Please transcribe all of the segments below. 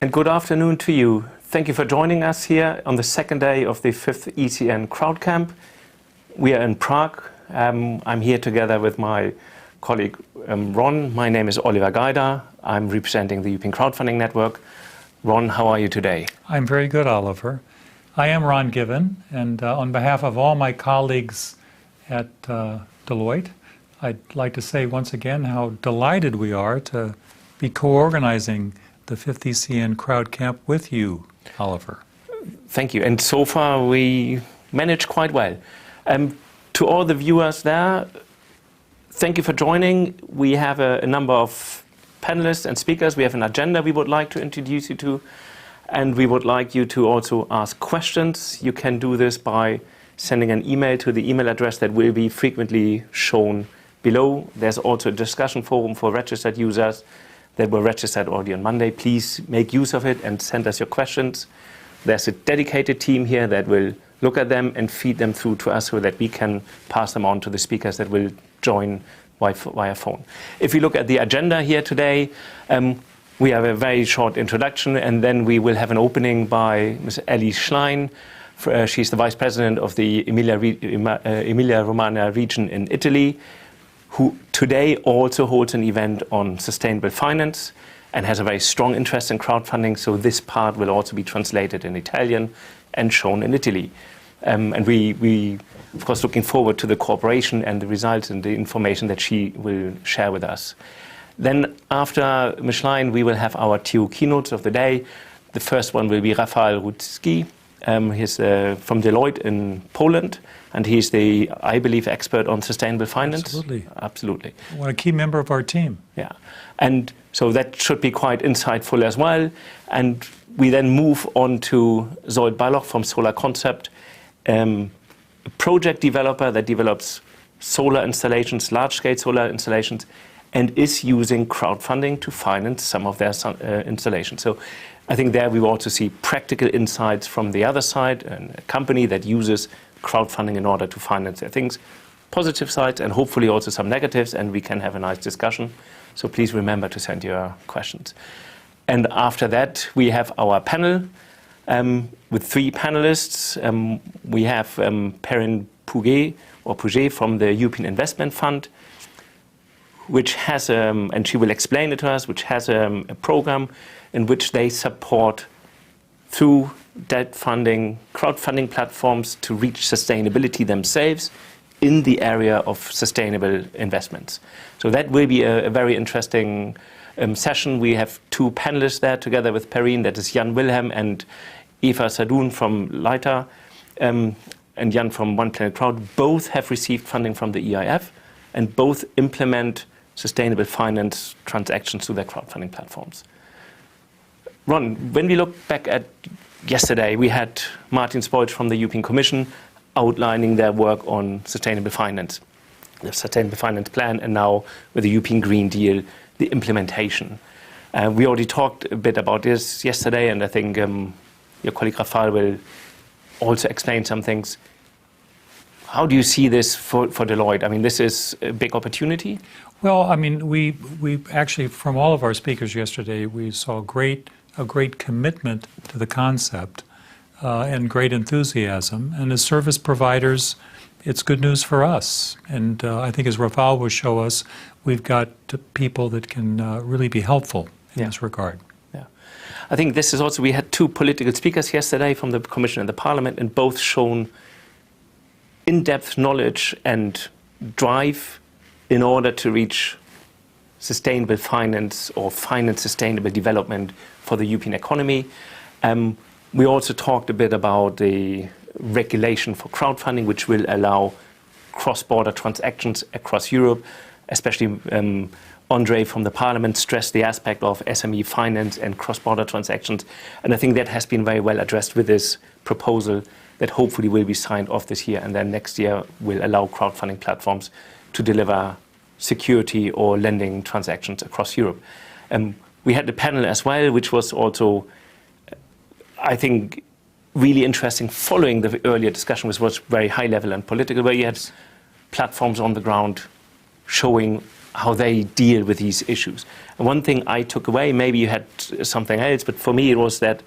And good afternoon to you. Thank you for joining us here on the second day of the 5th ECN CrowdCamp. We are in Prague. I'm here together with my colleague Ron. My name is Oliver Geider. I'm representing the European Crowdfunding Network. Ron, how are you today? I'm very good, Oliver. I am Ron Given, and on behalf of all my colleagues at Deloitte, I'd like to say once again how delighted we are to be co-organizing the 5th ECN CrowdCamp with you, Oliver. Thank you. And so far we managed quite well. To all the viewers there, thank you for joining. We have a number of panelists and speakers. We have an agenda we would like to introduce you to, and we would like you to also ask questions. You can do this by sending an email to the email address that will be frequently shown below. There's also a discussion forum for registered users that were registered already on Monday. Please make use of it and send us your questions. There's a dedicated team here that will look at them and feed them through to us so that we can pass them on to the speakers that will join via phone. If you look at the agenda here today, we have a very short introduction, and then we will have an opening by Ms. Ellie Schlein. She's the Vice President of the Emilia-Romagna region in Italy, who today also holds an event on sustainable finance and has a very strong interest in crowdfunding. So this part will also be translated in Italian and shown in Italy. And we, of course, looking forward to the cooperation and the results and the information that she will share with us. Then after Ms. Schlein, we will have our two keynotes of the day. The first one will be Rafał Rudzki. He's from Deloitte in Poland, and he's the, I believe, expert on sustainable finance. Absolutely. What a key member of our team. Yeah. And so that should be quite insightful as well. And we then move on to Zsolt Balogh from Solar Concept, a project developer that develops solar installations, large-scale solar installations, and is using crowdfunding to finance some of their installations. So I think there we will also see practical insights from the other side, and a company that uses crowdfunding in order to finance their things, positive sides and hopefully also some negatives, and we can have a nice discussion. So please remember to send your questions. And after that, we have our panel with three panelists. We have Perrine Pouget from the European Investment Fund, which has, and she will explain it to us, which has a program in which they support through debt funding, crowdfunding platforms to reach sustainability themselves in the area of sustainable investments. So that will be a very interesting session. We have two panelists there together with Perrine, that is Jan Wilhelm and Eva Sadoun from LITA, and Jan from One Planet Crowd. Both have received funding from the EIF and both implement sustainable finance transactions through their crowdfunding platforms. Ron, when we look back at yesterday, we had Martin Spoich from the European Commission outlining their work on sustainable finance, the Sustainable Finance Plan, and now with the European Green Deal, the implementation. We already talked a bit about this yesterday, and I think your colleague Rafal will also explain some things. How do you see this for Deloitte? I mean, this is a big opportunity. Well, I mean, we actually, from all of our speakers yesterday, we saw a great commitment to the concept and great enthusiasm. And as service providers, it's good news for us. And I think as Rafal will show us, we've got people that can really be helpful in this regard. Yeah, I think this is also, we had two political speakers yesterday from the Commission and the Parliament, and both shown in-depth knowledge and drive in order to reach sustainable finance or finance sustainable development for the European economy. We also talked a bit about the regulation for crowdfunding, which will allow cross-border transactions across Europe. Especially Andre from the Parliament stressed the aspect of SME finance and cross-border transactions. And I think that has been very well addressed with this proposal that hopefully will be signed off this year, and then next year will allow crowdfunding platforms to deliver security or lending transactions across Europe. We had the panel as well, which was also, I think, really interesting following the earlier discussion, which was very high level and political, where you had platforms on the ground showing how they deal with these issues. And one thing I took away, maybe you had something else, but for me it was that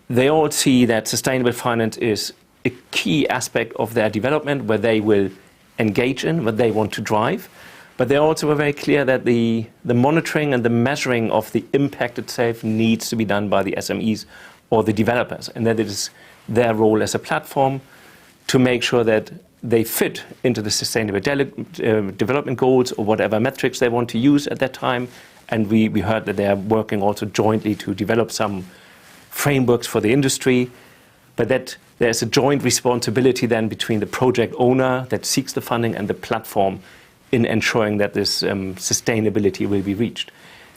they all see that sustainable finance is a key aspect of their development, where they will engage in, what they want to drive. But they also were very clear that the monitoring and the measuring of the impact itself needs to be done by the SMEs or the developers, and that it is their role as a platform to make sure that they fit into the sustainable development goals or whatever metrics they want to use at that time. And we heard that they are working also jointly to develop some frameworks for the industry, but that there's a joint responsibility then between the project owner that seeks the funding and the platform in ensuring that this sustainability will be reached.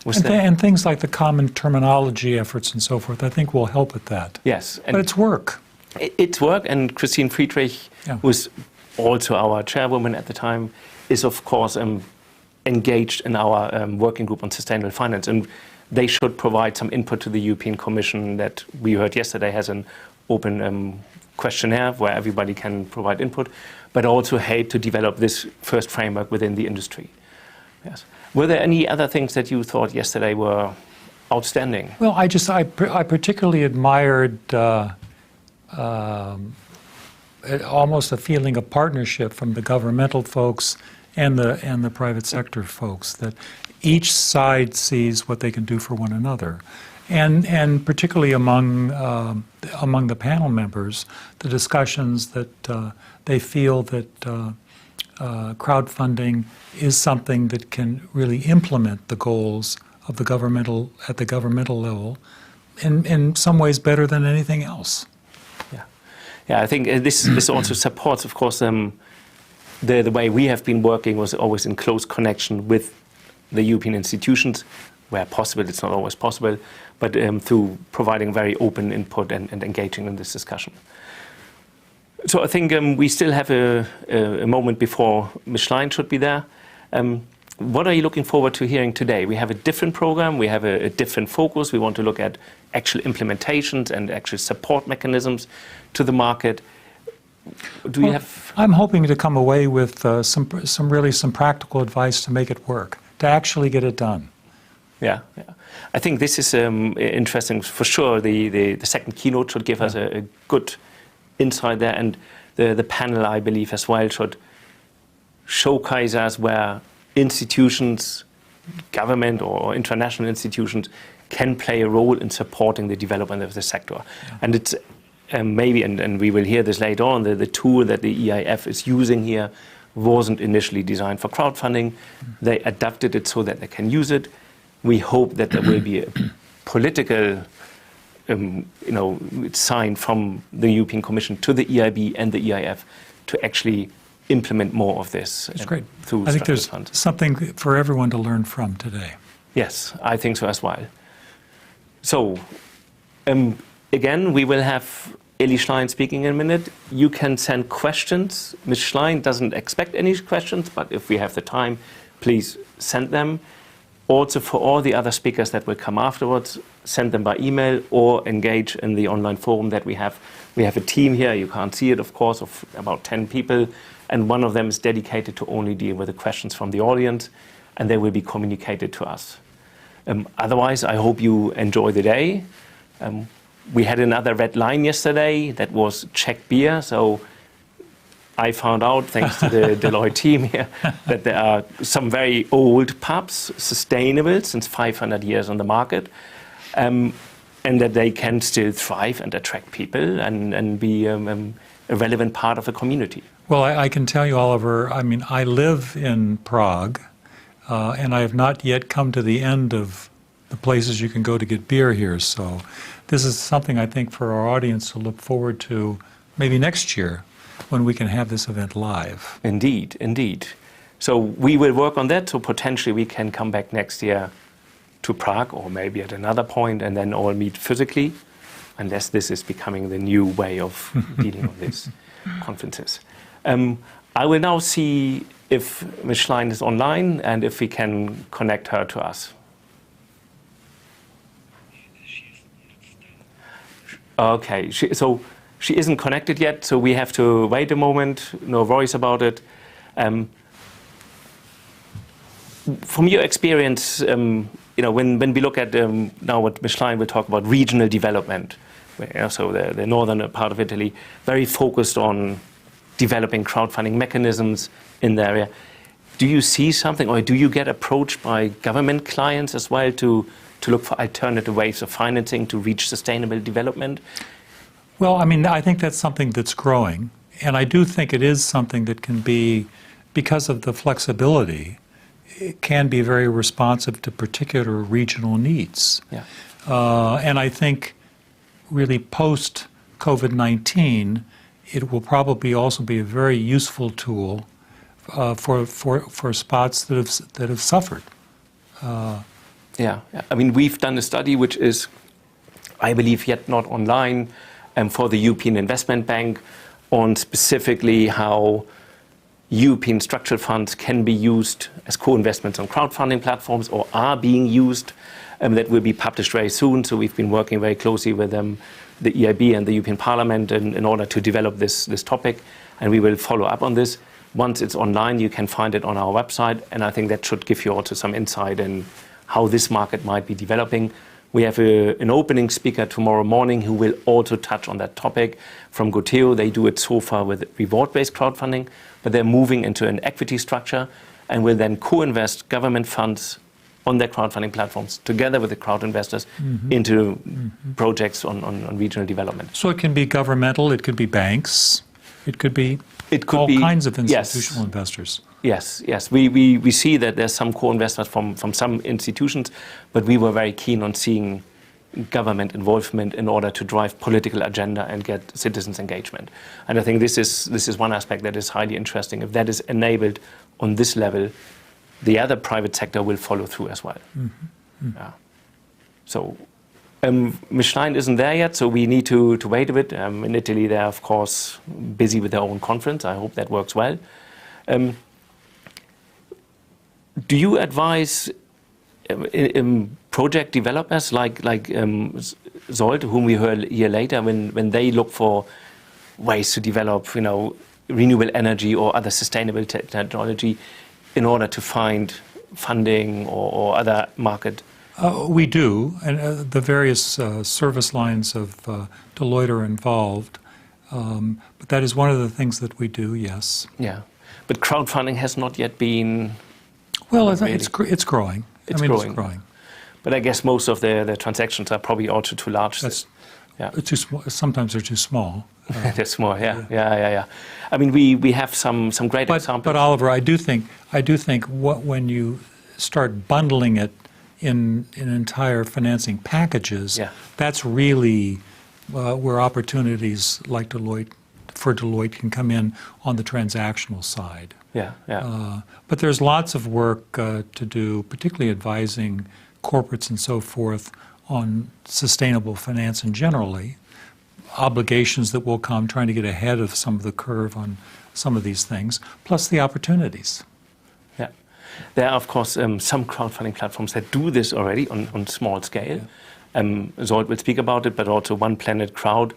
And things like the common terminology efforts and so forth, I think will help with that. Yes. But it's work. It's work, and Christine Friedrich, who was also our chairwoman at the time, is of course engaged in our working group on sustainable finance. And they should provide some input to the European Commission that we heard yesterday has an open questionnaire where everybody can provide input, but also help to develop this first framework within the industry. Yes. Were there any other things that you thought yesterday were outstanding? Well, I particularly admired almost a feeling of partnership from the governmental folks and the private sector folks, that each side sees what they can do for one another. And particularly among the panel members, the discussions that they feel that crowdfunding is something that can really implement the goals of the governmental level in some ways better than anything else. Yeah, I think this also supports, of course, the way we have been working was always in close connection with the European institutions, where possible. It's not always possible, but through providing very open input and engaging in this discussion. So I think we still have a moment before Ms. Schlein should be there. What are you looking forward to hearing today? We have a different program, we have a different focus. We want to look at actual implementations and actual support mechanisms to the market. I'm hoping to come away with some practical advice to make it work, to actually get it done. Yeah. I think this is interesting for sure. The second keynote should give us a good insight there, and the panel, I believe, as well should showcase us where institutions government or international institutions can play a role in supporting the development of the sector. Yeah. And it's maybe, and we will hear this later on, the tool that the EIF is using here wasn't initially designed for crowdfunding. They adapted it so that they can use it. We hope that there will be a political sign from the European Commission to the EIB and the EIF to actually implement more of this. That's great. Through I think there's funds. Something for everyone to learn from today. Yes, I think so as well. So, again, we will have Eli Schlein speaking in a minute. You can send questions. Ms. Schlein doesn't expect any questions, but if we have the time, please send them. Also, for all the other speakers that will come afterwards, send them by email or engage in the online forum that we have. We have a team here, you can't see it, of course, of about 10 people, and one of them is dedicated to only deal with the questions from the audience, and they will be communicated to us. Otherwise, I hope you enjoy the day. We had another red line yesterday that was Czech beer, so I found out, thanks to the Deloitte team here, that there are some very old pubs, sustainable, since 500 years on the market, and that they can still thrive and attract people and be a relevant part of a community. Well, I can tell you, Oliver, I mean, I live in Prague, and I have not yet come to the end of the places you can go to get beer here, so this is something I think for our audience to look forward to maybe next year, when we can have this event live. Indeed, indeed. So we will work on that, so potentially we can come back next year to Prague, or maybe at another point, and then all meet physically, unless this is becoming the new way of dealing with these conferences. I will now see if Ms. Schlein is online and if we can connect her to us. Okay, so she isn't connected yet, so we have to wait a moment. No worries about it. From your experience, when we look at now what Ms. Schlein will talk about, regional development, so the northern part of Italy, very focused on developing crowdfunding mechanisms in the area. Do you see something, or do you get approached by government clients as well to look for alternative ways of financing to reach sustainable development? Well, I mean, I think that's something that's growing, and I do think it is something that can be, because of the flexibility, it can be very responsive to particular regional needs. Yeah. And I think really post-COVID-19, it will probably also be a very useful tool for spots that have suffered. Yeah, I mean, we've done a study which is, I believe, yet not online, for the European Investment Bank on specifically how European structural funds can be used as co-investments on crowdfunding platforms, or are being used. That will be published very soon. So we've been working very closely with the EIB and the European Parliament in order to develop this topic, and we will follow up on this. Once it's online, you can find it on our website, and I think that should give you also some insight in how this market might be developing. We have an opening speaker tomorrow morning who will also touch on that topic from Goteo. They do it so far with reward-based crowdfunding, but they're moving into an equity structure and will then co-invest government funds on their crowdfunding platforms together with the crowd investors into projects on regional development. So it can be governmental, it could be banks, it could be all kinds of institutional investors. Yes. We see that there's some co-investors from some institutions, but we were very keen on seeing government involvement in order to drive political agenda and get citizens' engagement. And I think this is one aspect that is highly interesting. If that is enabled on this level, the other private sector will follow through as well. Yeah. So Ms. Schlein isn't there yet, so we need to wait a bit. In Italy, they're, of course, busy with their own conference. I hope that works well. Do you advise project developers like Zolt, whom we heard here later, when they look for ways to develop, renewable energy or other sustainable technology in order to find funding or other market? We do, and the various service lines of Deloitte are involved. But that is one of the things that we do, yes. Yeah, but crowdfunding has not yet been... Well, it's growing. It's growing. But I guess most of the transactions are probably also too large. Too small. Sometimes they're too small. They're small, yeah. I mean, we have some great examples. But Oliver, I do think when you start bundling it in entire financing packages, that's really where opportunities like Deloitte can come in on the transactional side. But there's lots of work to do, particularly advising corporates and so forth on sustainable finance and generally, obligations that will come, trying to get ahead of some of the curve on some of these things, plus the opportunities. Yeah. There are, of course, some crowdfunding platforms that do this already on small scale. Zolt will speak about it, but also One Planet Crowd,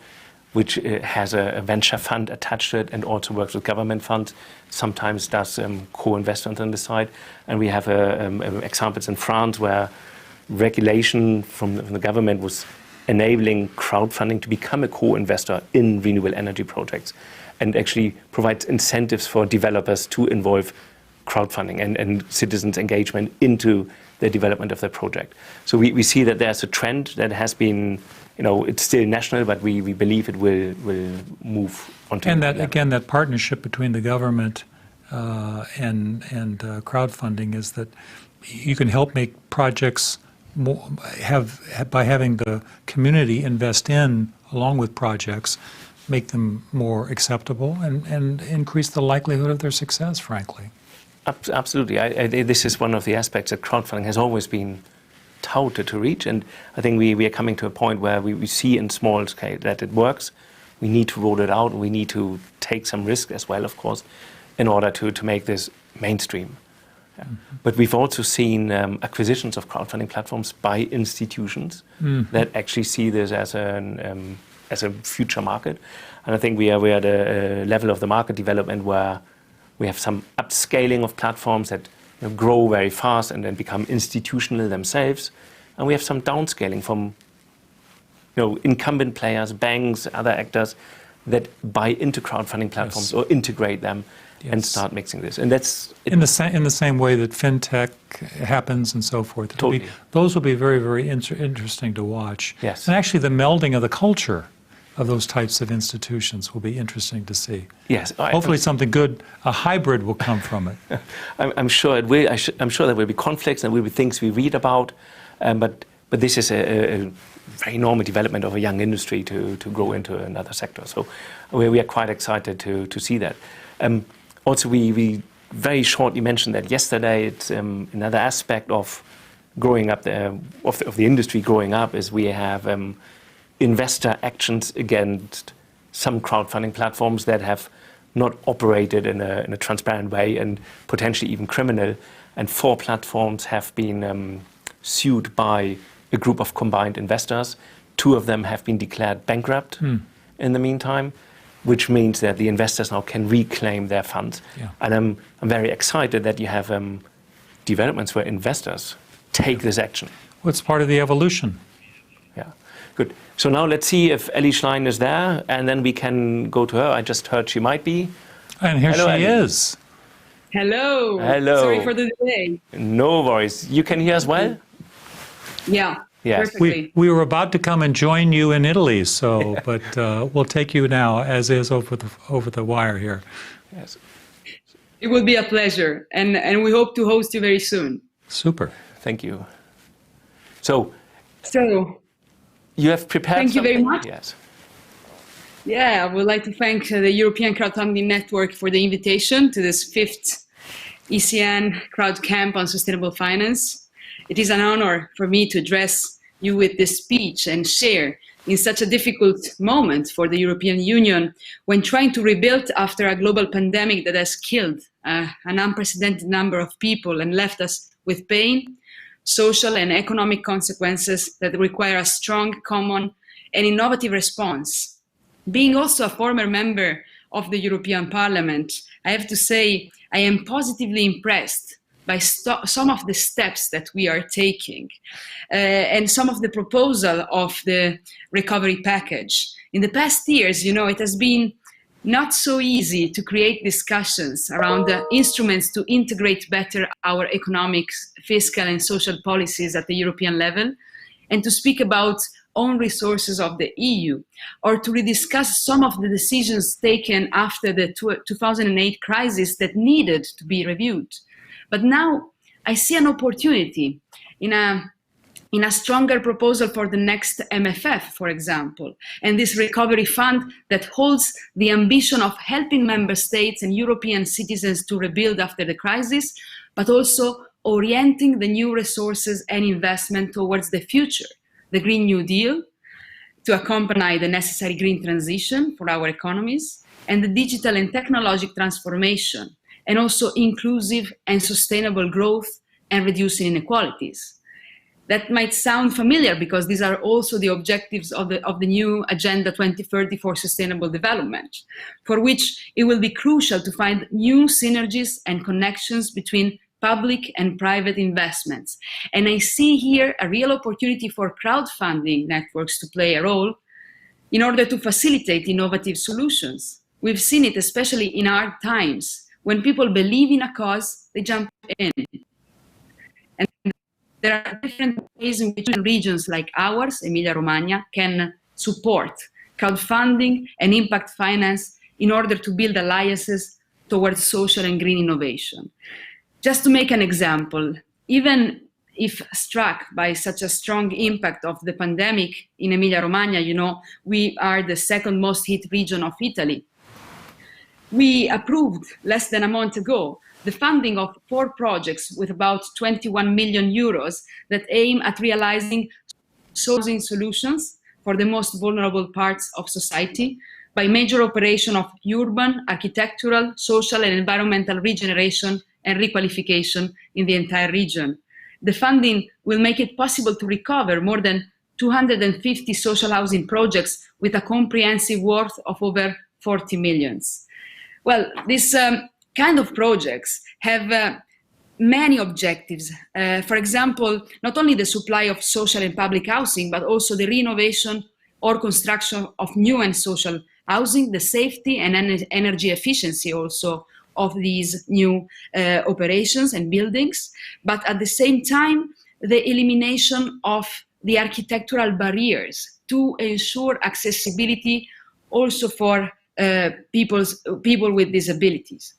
which has a venture fund attached to it and also works with government funds, sometimes does co-investment on the side. And we have examples in France where regulation from the government was enabling crowdfunding to become a co-investor in renewable energy projects and actually provides incentives for developers to involve crowdfunding and citizens' engagement into the development of the project. So we see that there's a trend that has been, it's still national, but we believe it will move on to. And that, again, that partnership between the government and crowdfunding is that you can help make projects by having the community invest in along with projects, make them more acceptable and increase the likelihood of their success, frankly. Absolutely. This is one of the aspects that crowdfunding has always been touted to reach, and I think we are coming to a point where we see in small scale that it works. We need to roll it out, and we need to take some risk as well, of course, in order to make this mainstream. But we've also seen acquisitions of crowdfunding platforms by institutions that actually see this as a future market. And I think we are at a level of the market development where we have some upscaling of platforms that grow very fast and then become institutional themselves. And we have some downscaling from incumbent players, banks, other actors that buy into crowdfunding platforms or integrate them. And start mixing this, and that's in the same way that fintech happens and so forth. Those will be very, very interesting to watch. Yes, and actually, the melding of the culture of those types of institutions will be interesting to see. Yes, hopefully something good, a hybrid will come from it. I'm sure it will. I'm sure there will be conflicts and there will be things we read about, but this is a very normal development of a young industry to grow into another sector. So we are quite excited to see that. Also, we very shortly mentioned that yesterday. It's another aspect of growing up of the industry growing up is we have investor actions against some crowdfunding platforms that have not operated in a transparent way and potentially even criminal. And 4 platforms have been sued by a group of combined investors. 2 of them have been declared bankrupt in the meantime, which means that the investors now can reclaim their funds. And I'm very excited that you have developments where investors take this action. Well, it's part of the evolution. Yeah, good. So now let's see if Ellie Schlein is there, and then we can go to her. I just heard she might be. And here she is. Hello. Hello. Sorry for the delay. No worries. You can hear us well? Yeah. Yes. Perfectly. We were about to come and join you in Italy, but we'll take you now as is over the wire here. Yes. It will be a pleasure, and we hope to host you very soon. Super. Thank you. So you have prepared. Thank you very something? much. Yes. Yeah, I would like to thank the European Crowdfunding Network for the invitation to this 5th ECN CrowdCamp on sustainable finance. It is an honor for me to address you with this speech and share in such a difficult moment for the European Union when trying to rebuild after a global pandemic that has killed an unprecedented number of people and left us with pain, social and economic consequences that require a strong, common and innovative response. Being also a former member of the European Parliament, I have to say I am positively impressed by some of the steps that we are taking and some of the proposal of the recovery package. In the past years, it has been not so easy to create discussions around the instruments to integrate better our economic, fiscal, and social policies at the European level, and to speak about own resources of the EU, or to rediscuss some of the decisions taken after the 2008 crisis that needed to be reviewed. But now I see an opportunity in a stronger proposal for the next MFF, for example, and this recovery fund that holds the ambition of helping member states and European citizens to rebuild after the crisis, but also orienting the new resources and investment towards the future, the Green New Deal, to accompany the necessary green transition for our economies, and the digital and technological transformation, and also inclusive and sustainable growth and reducing inequalities. That might sound familiar because these are also the objectives of the new Agenda 2030 for Sustainable Development, for which it will be crucial to find new synergies and connections between public and private investments. And I see here a real opportunity for crowdfunding networks to play a role in order to facilitate innovative solutions. We've seen it especially in hard times. When people believe in a cause, they jump in. And there are different ways in which regions like ours, Emilia-Romagna, can support crowdfunding and impact finance in order to build alliances towards social and green innovation. Just to make an example, even if struck by such a strong impact of the pandemic in Emilia-Romagna, you know, we are the second most hit region of Italy. We approved less than a month ago the funding of 4 projects with about 21 million euros that aim at realizing housing solutions for the most vulnerable parts of society by major operation of urban, architectural, social and environmental regeneration and requalification in the entire region. The funding will make it possible to recover more than 250 social housing projects with a comprehensive worth of over 40 millions. Well, this kind of projects have many objectives. For example, not only the supply of social and public housing, but also the renovation or construction of new and social housing, the safety and energy efficiency also of these new operations and buildings, but at the same time, the elimination of the architectural barriers to ensure accessibility also for people with disabilities.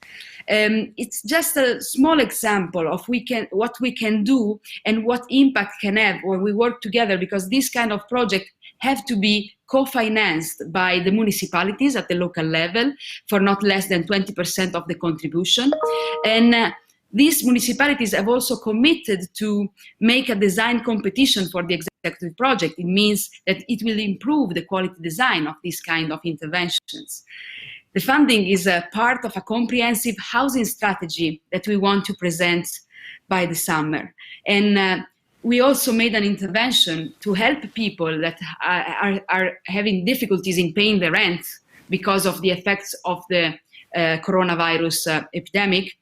It's just a small example of what we can do and what impact can have when we work together, because this kind of project have to be co-financed by the municipalities at the local level for not less than 20% of the contribution. And these municipalities have also committed to make a design competition for the executive project. It means that it will improve the quality design of these kind of interventions. The funding is a part of a comprehensive housing strategy that we want to present by the summer. And we also made an intervention to help people that are having difficulties in paying the rent because of the effects of the coronavirus epidemic.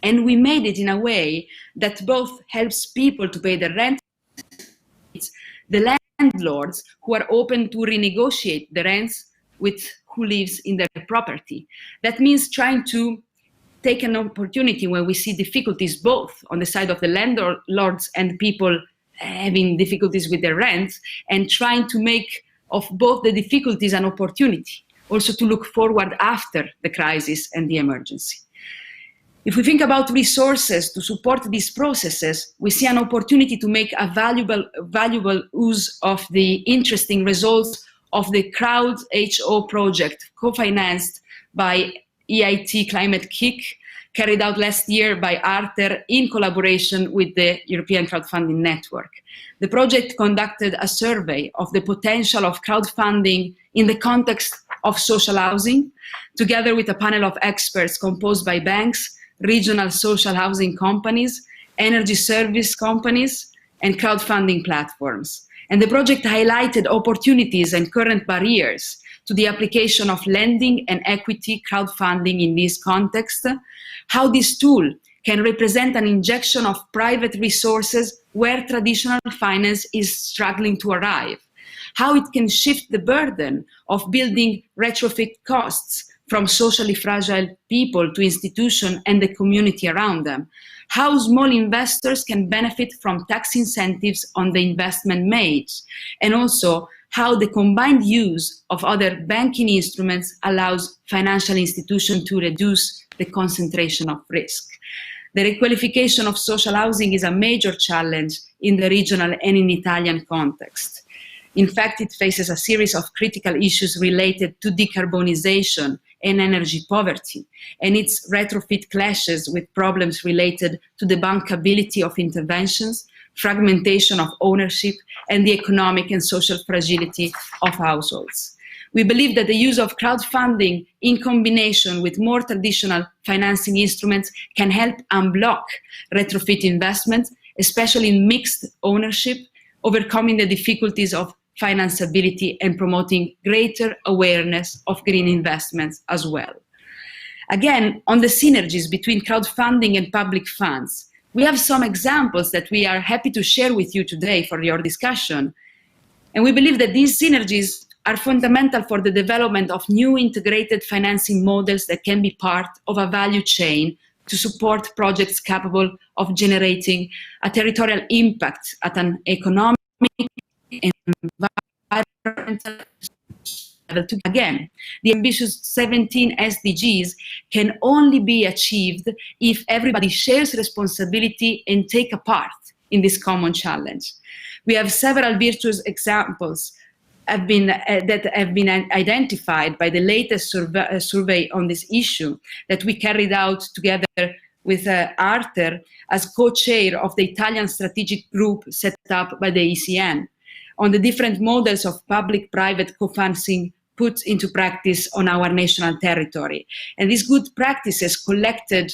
And we made it in a way that both helps people to pay the rent, the landlords who are open to renegotiate the rents with who lives in their property. That means trying to take an opportunity when we see difficulties both on the side of the landlords and people having difficulties with their rent, and trying to make of both the difficulties an opportunity, also to look forward after the crisis and the emergency. If we think about resources to support these processes, we see an opportunity to make a valuable use of the interesting results of the CrowdHO project, co-financed by EIT Climate Kick, carried out last year by Arter in collaboration with the European Crowdfunding Network. The project conducted a survey of the potential of crowdfunding in the context of social housing, together with a panel of experts composed by banks, regional social housing companies, energy service companies, and crowdfunding platforms. And the project highlighted opportunities and current barriers to the application of lending and equity crowdfunding in this context, how this tool can represent an injection of private resources where traditional finance is struggling to arrive, how it can shift the burden of building retrofit costs from socially fragile people to institutions and the community around them, how small investors can benefit from tax incentives on the investment made, and also how the combined use of other banking instruments allows financial institutions to reduce the concentration of risk. The requalification of social housing is a major challenge in the regional and in Italian context. In fact, it faces a series of critical issues related to decarbonization and energy poverty, and its retrofit clashes with problems related to the bankability of interventions, fragmentation of ownership, and the economic and social fragility of households. We believe that the use of crowdfunding in combination with more traditional financing instruments can help unblock retrofit investment, especially in mixed ownership, overcoming the difficulties of financeability and promoting greater awareness of green investments as well. Again, on the synergies between crowdfunding and public funds, we have some examples that we are happy to share with you today for your discussion. And we believe that these synergies are fundamental for the development of new integrated financing models that can be part of a value chain to support projects capable of generating a territorial impact at an economic, environmental level. Again, the ambitious 17 SDGs can only be achieved if everybody shares responsibility and take a part in this common challenge. We have several virtuous examples that have been identified by the latest survey on this issue that we carried out together with Arthur as co-chair of the Italian strategic group set up by the ECN on the different models of public-private co-financing put into practice on our national territory. And these good practices collected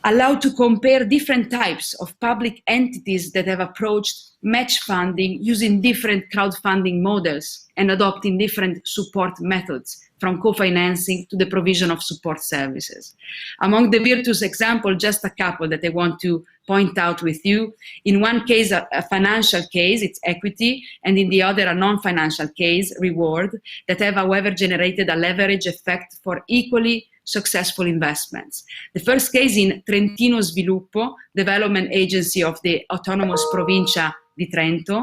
allow to compare different types of public entities that have approached match funding using different crowdfunding models and adopting different support methods, from co-financing to the provision of support services. Among the virtuous examples, just a couple that I want to point out with you. In one case, a financial case, it's equity, and in the other, a non-financial case, reward, that have, however, generated a leverage effect for equally successful investments. The first case in Trentino Sviluppo, development agency of the autonomous provincia di Trento.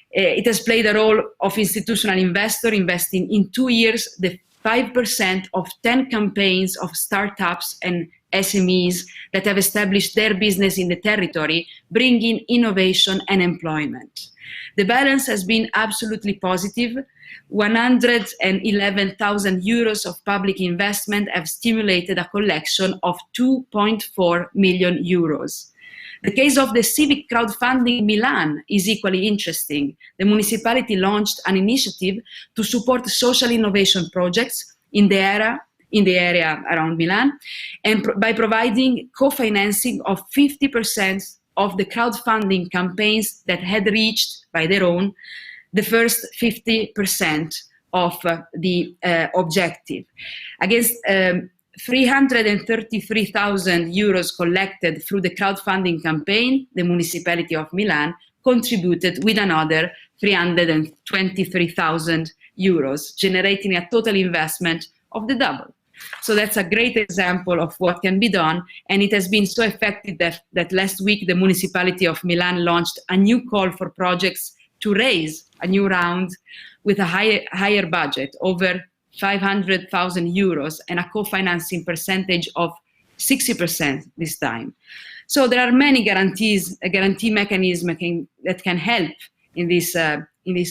It has played a role of institutional investor investing in 2 years the 5% of 10 campaigns of startups and SMEs that have established their business in the territory, bringing innovation and employment. The balance has been absolutely positive. 111,000 euros of public investment have stimulated a collection of 2.4 million euros. The case of the civic crowdfunding Milan is equally interesting. The municipality launched an initiative to support social innovation projects in the area around Milan, and by providing co-financing of 50% of the crowdfunding campaigns that had reached, by their own, the first 50% of the objective. Against 333,000 euros collected through the crowdfunding campaign, the municipality of Milan contributed with another 323,000 euros, generating a total investment of the double. So that's a great example of what can be done, and it has been so effective that last week the municipality of Milan launched a new call for projects to raise a new round with a higher budget, over 500,000 euros, and a co-financing percentage of 60% this time. So there are many guarantees, a guarantee mechanism that can help in this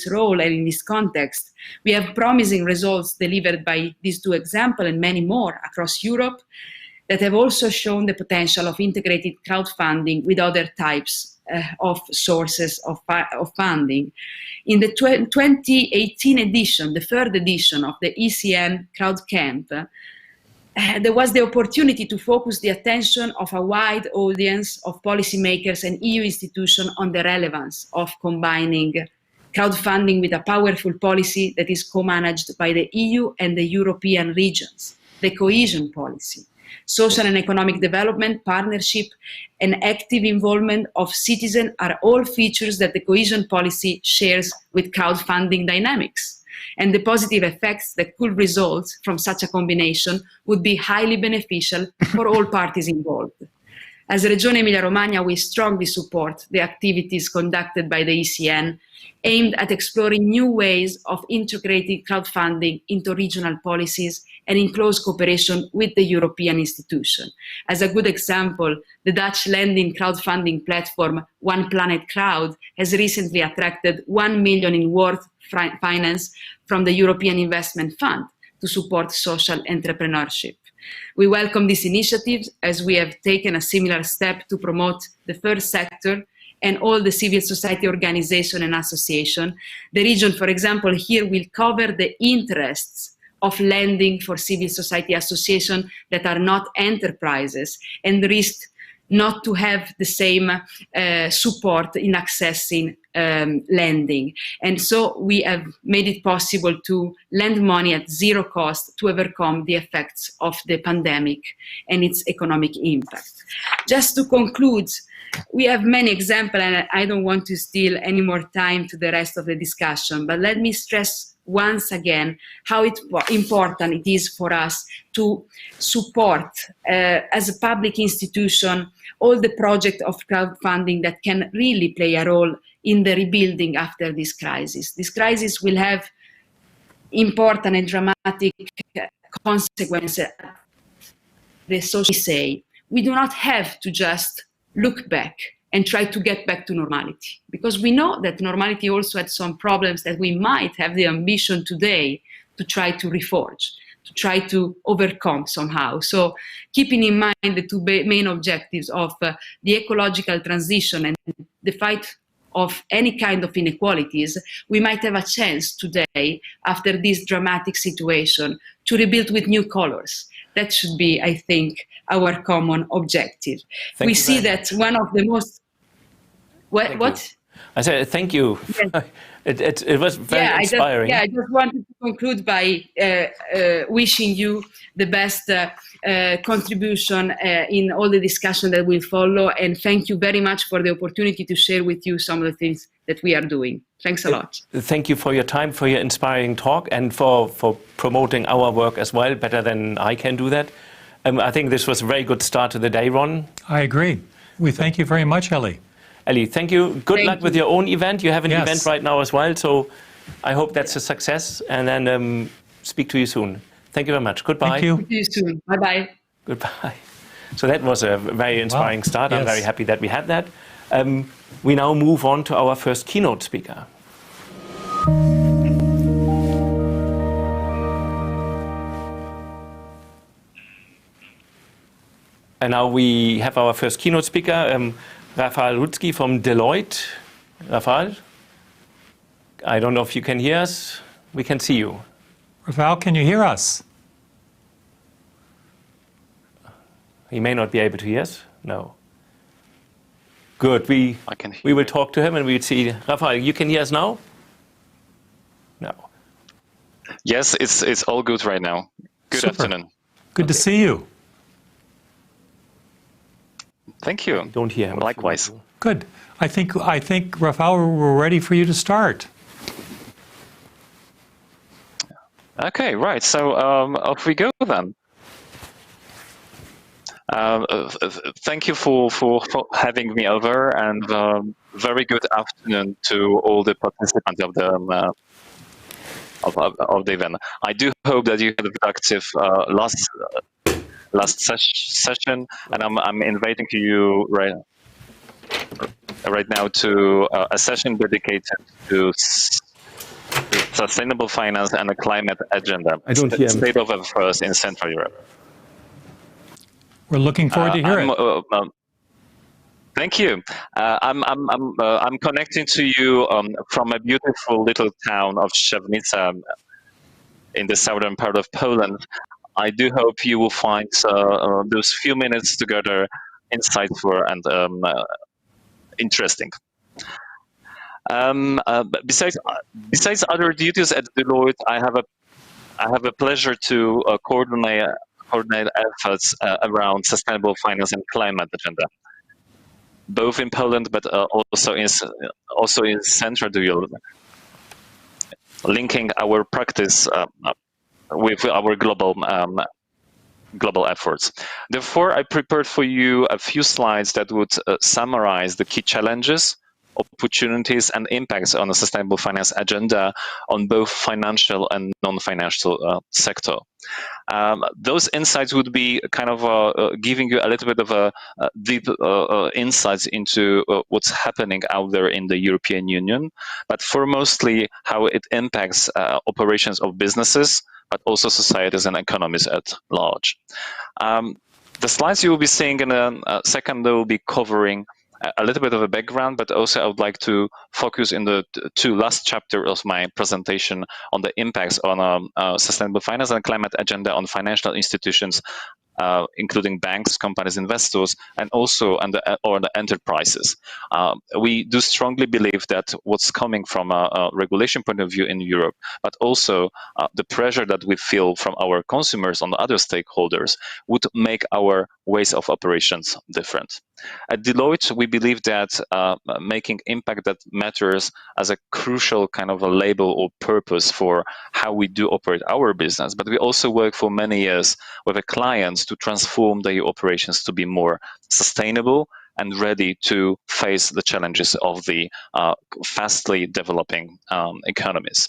role and in this context. We have promising results delivered by these two examples and many more across Europe that have also shown the potential of integrated crowdfunding with other types of sources of funding. In the 2018 edition, the third edition of the ECN CrowdCamp, there was the opportunity to focus the attention of a wide audience of policymakers and EU institutions on the relevance of combining crowdfunding with a powerful policy that is co-managed by the EU and the European regions, the cohesion policy. Social and economic development, partnership, and active involvement of citizens are all features that the cohesion policy shares with crowdfunding dynamics. And the positive effects that could result from such a combination would be highly beneficial for all parties involved. As Regione Emilia-Romagna, we strongly support the activities conducted by the ECN aimed at exploring new ways of integrating crowdfunding into regional policies and in close cooperation with the European institution. As a good example, the Dutch lending crowdfunding platform One Planet Crowd has recently attracted 1 million in worth finance from the European Investment Fund to support social entrepreneurship. We welcome this initiative as we have taken a similar step to promote the third sector and all the civil society organizations and associations. The region, for example, here will cover the interests of lending for civil society associations that are not enterprises and risk not to have the same support in accessing lending. And so we have made it possible to lend money at zero cost to overcome the effects of the pandemic and its economic impact. Just to conclude, we have many examples, and I don't want to steal any more time to the rest of the discussion, but let me stress once again how important it is for us to support, as a public institution, all the projects of crowdfunding that can really play a role in the rebuilding after this crisis. This crisis will have important and dramatic consequences. The social say, we do not have to just look back and try to get back to normality, because we know that normality also had some problems that we might have the ambition today to try to reforge, to try to overcome somehow. So keeping in mind the two main objectives of the ecological transition and the fight of any kind of inequalities, we might have a chance today, after this dramatic situation, to rebuild with new colors. That should be, I think, our common objective. We see that one of the most... What? I said thank you. Yes. It was very inspiring. I just wanted to conclude by wishing you the best contribution in all the discussion that will follow, and thank you very much for the opportunity to share with you some of the things that we are doing. Thanks a lot. Thank you for your time, for your inspiring talk, and for promoting our work as well, better than I can do that. I think this was a very good start to the day, Ron. I agree. We thank you very much, Ellie. Ellie, thank you. Good luck with your own event. You have an event right now as well, so I hope that's a success, and then speak to you soon. Thank you very much. Goodbye. Thank you. See you soon. Bye-bye. Goodbye. So that was a very inspiring start. Yes. I'm very happy that we had that. We now move on to our first keynote speaker. And now we have our first keynote speaker, Rafael Rutzki from Deloitte. Rafael, I don't know if you can hear us. We can see you. Rafael, can you hear us? He may not be able to hear us. No. Good. We will talk to him and we'll see. Rafael, you can hear us now? No. Yes, it's all good right now. Good afternoon. Good to see you. Thank you. Don't hear him. Likewise. Good. I think Rafael, we're ready for you to start. Okay, right. So off we go then. Thank you for having me over, and very good afternoon to all the participants of the event. I do hope that you had a productive last session, and I'm inviting you right now to a session dedicated to sustainable finance and a climate agenda. I don't hear him. State of affairs in Central Europe. We're looking forward to hear it. Thank you. I'm connecting to you from a beautiful little town of Szczawnica in the southern part of Poland. I do hope you will find those few minutes together insightful and interesting. Besides other duties at Deloitte, I have a pleasure to coordinate coordinate efforts around sustainable finance and climate agenda, both in Poland but also in Central Europe, linking our practice with our global efforts. Therefore, I prepared for you a few slides that would summarize the key challenges, opportunities, and impacts on a sustainable finance agenda on both financial and non-financial sector. Those insights would be kind of giving you a little bit of a deep insights into what's happening out there in the European Union, but foremostly how it impacts operations of businesses, but also societies and economies at large. The slides you will be seeing in a second, they will be covering a little bit of a background, but also I would like to focus in the two last chapters of my presentation on the impacts on sustainable finance and climate agenda on financial institutions, including banks, companies, investors, and also on the enterprises. We do strongly believe that what's coming from a regulation point of view in Europe, but also the pressure that we feel from our consumers and other stakeholders would make our ways of operations different. At Deloitte, we believe that making impact that matters as a crucial kind of a label or purpose for how we do operate our business, but we also work for many years with the clients to transform their operations to be more sustainable and ready to face the challenges of the fastly developing economies.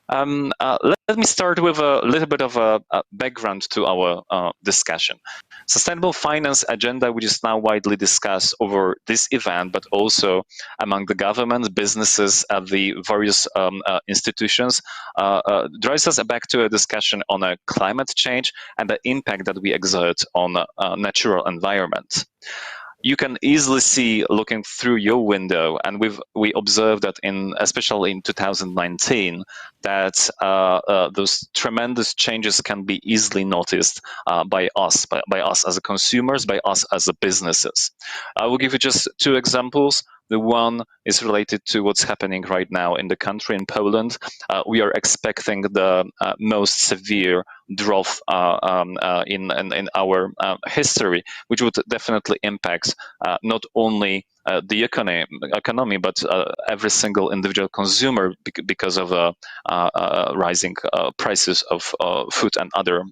Let me start with a little bit of a background to our discussion. Sustainable finance agenda, which is now widely discussed over this event, but also among the governments, businesses, the various institutions, drives us back to a discussion on climate change and the impact that we exert on natural environment. You can easily see, looking through your window, and we observed that especially in 2019, that those tremendous changes can be easily noticed by us as consumers, by us as businesses. I will give you just two examples. The one is related to what's happening right now in the country, in Poland. We are expecting the most severe drought in our history, which would definitely impact not only the economy, but every single individual consumer because of rising prices of food and other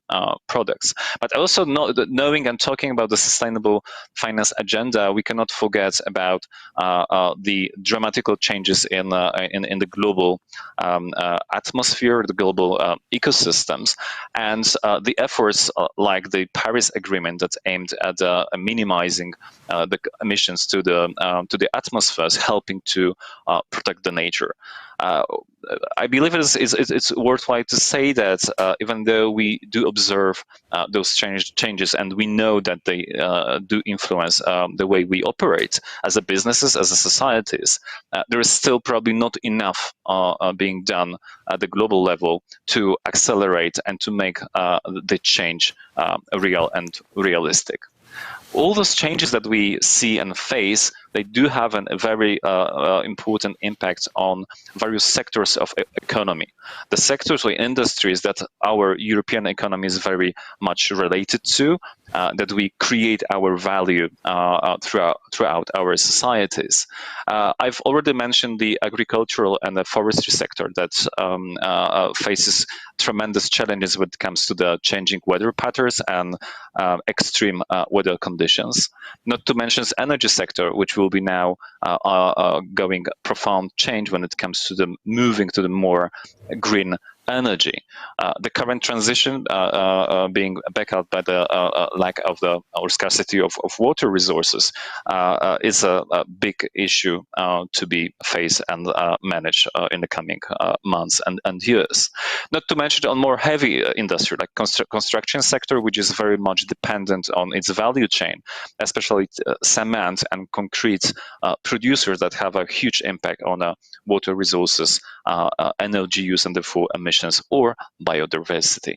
products. But also knowing and talking about the sustainable finance agenda, we cannot forget about the dramatical changes in the global atmosphere, the global ecosystems, and the efforts like the Paris Agreement that's aimed at minimizing the emissions to the atmosphere, is helping to protect the nature. I believe it's worthwhile to say that even though we do observe those changes, and we know that they do influence the way we operate as a businesses, as a societies, there is still probably not enough being done at the global level to accelerate and to make the change real and realistic. All those changes that we see and face, they do have a very important impact on various sectors of economy. The sectors or industries that our European economy is very much related to, that we create our value throughout our societies. I've already mentioned the agricultural and the forestry sector that faces tremendous challenges when it comes to the changing weather patterns and extreme weather conditions. Not to mention the energy sector, which will be now going profound change when it comes to the moving to the more green energy. The current transition being backed up by the lack of or scarcity of water resources is a big issue to be faced and managed in the coming months and years. Not to mention on more heavy industry like construction sector, which is very much dependent on its value chain, especially cement and concrete producers that have a huge impact on water resources, energy use, and therefore emissions innovations or biodiversity.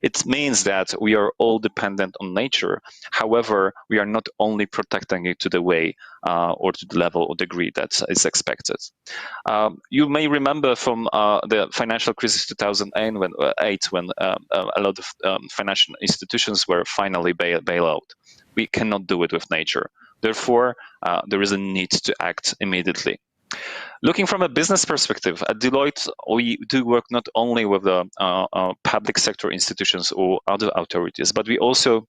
It means that we are all dependent on nature. However, we are not only protecting it to the way or to the level or degree that is expected. You may remember from the financial crisis 2008 when a lot of financial institutions were finally bailed out. We cannot do it with nature. Therefore, there is a need to act immediately. Looking from a business perspective, at Deloitte, we do work not only with the public sector institutions or other authorities, but we also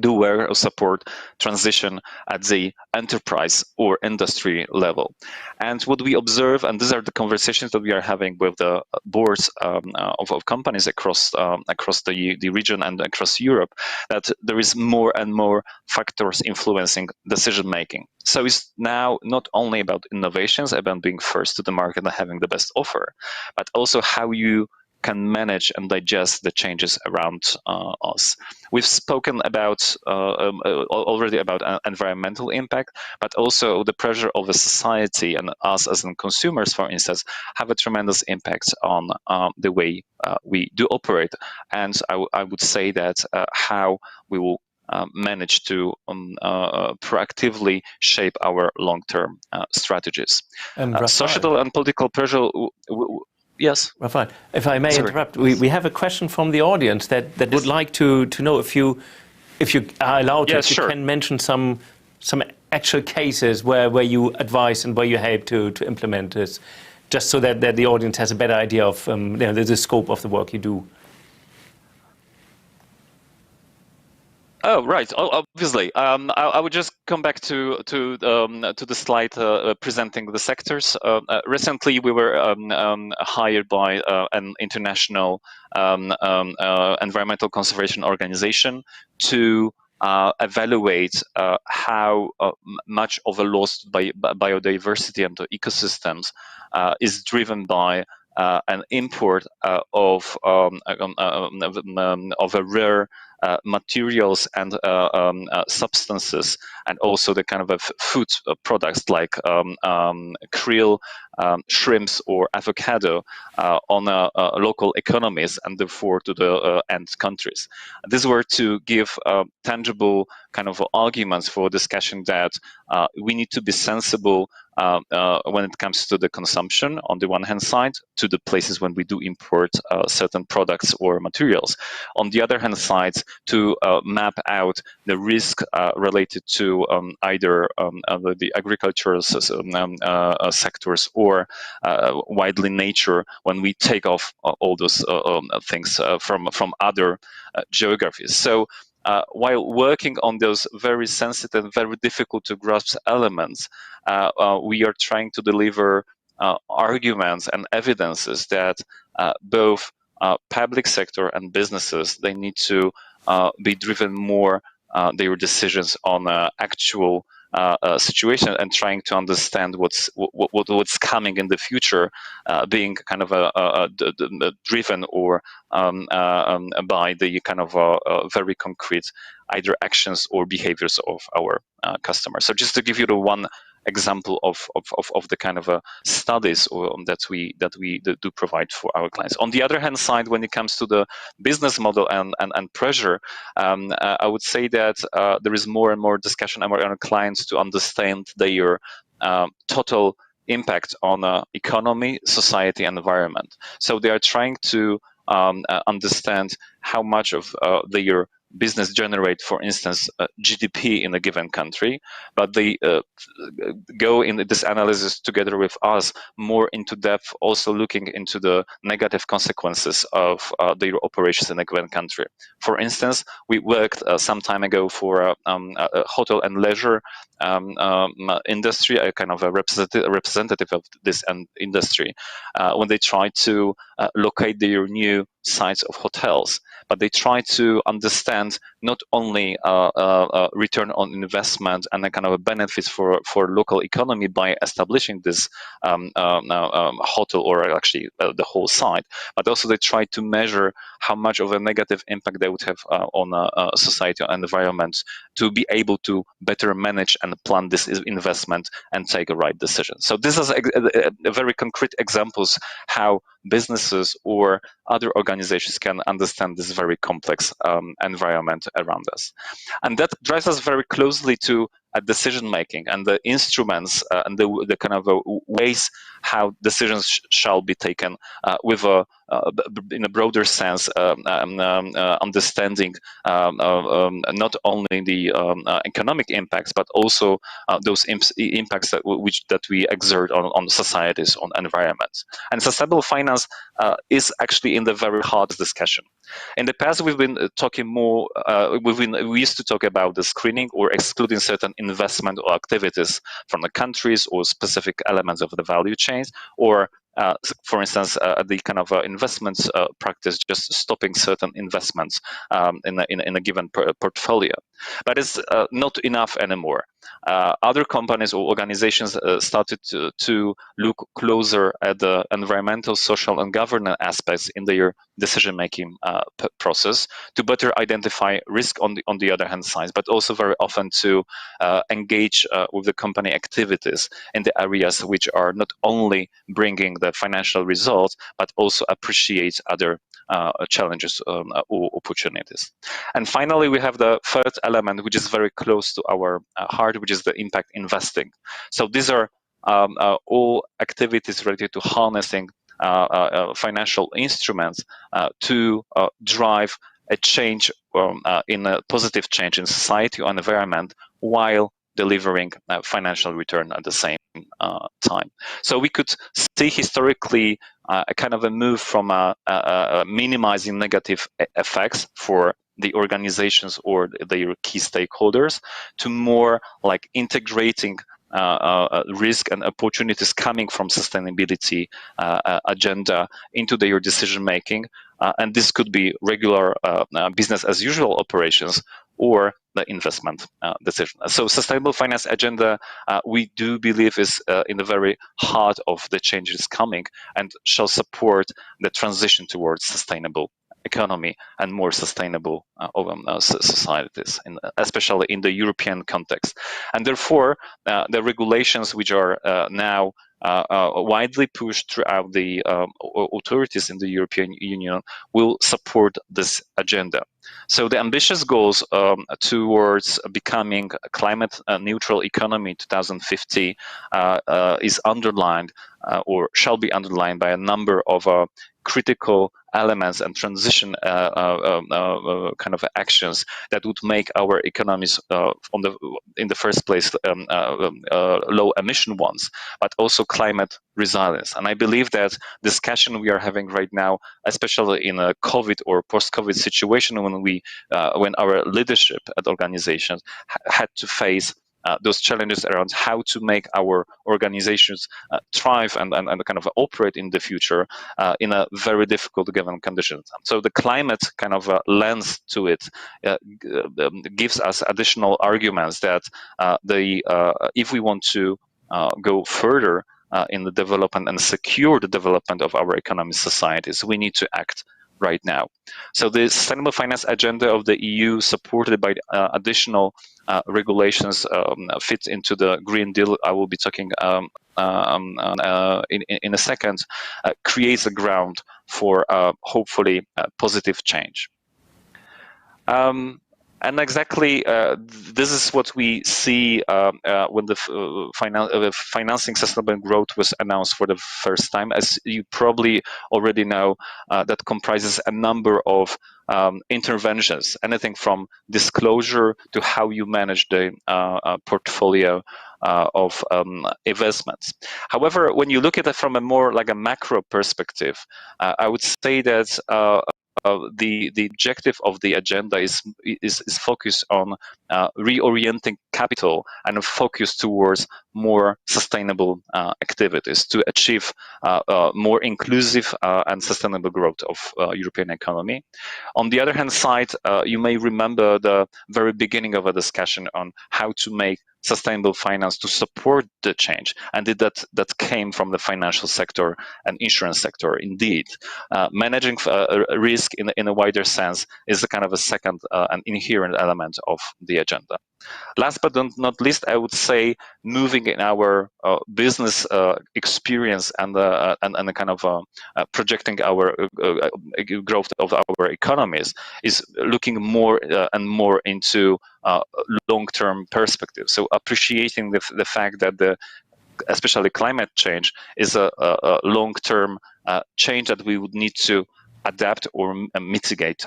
do work or support transition at the enterprise or industry level. And what we observe, and these are the conversations that we are having with the boards of companies across the region and across Europe, that there is more and more factors influencing decision making. So it's now not only about innovations, about being first to the market and having the best offer, but also how you can manage and digest the changes around us. We've spoken about already about environmental impact, but also the pressure of a society and us as consumers, for instance, have a tremendous impact on the way we do operate. And I would say that how we will manage to proactively shape our long-term strategies. Societal and political pressure. Yes. Rafael, if I may interrupt, we have a question from the audience that would like to know if you are allowed to, if you can mention some actual cases where you advise and where you help to implement this, just so that the audience has a better idea of the scope of the work you do. Oh, right. Oh, obviously. I would just come back to the slide presenting the sectors. Recently, we were hired by an international environmental conservation organization to evaluate how much of a loss by biodiversity and ecosystems is driven by an import of a rare materials and substances, and also the kind of food products like krill, shrimps, or avocado on local economies and therefore to the end countries. These were to give tangible kind of arguments for discussion that we need to be sensible when it comes to the consumption on the one hand side, to the places when we do import certain products or materials. On the other hand side, to map out the risk related to either the agricultural sectors or widely nature when we take off all those things from other geographies. So while working on those very sensitive, very difficult to grasp elements, we are trying to deliver arguments and evidences that both public sector and businesses, they need to be driven more their decisions on actual situation and trying to understand what's coming in the future, being kind of driven or by the kind of very concrete either actions or behaviors of our customers. So just to give you the one example of the kind of studies that we do provide for our clients. On the other hand side, when it comes to the business model and pressure, I would say that there is more and more discussion among our clients to understand their total impact on economy, society, and environment. So they are trying to understand how much of their business generate, for instance, GDP in a given country, but they go in this analysis together with us more into depth, also looking into the negative consequences of their operations in a given country. For instance, we worked some time ago for a hotel and leisure industry, a kind of a representative of this industry, when they try to locate their new sites of hotels, but they try to understand not only return on investment and a kind of a benefits for local economy by establishing this hotel or actually the whole site, but also they try to measure how much of a negative impact they would have on society and environment to be able to better manage and plan this investment and take a right decision. So this is a very concrete examples how businesses or other organizations can understand this very complex environment around us. And that drives us very closely to decision making and the instruments and the kind of ways how decisions shall be taken with in a broader sense, understanding not only the economic impacts, but also those impacts that we exert on societies, on environments. And sustainable finance is actually in the very heart of this discussion. In the past, we've been talking more. We used to talk about the screening or excluding certain investment or activities from the countries or specific elements of the value chains, or for instance, the kind of investments practice, just stopping certain investments in a given portfolio. But it's not enough anymore. Other companies or organizations started to look closer at the environmental, social, and governance aspects in their decision-making process to better identify risk on the other hand side, but also very often to engage with the company activities in the areas which are not only bringing the financial results, but also appreciate other challenges or opportunities. And finally, we have the third element, which is very close to our heart, which is the impact investing. So these are all activities related to harnessing financial instruments to drive a change in a positive change in society or environment while delivering financial return at the same time. So we could see historically a kind of a move from minimizing negative effects for the organizations or their key stakeholders to more like integrating risk and opportunities coming from sustainability agenda into their decision making, and this could be regular business as usual operations or the investment decision. So sustainable finance agenda, we do believe is in the very heart of the changes coming and shall support the transition towards sustainable economy and more sustainable societies, especially in the European context. And therefore, the regulations which are now widely pushed throughout the authorities in the European Union will support this agenda. So the ambitious goals towards becoming a climate neutral economy in 2050 is underlined or shall be underlined by a number of critical elements and transition kind of actions that would make our economies in the first place low emission ones, but also climate resilience. And I believe that discussion we are having right now, especially in a COVID or post-COVID situation, when our leadership at organizations had to face those challenges around how to make our organizations thrive and kind of operate in the future in a very difficult given conditions. So the climate kind of lens to it gives us additional arguments that if we want to go further in the development and secure the development of our economic societies, we need to act right now. So the sustainable finance agenda of the EU, supported by additional regulations, fits into the Green Deal. I will be talking in a second. Creates a ground for hopefully positive change. And exactly this is what we see when the financing sustainable growth was announced for the first time. As you probably already know, that comprises a number of interventions, anything from disclosure to how you manage the portfolio of investments. However, when you look at it from a more like a macro perspective, I would say that the objective of the agenda is focused on reorienting capital and focus towards more sustainable activities to achieve more inclusive and sustainable growth of European economy. On the other hand side, you may remember the very beginning of a discussion on how to make sustainable finance to support the change, and that came from the financial sector and insurance sector. Indeed, managing risk in a wider sense is a kind of a second and inherent element of the agenda. Last but not least, I would say moving in our business experience and the kind of projecting our growth of our economies is looking more and more into long-term perspective. So appreciating the fact that especially climate change is a long-term change that we would need to adapt or mitigate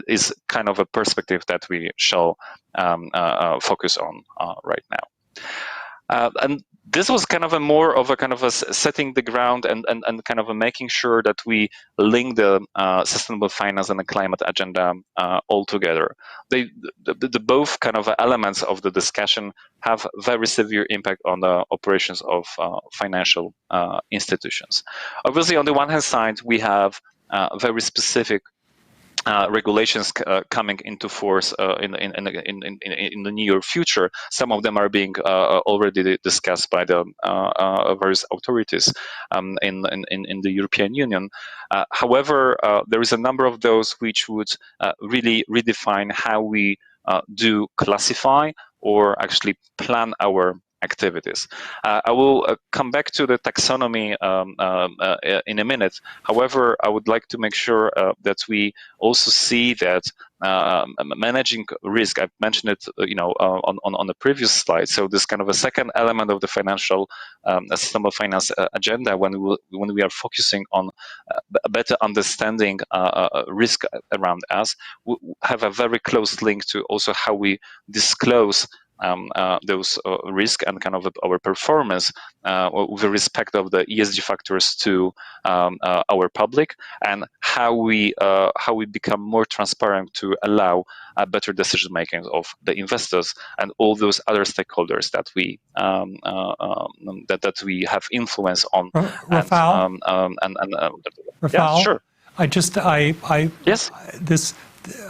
is kind of a perspective that we shall focus on right now. And this was kind of a more of a kind of a setting the ground and kind of a making sure that we link the sustainable finance and the climate agenda all together. The both kind of elements of the discussion have very severe impact on the operations of financial institutions. Obviously, on the one hand side, we have very specific regulations coming into force in the near future. Some of them are being already discussed by the various authorities in the European Union. However, there is a number of those which would really redefine how we do classify or actually plan our activities. I will come back to the taxonomy in a minute. However, I would like to make sure that we also see that managing risk, I've mentioned it, on the previous slide. So this kind of a second element of the financial sustainable finance agenda, when we are focusing on a better understanding risk around us, we have a very close link to also how we disclose those risk and kind of our performance with respect of the ESG factors to our public, and how we become more transparent to allow better decision making of the investors and all those other stakeholders that we that we have influence on. Rafal? Rafal? Yeah, sure. Yes.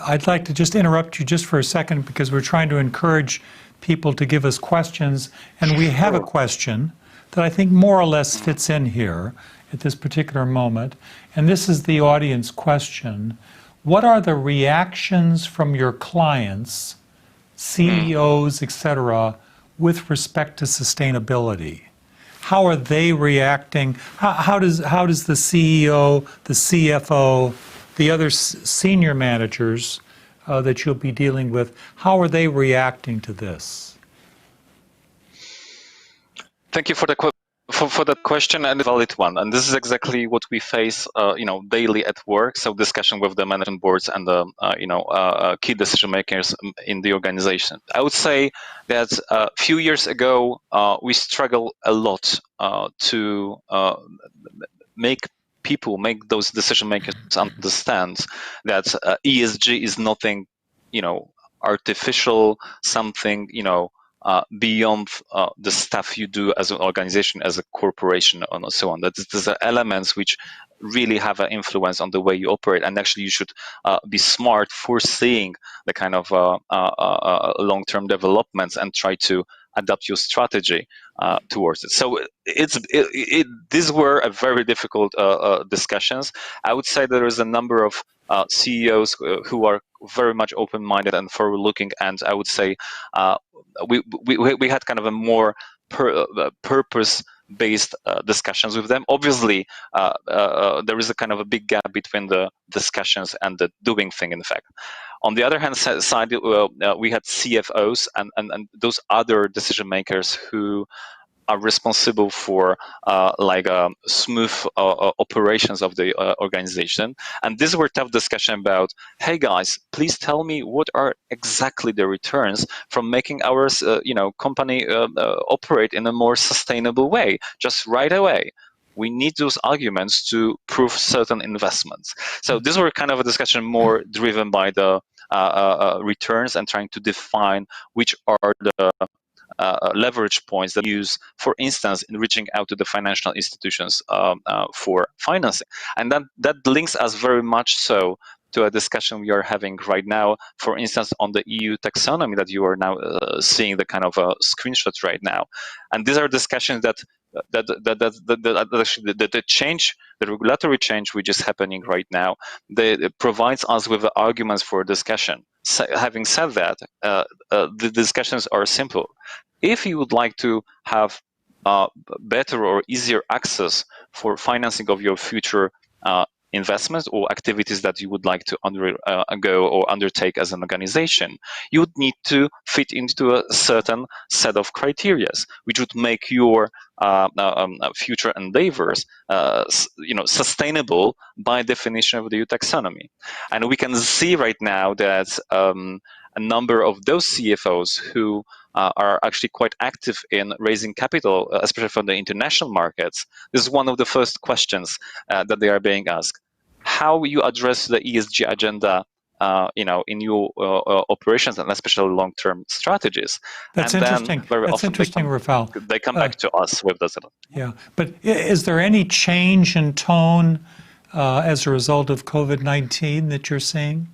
I'd like to just interrupt you just for a second, because we're trying to encourage people to give us questions, and we have a question that I think more or less fits in here at this particular moment, and this is the audience question. What are the reactions from your clients, CEOs, etc., with respect to sustainability? How are they reacting? How does the CEO, the CFO, the other senior managers that you'll be dealing with, how are they reacting to this? Thank you for the question, and a valid one. And this is exactly what we face, daily at work. So discussion with the management boards and the key decision makers in the organization. I would say that a few years ago we struggled a lot to make those decision makers understand that ESG is nothing, artificial, something, beyond the stuff you do as an organization, as a corporation, and so on. That there's elements which really have an influence on the way you operate, and actually you should be smart, foreseeing the kind of long-term developments and try to adapt your strategy towards it. So these were a very difficult discussions. I would say there is a number of CEOs who are very much open-minded and forward-looking, and I would say we had kind of a more purpose-based discussions with them. Obviously, there is a kind of a big gap between the discussions and the doing thing, in fact. On the other hand side, we had CFOs and those other decision makers who are responsible for smooth operations of the organization. And these were tough discussion about, hey guys, please tell me what are exactly the returns from making our company operate in a more sustainable way, just right away. We need those arguments to prove certain investments. So these were kind of a discussion more driven by the returns and trying to define which are the leverage points that we use, for instance, in reaching out to the financial institutions for financing. And that links us very much so to a discussion we are having right now, for instance, on the EU taxonomy that you are now seeing the kind of screenshots right now. And these are discussions that actually the change, the regulatory change which is happening right now, it provides us with arguments for discussion. Having said that, the discussions are simple. If you would like to have better or easier access for financing of your future investments or activities that you would like to undergo or undertake as an organization, you would need to fit into a certain set of criteria, which would make your future endeavors, sustainable by definition of the EU taxonomy. And we can see right now that a number of those CFOs who are actually quite active in raising capital, especially from the international markets. This is one of the first questions that they are being asked: how you address the ESG agenda, in your operations and especially long-term strategies. That's and interesting. Then very That's often interesting, Rafal. they come back to us with this. Yeah, but is there any change in tone as a result of COVID-19 that you're seeing?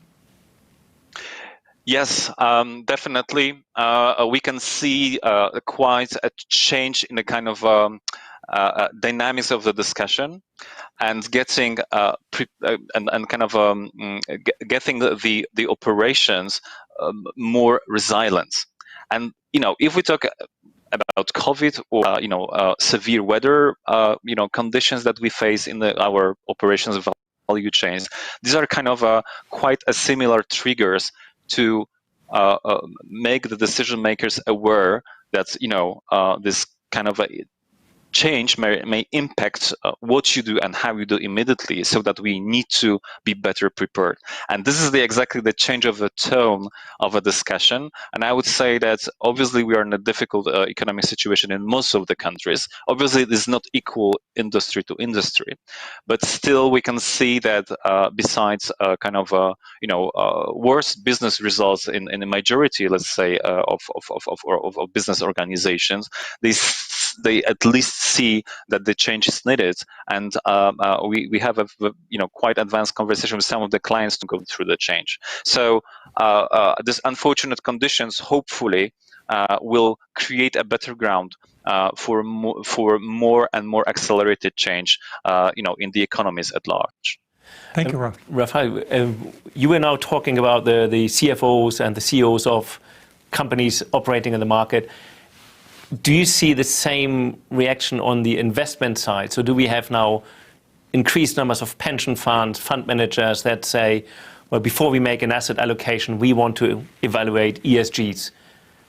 Yes, definitely. We can see quite a change in the kind of dynamics of the discussion, and getting getting the operations more resilient. And if we talk about COVID or severe weather conditions that we face in our operations value chains, these are kind of quite a similar triggers to make the decision makers aware that this kind of a change may impact what you do and how you do immediately, so that we need to be better prepared. And this is exactly the change of the tone of a discussion. And I would say that obviously we are in a difficult economic situation in most of the countries. Obviously it is not equal industry to industry, but still we can see that besides worse business results in the majority, let's say, of business organizations, they at least see that the change is needed, and we have a quite advanced conversation with some of the clients to go through the change. So these unfortunate conditions hopefully will create a better ground for more and more accelerated change in the economies at large. Thank you, Rafael. You were now talking about the CFOs and the CEOs of companies operating in the market. Do you see the same reaction on the investment side? So do we have now increased numbers of pension funds, fund managers that say, well, before we make an asset allocation, we want to evaluate ESGs?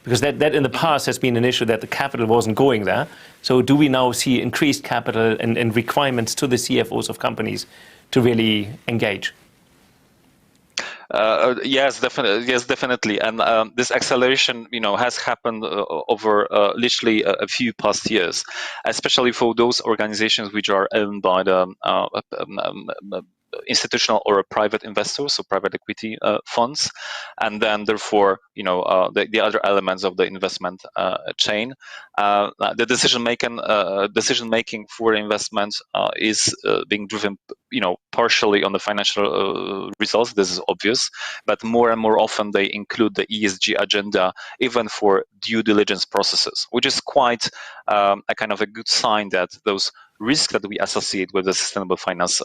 Because that in the past has been an issue, that the capital wasn't going there. So do we now see increased capital and requirements to the CFOs of companies to really engage? Yes, definitely. And this acceleration, has happened over literally a few past years, especially for those organizations which are owned by the institutional or private investors, so private equity funds, and then therefore, the other elements of the investment chain. The decision making for investments is being driven, partially on the financial results. This is obvious, but more and more often they include the ESG agenda even for due diligence processes, which is quite a kind of a good sign that those risks that we associate with the sustainable finance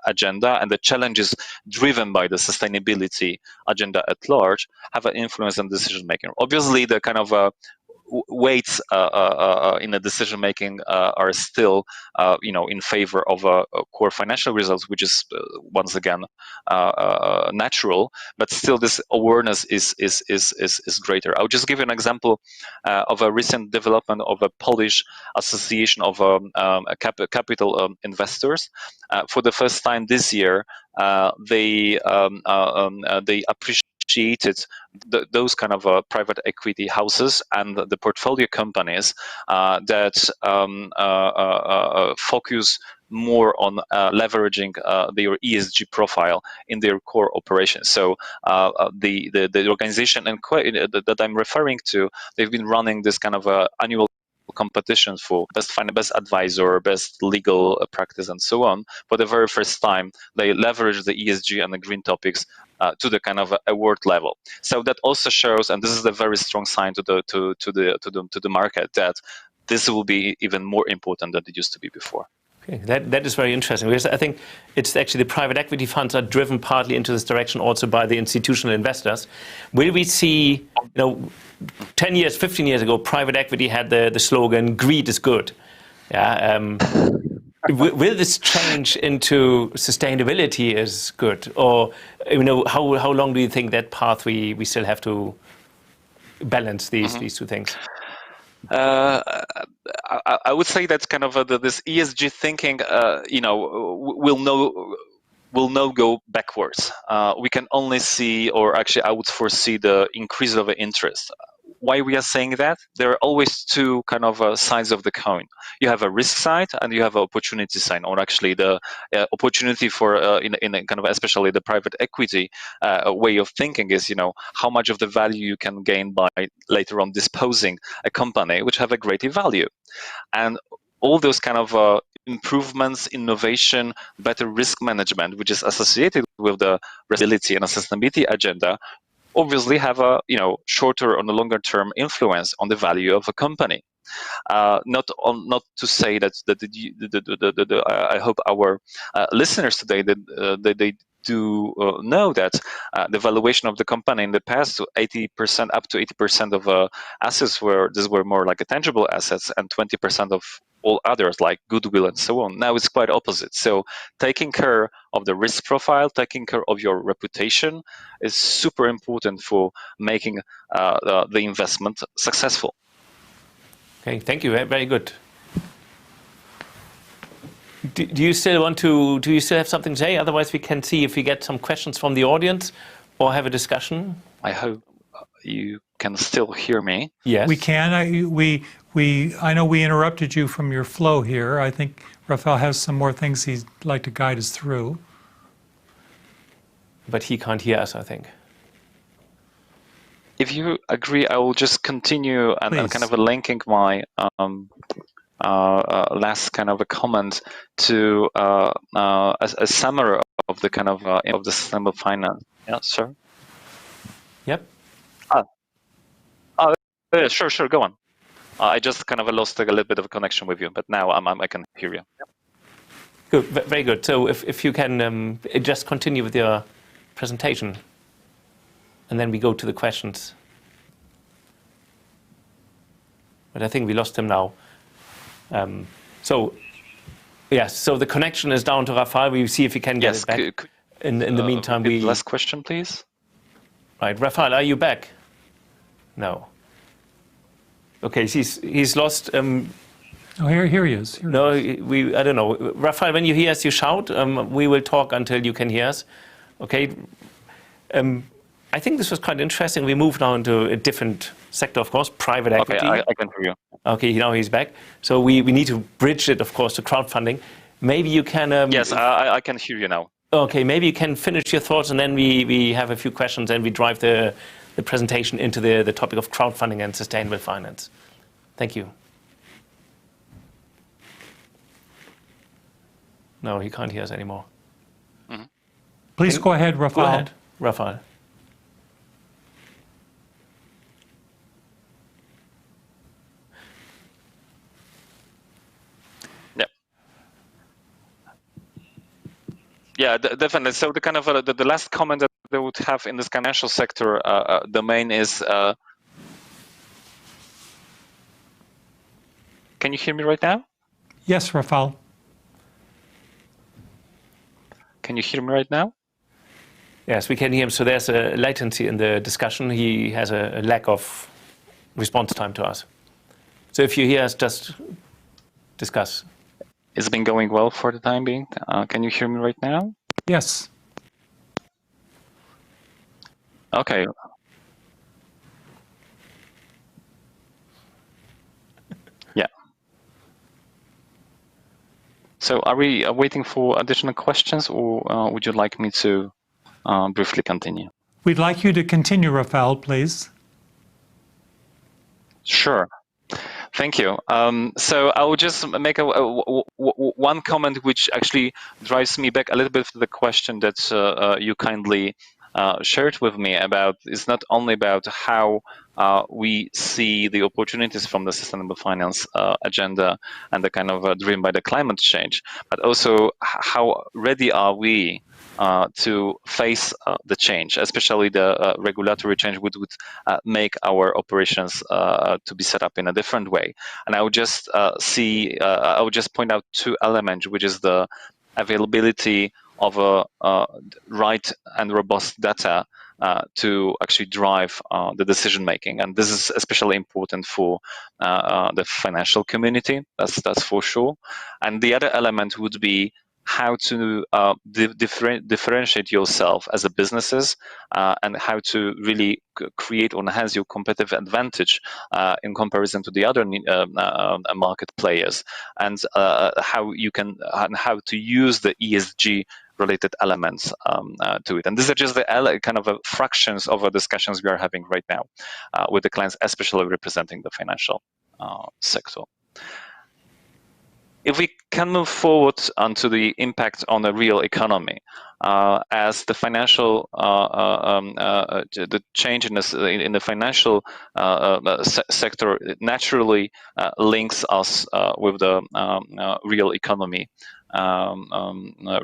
agenda and the challenges driven by the sustainability agenda at large have an influence on decision making. Obviously, the kind of weights in the decision making are still, in favor of core financial results, which is once again natural. But still, this awareness is greater. I'll just give you an example of a recent development of a Polish association of capital investors. For the first time this year, they appreciated those kind of private equity houses and the portfolio companies that focus more on leveraging their ESG profile in their core operations. So the organization that I'm referring to, they've been running this kind of annual competitions for best advisor, best legal practice, and so on. For the very first time, they leverage the ESG and the green topics to the kind of award level. So that also shows, and this is a very strong sign to the market, that this will be even more important than it used to be before. Okay, that is very interesting, because I think it's actually the private equity funds are driven partly into this direction also by the institutional investors. Will we see, 10 years, 15 years ago, private equity had the slogan, greed is good. Yeah. Will this change into sustainability is good? Or, how long do you think that path we still have to balance these two things? I would say that's kind of this ESG thinking, will no go backwards. We can only see, or actually I would foresee the increase of interest. Why we are saying that? There are always two kind of sides of the coin. You have a risk side and you have an opportunity side, or actually the opportunity for in a kind of especially the private equity way of thinking is, how much of the value you can gain by later on disposing a company which have a greater value. And all those kind of improvements, innovation, better risk management, which is associated with the resiliency and sustainability agenda, obviously have a shorter or longer term influence on the value of a company. Not to say that I hope our listeners today that they do know that the valuation of the company in the past, 80% up to 80% of assets were more like a tangible assets, and 20% of all others like goodwill and so on. Now it's quite opposite. So taking care of the risk profile, taking care of your reputation is super important for making the investment successful. Okay, thank you. Very good. Do you still have something to say? Otherwise, we can see if we get some questions from the audience or have a discussion. I hope you can still hear me. Yes, we can. I know we interrupted you from your flow here. I think Rafael has some more things he'd like to guide us through. But he can't hear us, I think. If you agree, I will just continue and kind of linking my last kind of a comment to a summary of the kind of the sustainable finance. Yeah, sir. Yep. Sure. Go on. I just kind of lost a little bit of a connection with you, but now I can hear you. Yep. Good, very good. So if you can just continue with your presentation, and then we go to the questions. But I think we lost him now. So the connection is down to Rafael. We see if we can get it back. In the meantime, last question, please. Right, Rafael, are you back? No. Okay, he's lost. Oh, here he is. I don't know. Rafael, when you hear us, you shout. We will talk until you can hear us. Okay. I think this was quite interesting. We moved now into a different sector, of course, private equity. Okay, I can hear you. Okay, now he's back. So we need to bridge it, of course, to crowdfunding. Maybe you can... yes, I can hear you now. Okay, maybe you can finish your thoughts, and then we have a few questions, and we drive the presentation into the topic of crowdfunding and sustainable finance. Thank you. No, he can't hear us anymore. Mm-hmm. Please go ahead, Rafael. Go ahead, Rafael. Yeah, definitely. So the kind of the last comment that they would have in this financial sector domain is, can you hear me right now? Yes, Rafael. Can you hear me right now? Yes, we can hear him. So there's a latency in the discussion. He has a lack of response time to us. So if you hear us, just discuss. It's been going well for the time being. Can you hear me right now? Yes. Okay. Yeah. So are we waiting for additional questions, or would you like me to briefly continue? We'd like you to continue, Rafael, please. Sure. Thank you. So I will just make one comment which actually drives me back a little bit to the question that you kindly shared with me about is not only about how we see the opportunities from the sustainable finance agenda and the kind of driven by the climate change, but also how ready are we to face the change, especially the regulatory change would make our operations to be set up in a different way. And I would just I would just point out two elements, which is the availability of a right and robust data to actually drive the decision making, and this is especially important for the financial community. That's for sure. And the other element would be how to differentiate yourself as a businesses and how to really create or enhance your competitive advantage in comparison to the other market players, and how to use the ESG related elements to it. And these are just the kind of fractions of the discussions we are having right now with the clients, especially representing the financial sector. If we can move forward onto the impact on the real economy, as the financial, the change in the financial sector naturally links us with the real economy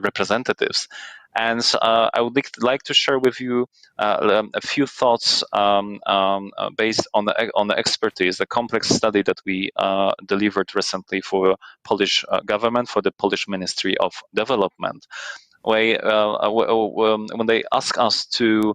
representatives. And I would like to share with you a few thoughts based on the expertise, the complex study that we delivered recently for Polish government, for the Polish Ministry of Development, when they ask us to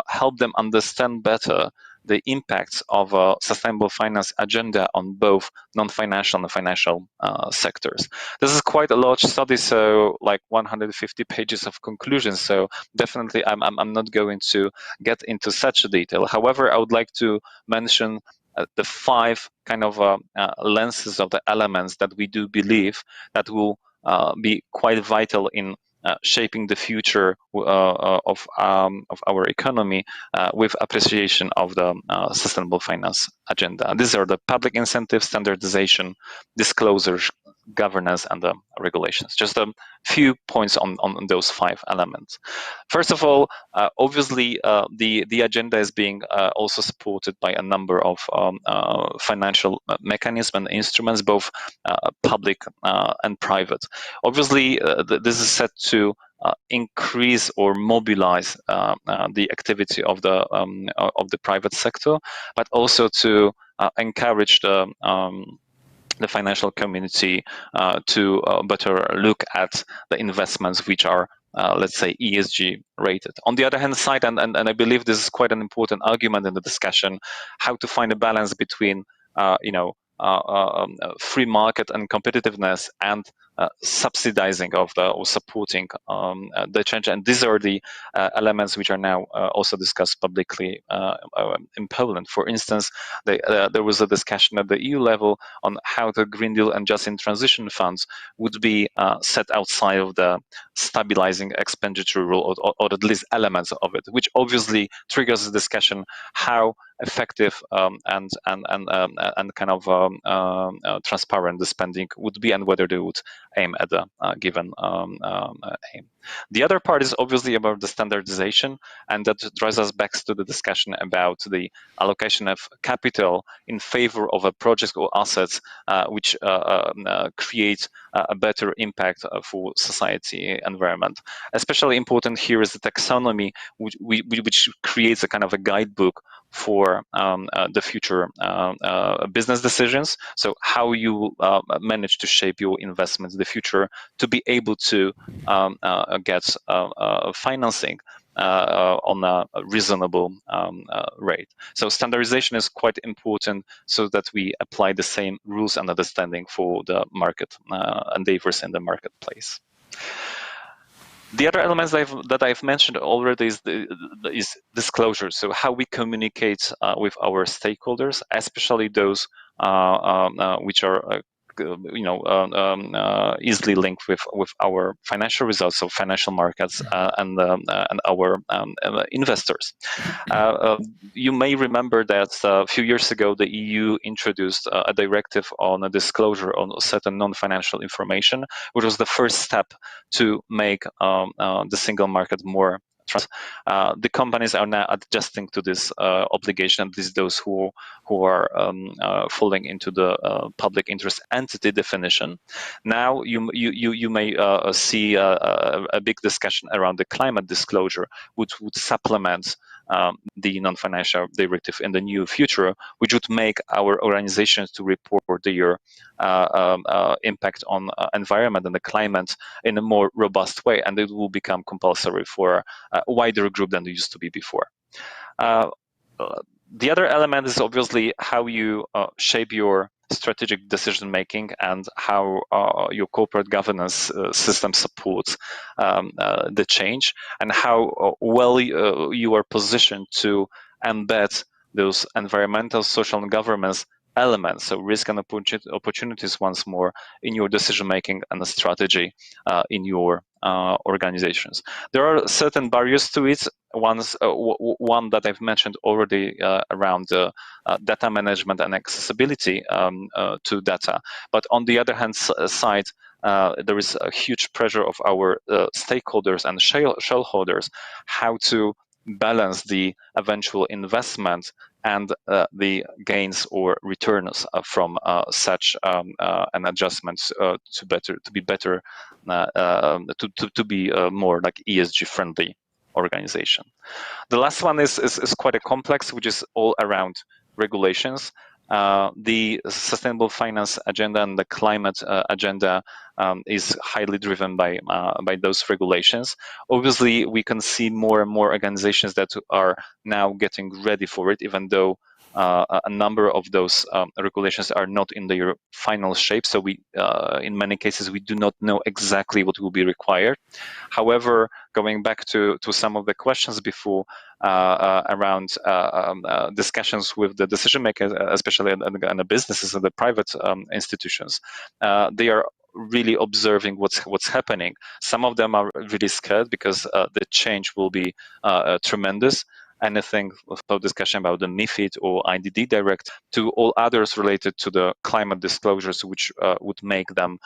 help them understand better the impacts of a sustainable finance agenda on both non-financial and financial sectors. This is quite a large study, so like 150 pages of conclusions. So definitely, I'm not going to get into such a detail. However, I would like to mention the 5 kind of lenses of the elements that we do believe that will be quite vital in shaping the future of our economy with appreciation of the sustainable finance agenda. And these are the public incentives, standardization, disclosures, governance, and the regulations. Just a few points on those 5 elements. First of all, obviously, the agenda is being also supported by a number of financial mechanisms and instruments, both public and private. Obviously, this is set to increase or mobilize the activity of the private sector, but also to encourage the financial community to better look at the investments which are, let's say, ESG rated. On the other hand side, and I believe this is quite an important argument in the discussion, how to find a balance between, free market and competitiveness and subsidizing of or supporting the change. And these are the elements which are now also discussed publicly in Poland. For instance, there was a discussion at the EU level on how the Green Deal and Just in Transition funds would be set outside of the stabilizing expenditure rule, or at least elements of it, which obviously triggers a discussion how effective and kind of transparent the spending would be, and whether they would aim at a given aim. The other part is obviously about the standardization, and that drives us back to the discussion about the allocation of capital in favor of a project or assets which create a better impact for society environment. Especially important here is the taxonomy, which creates a kind of a guidebook for the future business decisions. So how you manage to shape your investments in the future to be able to get financing on a reasonable rate. So standardization is quite important so that we apply the same rules and understanding for the market endeavors in the marketplace. The other elements that I've mentioned already is disclosure. So how we communicate with our stakeholders, especially those which are easily linked with our financial results, so financial markets and our investors. You may remember that a few years ago the EU introduced a directive on a disclosure on certain non-financial information, which was the first step to make the single market more the companies are now adjusting to this obligation. This is those who are falling into the public interest entity definition. Now you may see a big discussion around the climate disclosure, which would supplement the non-financial directive in the near future, which would make our organizations to report their impact on environment and the climate in a more robust way, and it will become compulsory for a wider group than it used to be before. The other element is obviously how you shape your strategic decision making and how your corporate governance system supports the change, and how well you are positioned to embed those environmental, social, and governance elements, so risk and opportunities once more, in your decision making and the strategy in your organizations. There are certain barriers to it. One that I've mentioned already around data management and accessibility to data. But on the other hand side, there is a huge pressure of our stakeholders and shareholders how to balance the eventual investment and the gains or returns from such an adjustment to be more like ESG friendly organization. The last one is quite a complex, which is all around regulations. The sustainable finance agenda and the climate agenda is highly driven by those regulations. Obviously, we can see more and more organizations that are now getting ready for it, even though a number of those regulations are not in their final shape. So we, in many cases, we do not know exactly what will be required. However, going back to some of the questions before around discussions with the decision makers, especially in the businesses and the private institutions, they are really observing what's happening. Some of them are really scared because the change will be tremendous. Anything about discussion about the MiFID or IDD Direct to all others related to the climate disclosures, which would make them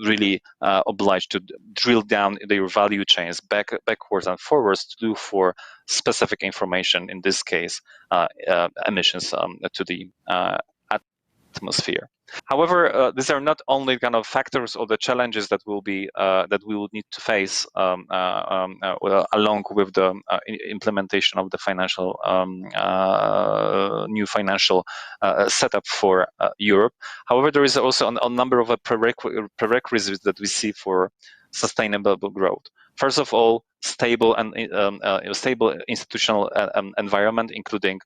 really obliged to drill down their value chains backwards and forwards to look for specific information, in this case, emissions to the atmosphere. However, these are not only kind of factors or the challenges that will be that we will need to face along with the implementation of the financial new financial setup for Europe. However, there is also a number of prerequisites that we see for sustainable growth. First of all, stable and stable institutional environment, including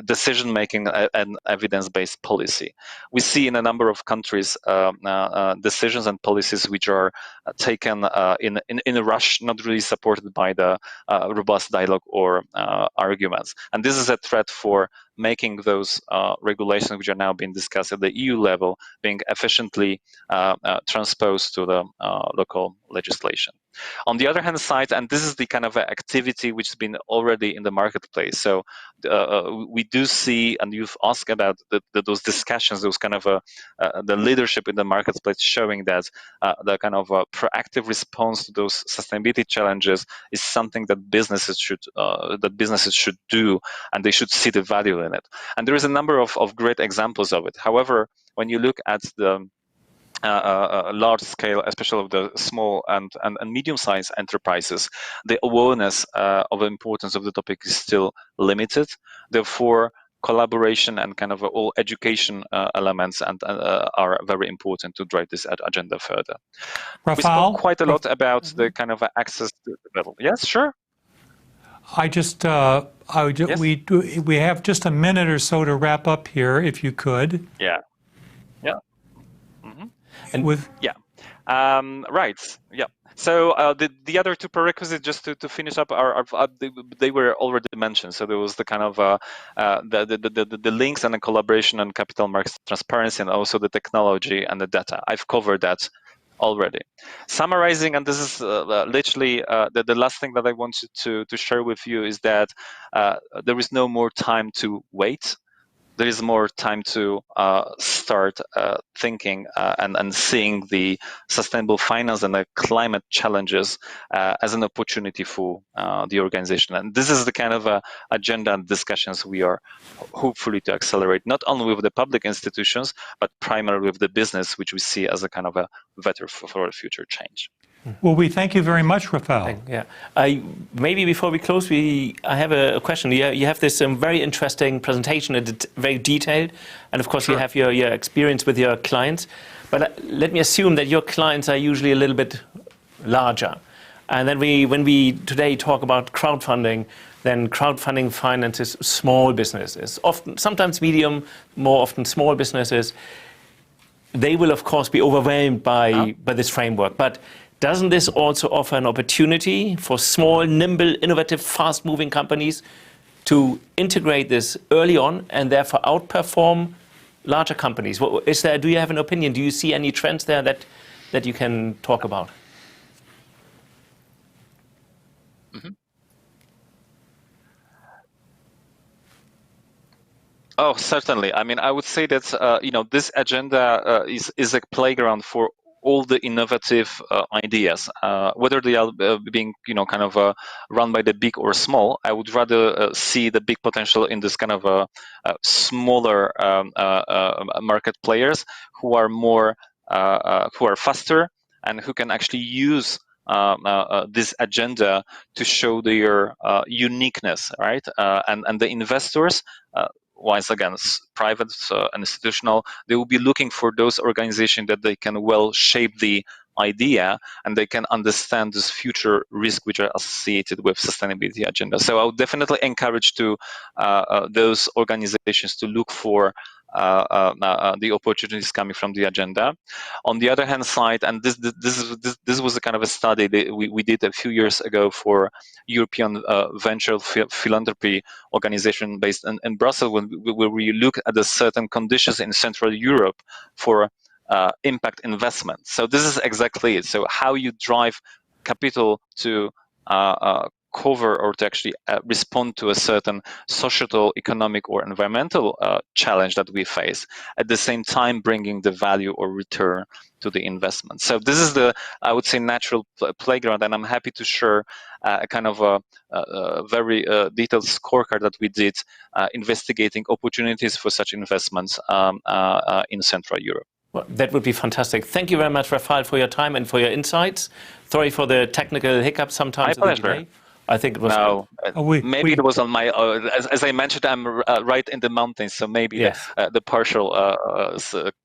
decision-making and evidence-based policy. We see in a number of countries decisions and policies which are taken in a rush, not really supported by the robust dialogue or arguments. And this is a threat for making those regulations which are now being discussed at the EU level being efficiently transposed to the local legislation. On the other hand side, and this is the kind of activity which has been already in the marketplace. So we do see, and you've asked about those discussions, those kind of the leadership in the marketplace showing that the kind of proactive response to those sustainability challenges is something that businesses should do, and they should see the value in it. And there is a number of great examples of it. However, when you look at the large scale, especially of the small and medium-sized enterprises, the awareness of the importance of the topic is still limited. Therefore, collaboration and kind of all education elements are very important to drive this agenda further. Rafael, we spoke quite a lot about the kind of access to the level. Yes, sure. Yes? We have just a minute or so to wrap up here, if you could. Yeah. And right. Yeah. So the other two prerequisites, just to finish up, they were already mentioned. So there was the kind of the links and the collaboration on capital markets transparency, and also the technology and the data. I've covered that already. Summarizing, and this is literally the last thing that I wanted to share with you is that there is no more time to wait. there is more time to start thinking and seeing the sustainable finance and the climate challenges as an opportunity for the organization. And this is the kind of agenda and discussions we are hopefully to accelerate, not only with the public institutions, but primarily with the business, which we see as a kind of a better for future change. Well, we thank you very much, Rafael. Yeah. Maybe before we close, I have a question. You have this very interesting presentation. It's very detailed. And of course, Sure. you have your experience with your clients. But let me assume that your clients are usually a little bit larger. And then when we today talk about crowdfunding, then crowdfunding finances small businesses, sometimes medium, more often small businesses. They will, of course, be overwhelmed by this framework. But doesn't this also offer an opportunity for small, nimble, innovative, fast-moving companies to integrate this early on and therefore outperform larger companies? Do you have an opinion? Do you see any trends there that you can talk about? Mm-hmm. Oh, certainly. I mean, I would say that this agenda is a playground for all the innovative ideas, whether they are being run by the big or small. I would rather see the big potential in this kind of smaller market players who are who are faster and who can actually use this agenda to show their uniqueness, right? And the investors. Once again, private and institutional, they will be looking for those organizations that they can well shape the idea and they can understand this future risk which are associated with sustainability agenda. So I would definitely encourage those organizations to look for the opportunities coming from the agenda. On the other hand side, and this was a kind of a study that we did a few years ago for European venture philanthropy organization based in Brussels, where we look at the certain conditions in Central Europe for impact investment. So this is exactly it. So how you drive capital to cover or to actually respond to a certain societal, economic, or environmental challenge that we face, at the same time bringing the value or return to the investment. So this is I would say, natural playground, and I'm happy to share a kind of a very detailed scorecard that we did investigating opportunities for such investments in Central Europe. Well, that would be fantastic. Thank you very much, Rafael, for your time and for your insights. Sorry for the technical hiccups sometimes. My pleasure. I think it was maybe it was on my. As I mentioned, I'm right in the mountains, so maybe yes. the partial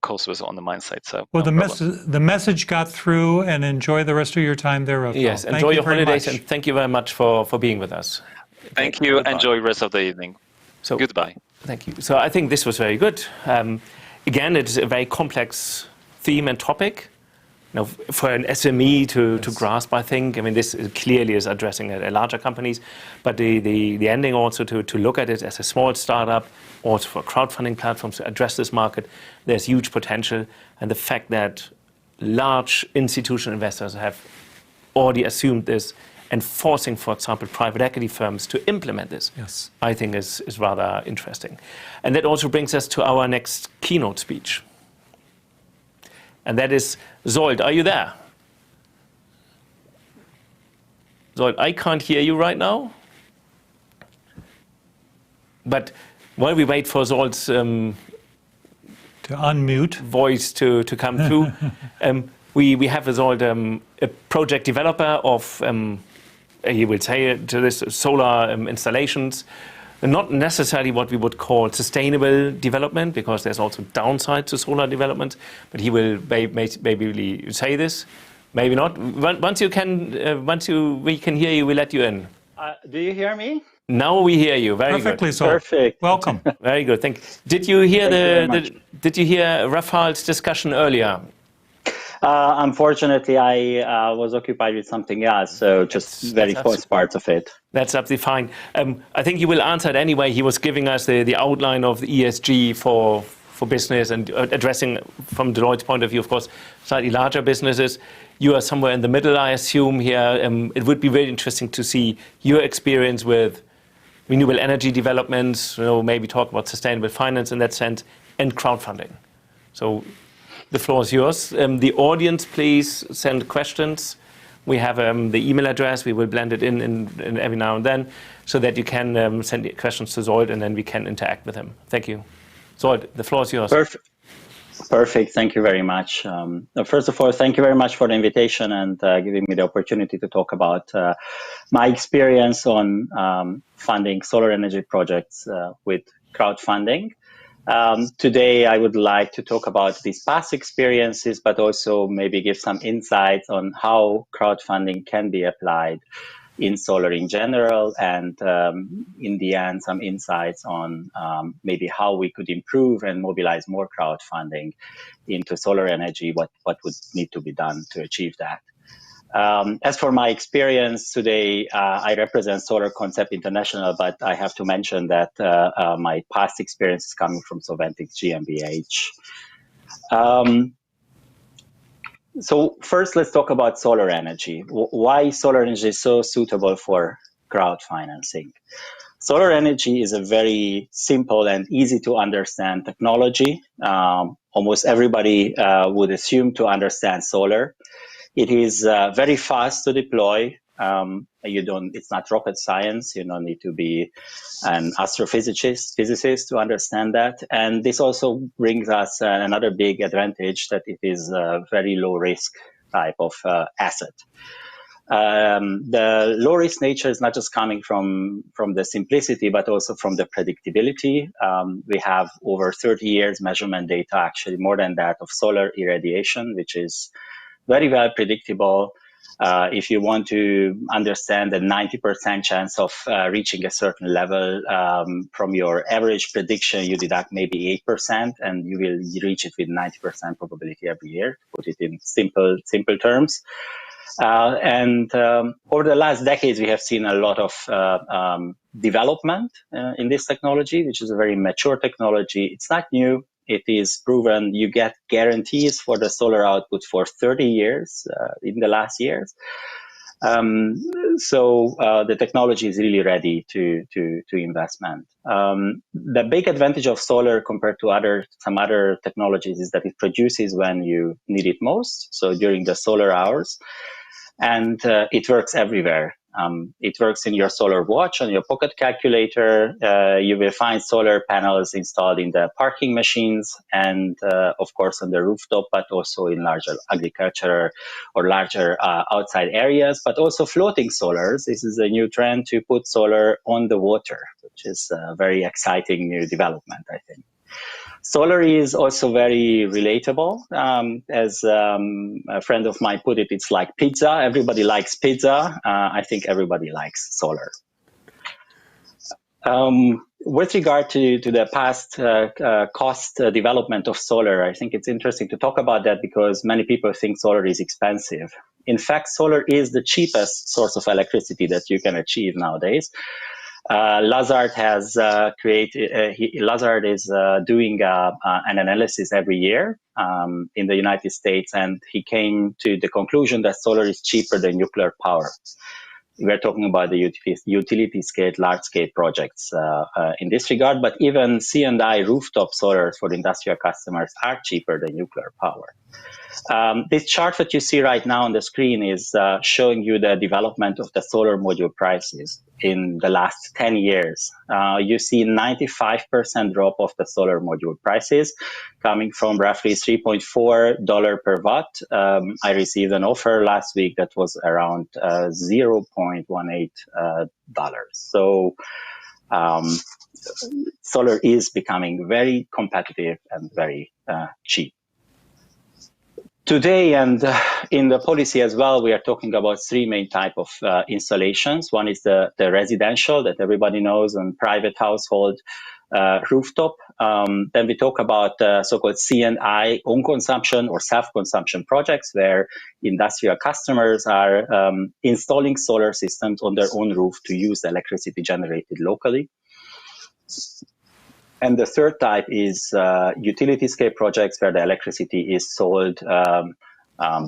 coast was on the mine side. So well, the message got through, and enjoy the rest of your time there, Rafael. Yes, enjoy your holidays, and thank you very much for being with us. Thank you. Goodbye. Enjoy the rest of the evening. So goodbye. Thank you. So I think this was very good. Again, it's a very complex theme and topic. Now, for an SME to grasp, I think, I mean, this clearly is addressing larger companies, but the ending also to look at it as a small startup, also for crowdfunding platforms to address this market, there's huge potential. And the fact that large institutional investors have already assumed this and forcing, for example, private equity firms to implement this, yes, I think is rather interesting. And that also brings us to our next keynote speech. And that is Zsolt. Are you there? Zsolt, I can't hear you right now. But while we wait for Zsolt's to unmute voice to come through, we have Zsolt, a project developer of, he will say to this, solar installations. Not necessarily what we would call sustainable development, because there's also downside to solar development. But he will maybe say this, maybe not. Once we can hear you, we'll let you in. Do you hear me? Now we hear you. Very perfectly good. So. Perfect. Welcome. Very good. Thank you. Did you hear Did you hear Rafael's discussion earlier? Unfortunately, I was occupied with something else, so just very first parts of it. That's absolutely fine. I think you will answer it anyway. He was giving us the outline of the ESG for business and addressing, from Deloitte's point of view, of course, slightly larger businesses. You are somewhere in the middle, I assume, here. It would be very interesting to see your experience with renewable energy developments, maybe talk about sustainable finance in that sense, and crowdfunding. So the floor is yours. The audience, please send questions. We have the email address. We will blend it in every now and then so that you can send questions to Zoid and then we can interact with him. Thank you. Zoid, the floor is yours. Perfect. Thank you very much. First of all, thank you very much for the invitation and giving me the opportunity to talk about my experience on funding solar energy projects with crowdfunding. Today, I would like to talk about these past experiences, but also maybe give some insights on how crowdfunding can be applied in solar in general, and in the end, some insights on maybe how we could improve and mobilize more crowdfunding into solar energy, what would need to be done to achieve that. As for my experience today, I represent Solar Concept International, but I have to mention that my past experience is coming from Solventic GmbH. So first, let's talk about solar energy. Why solar energy is so suitable for crowd financing? Solar energy is a very simple and easy to understand technology. Almost everybody would assume to understand solar. It is very fast to deploy. It's not rocket science. You don't need to be an physicist to understand that. And this also brings us another big advantage, that it is a very low risk type of asset. The low risk nature is not just coming from the simplicity, but also from the predictability. We have over 30 years measurement data, actually more than that, of solar irradiation, which is very well predictable. If you want to understand the 90% chance of reaching a certain level, from your average prediction, you deduct maybe 8%, and you will reach it with 90% probability every year, to put it in simple terms. Over the last decades, we have seen a lot of development in this technology, which is a very mature technology. It's not new. It is proven. You get guarantees for the solar output for 30 years in the last years. So the technology is really ready to investment. The big advantage of solar compared to some other technologies is that it produces when you need it most, so during the solar hours, and it works everywhere. It works in your solar watch, on your pocket calculator. You will find solar panels installed in the parking machines and, of course, on the rooftop, but also in larger agriculture or larger outside areas, but also floating solars. This is a new trend to put solar on the water, which is a very exciting new development, I think. Solar is also very relatable. As a friend of mine put it, it's like pizza. Everybody likes pizza. I think everybody likes solar. With regard to the past cost development of solar, I think it's interesting to talk about that because many people think solar is expensive. In fact, solar is the cheapest source of electricity that you can achieve nowadays. Lazard is doing an analysis every year in the United States, and he came to the conclusion that solar is cheaper than nuclear power. We're talking about the utility scale, large scale projects in this regard, but even C&I rooftop solars for industrial customers are cheaper than nuclear power. This chart that you see right now on the screen is showing you the development of the solar module prices in the last 10 years. You see 95% drop of the solar module prices coming from roughly $3.4 per watt. I received an offer last week that was around $0.18. So solar is becoming very competitive and very cheap. Today, and in the policy as well, we are talking about three main type of installations. One is the residential that everybody knows, and private household rooftop. Then we talk about so-called C&I own consumption or self-consumption projects, where industrial customers are installing solar systems on their own roof to use the electricity generated locally. And the third type is utility scale projects, where the electricity is sold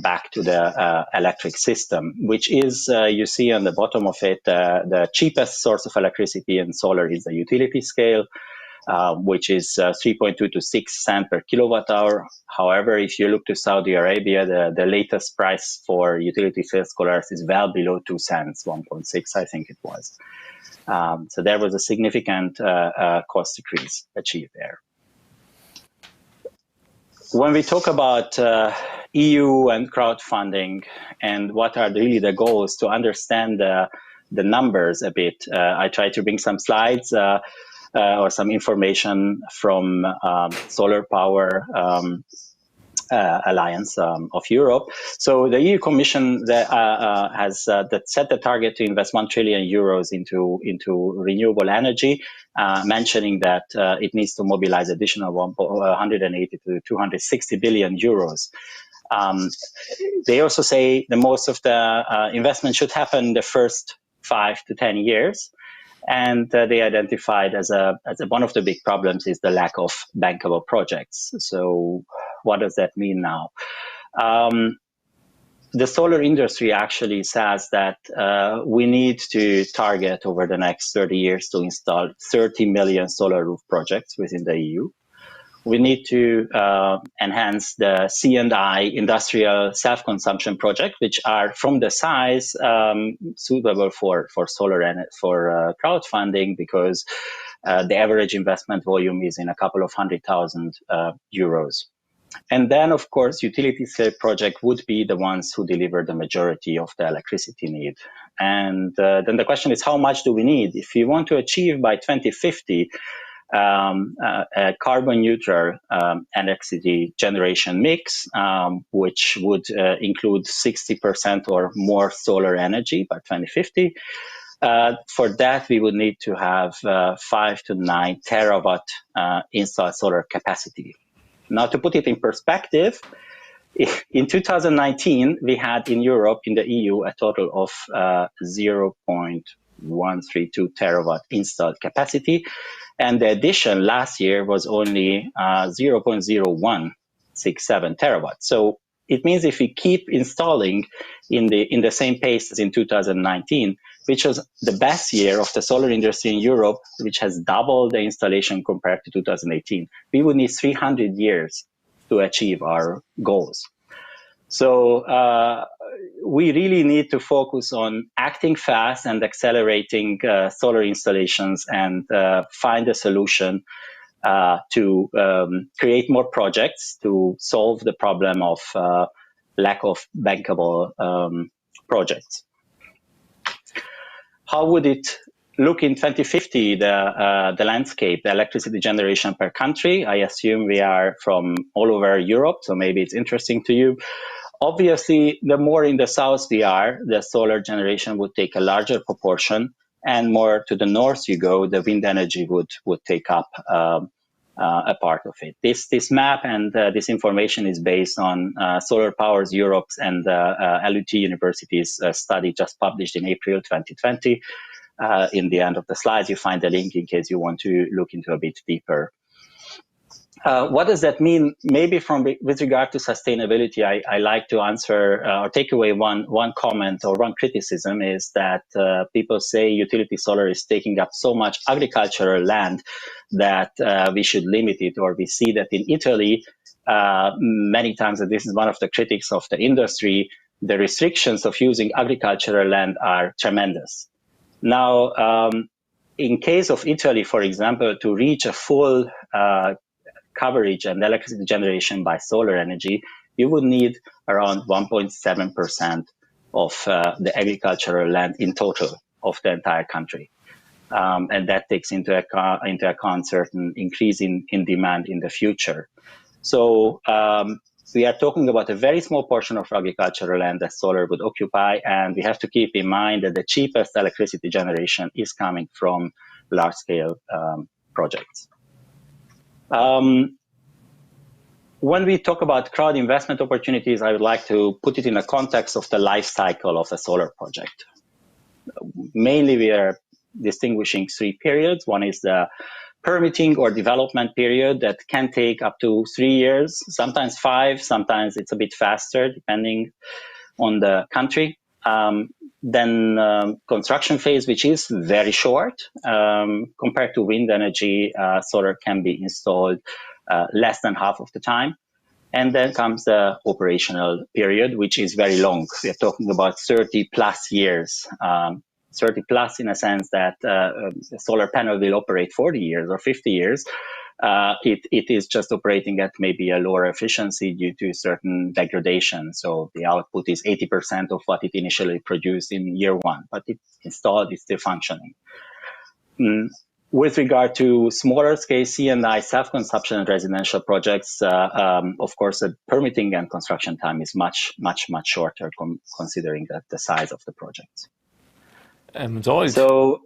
back to the electric system, which is, you see on the bottom of it, the cheapest source of electricity in solar is the utility scale, which is 3.2 to 6 cents per kilowatt hour. However, if you look to Saudi Arabia, the latest price for utility scale solars is well below 2 cents, 1.6, I think it was. So there was a significant cost decrease achieved there. When we talk about EU and crowdfunding and what are really the goals, to understand the numbers a bit, I try to bring some slides or some information from Solar Power Alliance of Europe. So the EU Commission has set the target to invest 1 trillion euros into renewable energy, mentioning that it needs to mobilize additional 180 to 260 billion euros. They also say the most of the investment should happen in the first 5 to 10 years. And they identified as one of the big problems is the lack of bankable projects. So what does that mean now? The solar industry actually says that we need to target over the next 30 years to install 30 million solar roof projects within the EU. We need to enhance the C&I industrial self-consumption project, which are from the size suitable for solar and for crowdfunding, because the average investment volume is in a couple of 100,000 euros. And then, of course, utility scale project would be the ones who deliver the majority of the electricity need. And then the question is, how much do we need? If you want to achieve by 2050 a carbon neutral electricity generation mix, which would include 60% or more solar energy by 2050. For that, we would need to have 5 to 9 terawatt installed solar capacity. Now, to put it in perspective, in 2019, we had in Europe, in the EU, a total of 0.132 terawatt installed capacity. And the addition last year was only 0.0167 terawatts. So it means if we keep installing in the same pace as in 2019, which was the best year of the solar industry in Europe, which has doubled the installation compared to 2018, we would need 300 years to achieve our goals. So we really need to focus on acting fast and accelerating solar installations and find a solution to create more projects to solve the problem of lack of bankable projects. How would it look in 2050, the landscape, the electricity generation per country? I assume we are from all over Europe, so maybe it's interesting to you. Obviously, the more in the south we are, the solar generation would take a larger proportion, and more to the north you go, the wind energy would take up a part of it. This map and this information is based on Solar Powers Europe's and LUT University's study just published in April 2020. In the end of the slides, you find the link in case you want to look into a bit deeper. What does that mean? Maybe with regard to sustainability, I like to answer or take away one comment or one criticism is that people say utility solar is taking up so much agricultural land that we should limit it, or we see that in Italy, many times, and this is one of the critics of the industry, the restrictions of using agricultural land are tremendous. Now, in case of Italy, for example, to reach a full coverage and electricity generation by solar energy, you would need around 1.7% of the agricultural land in total of the entire country. And that takes into account certain increase in demand in the future. So we are talking about a very small portion of agricultural land that solar would occupy, and we have to keep in mind that the cheapest electricity generation is coming from large-scale projects. When we talk about crowd investment opportunities, I would like to put it in the context of the life cycle of a solar project. Mainly, we are distinguishing 3 periods. One is the permitting or development period that can take up to 3 years, sometimes 5, sometimes it's a bit faster depending on the country. Then construction phase, which is very short compared to wind energy. Solar can be installed less than half of the time. And then comes the operational period, which is very long. We are talking about 30 plus years. 30 plus in a sense that a solar panel will operate 40 years or 50 years. It is just operating at maybe a lower efficiency due to certain degradation. So the output is 80% of what it initially produced in year one, but it's installed, it's still functioning. With regard to smaller scale C&I self-consumption and residential projects, of course, the permitting and construction time is much shorter considering the size of the project. So,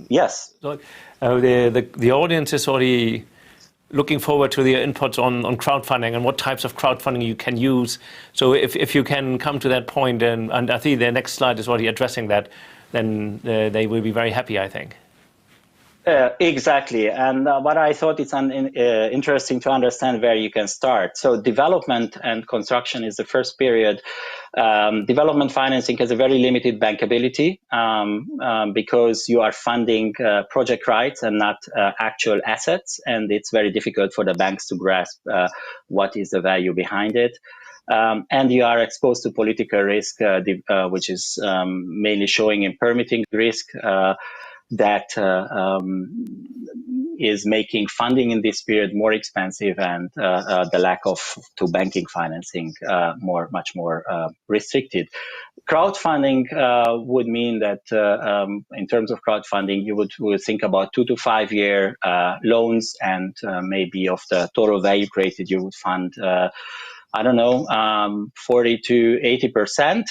yes. The audience is already looking forward to the inputs on crowdfunding and what types of crowdfunding you can use. So if you can come to that point, and I think the next slide is already addressing that, then they will be very happy, I think. Exactly. And what I thought it's interesting to understand where you can start. So development and construction is the first period. Development financing has a very limited bankability because you are funding project rights and not actual assets. And it's very difficult for the banks to grasp what is the value behind it. And you are exposed to political risk, which is mainly showing in permitting risk. That is making funding in this period more expensive, and the lack of banking financing much more restricted. Crowdfunding would mean that in terms of crowdfunding, you would think about 2 to 5 year loans, and maybe of the total value created, you would fund 40 to 80%.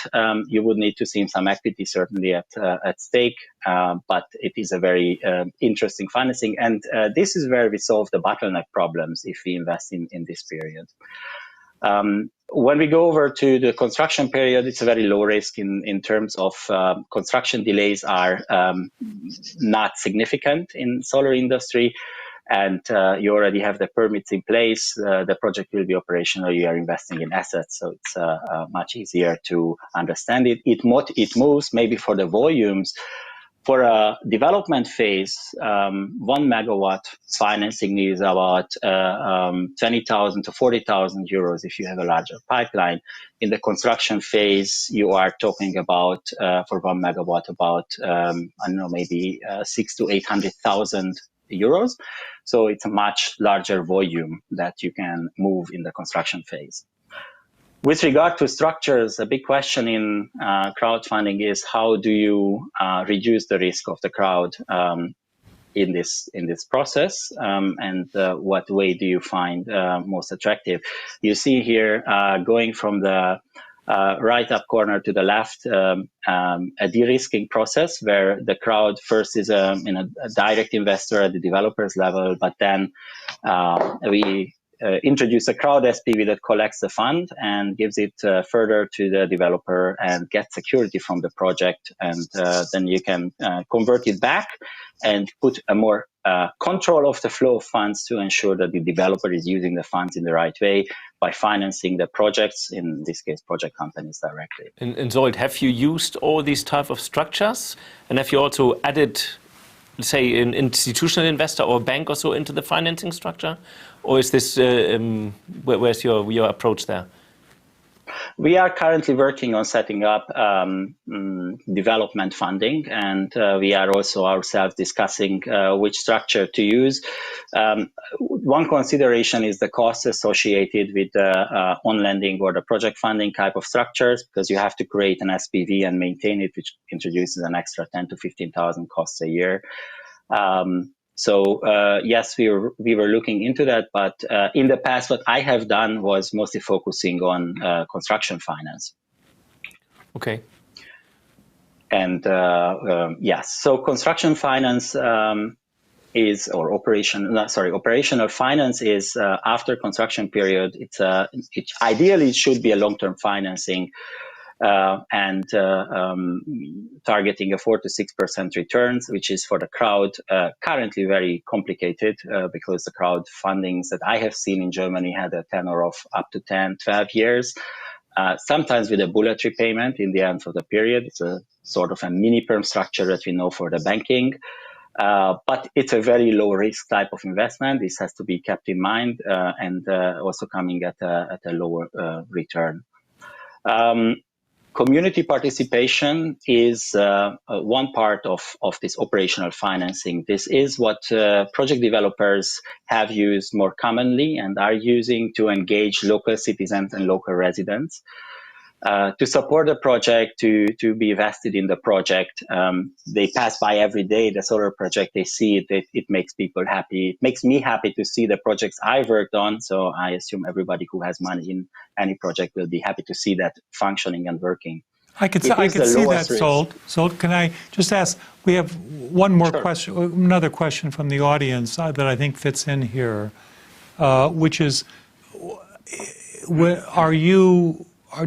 You would need to see some equity certainly at stake, but it is a very interesting financing. And this is where we solve the bottleneck problems if we invest in this period. When we go over to the construction period, it's a very low risk in terms of construction delays are not significant in solar industry. And you already have the permits in place, the project will be operational, you are investing in assets, so it's much easier to understand it. It moves maybe for the volumes. For a development phase, 1 megawatt financing is about 20,000 to 40,000 euros if you have a larger pipeline. In the construction phase, you are talking about, for 1 megawatt, about, maybe 600,000 to 800,000 euros. So it's a much larger volume that you can move in the construction phase. With regard to structures, a big question in crowdfunding is how do you reduce the risk of the crowd in this process, and what way do you find most attractive? You see here going from the right up corner to the left, a de-risking process where the crowd first is a direct investor at the developer's level, but then we introduce a crowd SPV that collects the fund and gives it further to the developer and gets security from the project, and then you can convert it back and put a more control of the flow of funds to ensure that the developer is using the funds in the right way by financing the projects, in this case project companies directly. And Zoid, have you used all these type of structures, and have you also added, say, an institutional investor or bank or so into the financing structure? Or is this, where's your approach there? We are currently working on setting up development funding, and we are also ourselves discussing which structure to use. One consideration is the cost associated with the on-lending or the project funding type of structures, because you have to create an SPV and maintain it, which introduces an extra 10,000 to 15,000 costs a year. Yes, we were looking into that, but in the past, what I have done was mostly focusing on construction finance. Okay. And yes, so construction finance operational finance is after construction period. Ideally it should be a long-term financing. and targeting a 4 to 6% returns, which is for the crowd currently very complicated because the crowd fundings that I have seen in Germany had a tenor of up to 10, 12 years. Sometimes with a bullet repayment in the end of the period. It's a sort of a mini perm structure that we know for the banking. But it's a very low risk type of investment. This has to be kept in mind and also coming at a lower return. Community participation is one part of this operational financing. This is what project developers have used more commonly and are using to engage local citizens and local residents. To support the project, to be vested in the project. They pass by every day the solar project, they see it, it makes people happy. It makes me happy to see the projects I've worked on, so I assume everybody who has money in any project will be happy to see that functioning and working. I could see that, Sold. Sold, can I just ask, we have one more question, another question from the audience that I think fits in here, which is,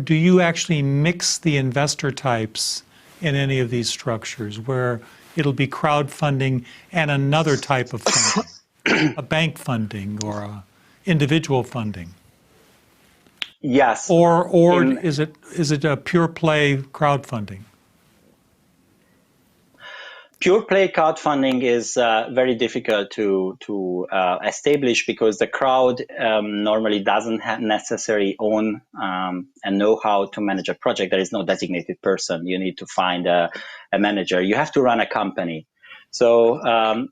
do you actually mix the investor types in any of these structures where it'll be crowdfunding and another type of funding, a bank funding or a individual funding? Yes. Or is it a pure play crowdfunding? Pure play crowdfunding is very difficult to establish because the crowd normally doesn't necessarily own and know how to manage a project. There is no designated person. You need to find a manager. You have to run a company. So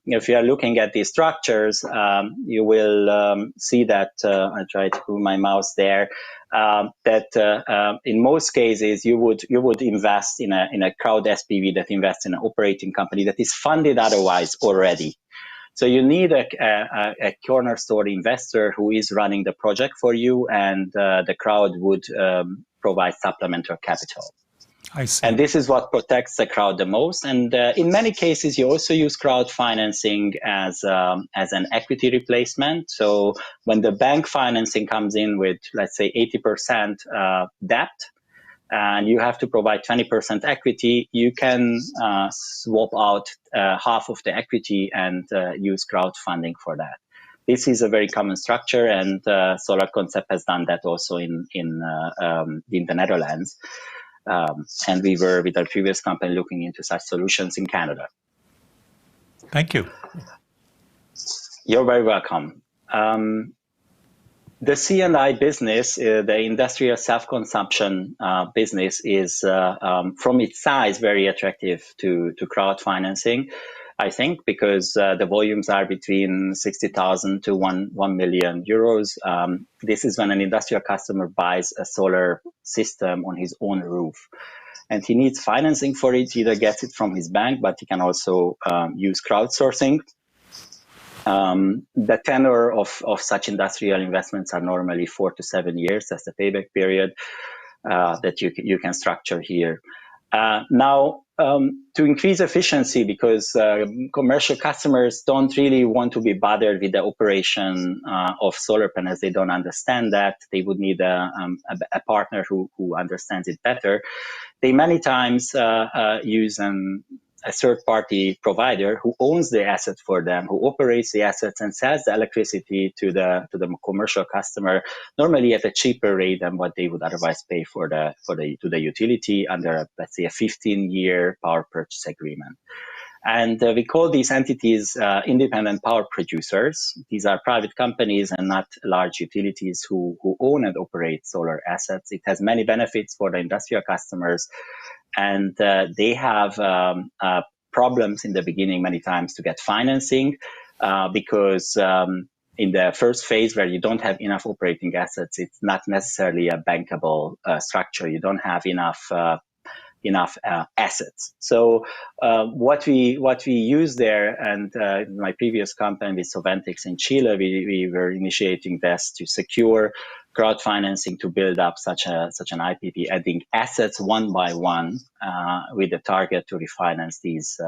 if you are looking at these structures, you will see that, I try to move my mouse there, that in most cases you would invest in a crowd SPV that invests in an operating company that is funded otherwise already. So you need a cornerstone investor who is running the project for you, and the crowd would provide supplementary capital. I see. And this is what protects the crowd the most. And in many cases, you also use crowd financing as an equity replacement. So when the bank financing comes in with, let's say, 80% debt, and you have to provide 20% equity, you can swap out half of the equity and use crowdfunding for that. This is a very common structure, and Solar Concept has done that also in the Netherlands. And we were, with our previous company, looking into such solutions in Canada. Thank you. You're very welcome. The C&I business, the industrial self-consumption business, is from its size very attractive to crowd financing, I think, because the volumes are between 60,000 to 1 million euros. This is when an industrial customer buys a solar system on his own roof. And he needs financing for it. He either gets it from his bank, but he can also use crowdsourcing. The tenor of such industrial investments are normally 4 to 7 years. That's the payback period that you can structure here. Now, to increase efficiency, because commercial customers don't really want to be bothered with the operation of solar panels, they don't understand that. They would need a partner who understands it better. They many times use a third-party provider who owns the asset for them, who operates the assets and sells the electricity to the commercial customer, normally at a cheaper rate than what they would otherwise pay to the utility under, let's say, a 15-year power purchase agreement. And we call these entities independent power producers. These are private companies and not large utilities who own and operate solar assets. It has many benefits for the industrial customers, and they have problems in the beginning many times to get financing because in the first phase where you don't have enough operating assets, it's not necessarily a bankable structure. You don't have enough assets. So what we use there, and my previous company with Soventix in Chile, we were initiating this to secure crowd financing to build up such an IPP, adding assets one by one with the target to refinance these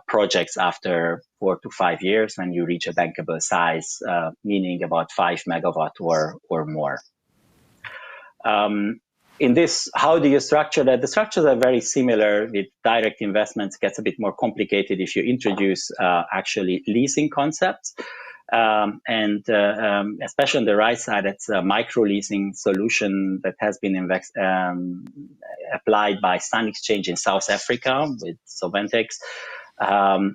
projects after 4 to 5 years when you reach a bankable size, meaning about 5 megawatt or more. in this, how do you structure that? The structures are very similar. With direct investments, it gets a bit more complicated if you introduce actually leasing concepts. Especially on the right side, it's a micro leasing solution that has been applied by Sun Exchange in South Africa with Soventex.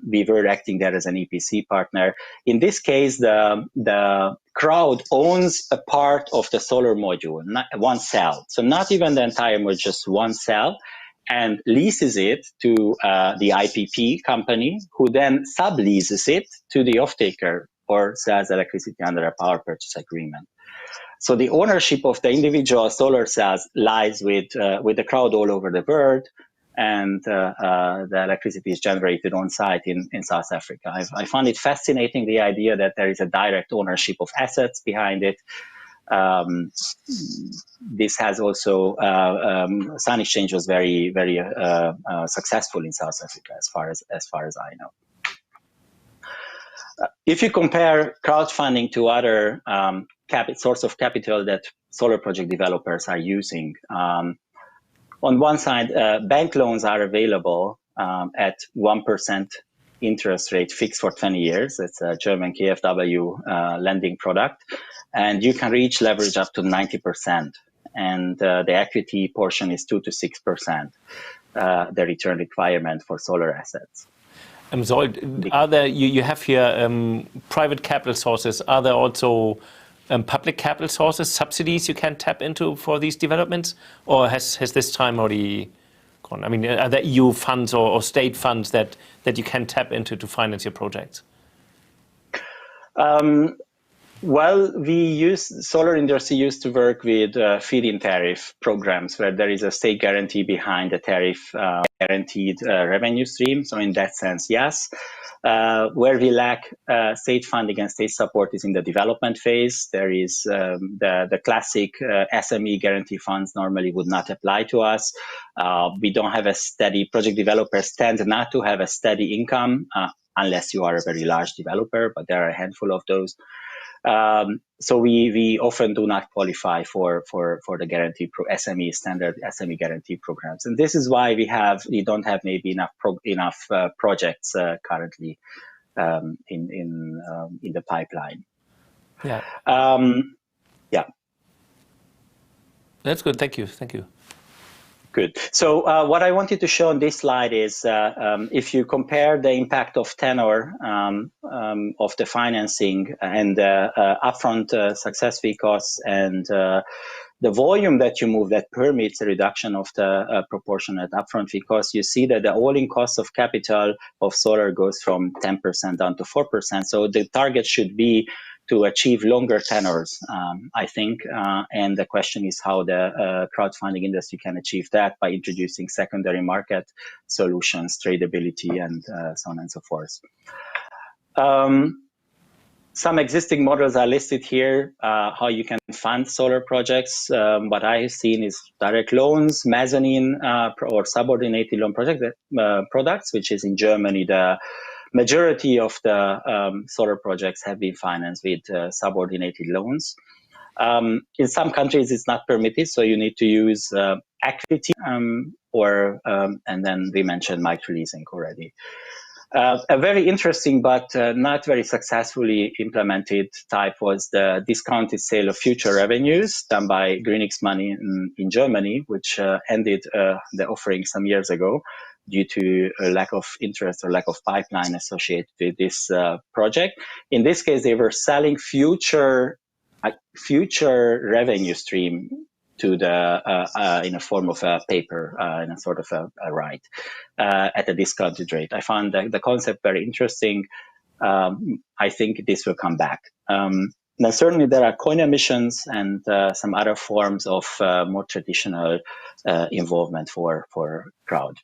We were acting there as an EPC partner. In this case, the crowd owns a part of the solar module, not one cell. So not even the entire module, just one cell, and leases it to the IPP company, who then subleases it to the off-taker or sells electricity under a power purchase agreement. So the ownership of the individual solar cells lies with the crowd all over the world, and the electricity is generated on site in South Africa. I found it fascinating, the idea that there is a direct ownership of assets behind it. This has also, Sun Exchange was very, very successful in South Africa, as far as I know. If you compare crowdfunding to other source of capital that solar project developers are using, on one side, bank loans are available at 1% interest rate fixed for 20 years. It's a German KfW lending product. And you can reach leverage up to 90%. And the equity portion is 2 to 6%, the return requirement for solar assets. So are there, you have here private capital sources. Are there also public capital sources, subsidies you can tap into for these developments? Or has this time already gone? I mean, are there EU funds or state funds that you can tap into to finance your projects? Well, solar industry used to work with feed-in tariff programs where there is a state guarantee behind the tariff guaranteed revenue stream. So in that sense, yes. Where we lack state funding and state support is in the development phase. There is the classic SME guarantee funds normally would not apply to us. We don't have a steady, project developers tend not to have a steady income unless you are a very large developer, but there are a handful of those. So we often do not qualify for the guarantee standard SME guarantee programs, and this is why we don't have maybe enough projects currently in the pipeline. Yeah. Yeah. That's good. Thank you. Good. So what I wanted to show on this slide is if you compare the impact of tenor of the financing and upfront success fee costs and the volume that you move that permits a reduction of the proportionate upfront fee costs, you see that the all-in cost of capital of solar goes from 10% down to 4%. So the target should be to achieve longer tenors, I think. And the question is how the crowdfunding industry can achieve that by introducing secondary market solutions, tradability, and so on and so forth. Some existing models are listed here, how you can fund solar projects. What I have seen is direct loans, mezzanine, or subordinated loan products, which is in Germany the majority of the solar projects have been financed with subordinated loans. In some countries, it's not permitted, so you need to use equity, and then we mentioned microleasing already. A very interesting but not very successfully implemented type was the discounted sale of future revenues done by Greenix Money in Germany, which ended the offering some years ago due to a lack of interest or lack of pipeline associated with this project. In this case, they were selling future revenue stream to the in a form of a paper, in a sort of a right, at a discounted rate. I found the concept very interesting. I think this will come back. Now, certainly there are coin emissions and some other forms of more traditional involvement for crowd.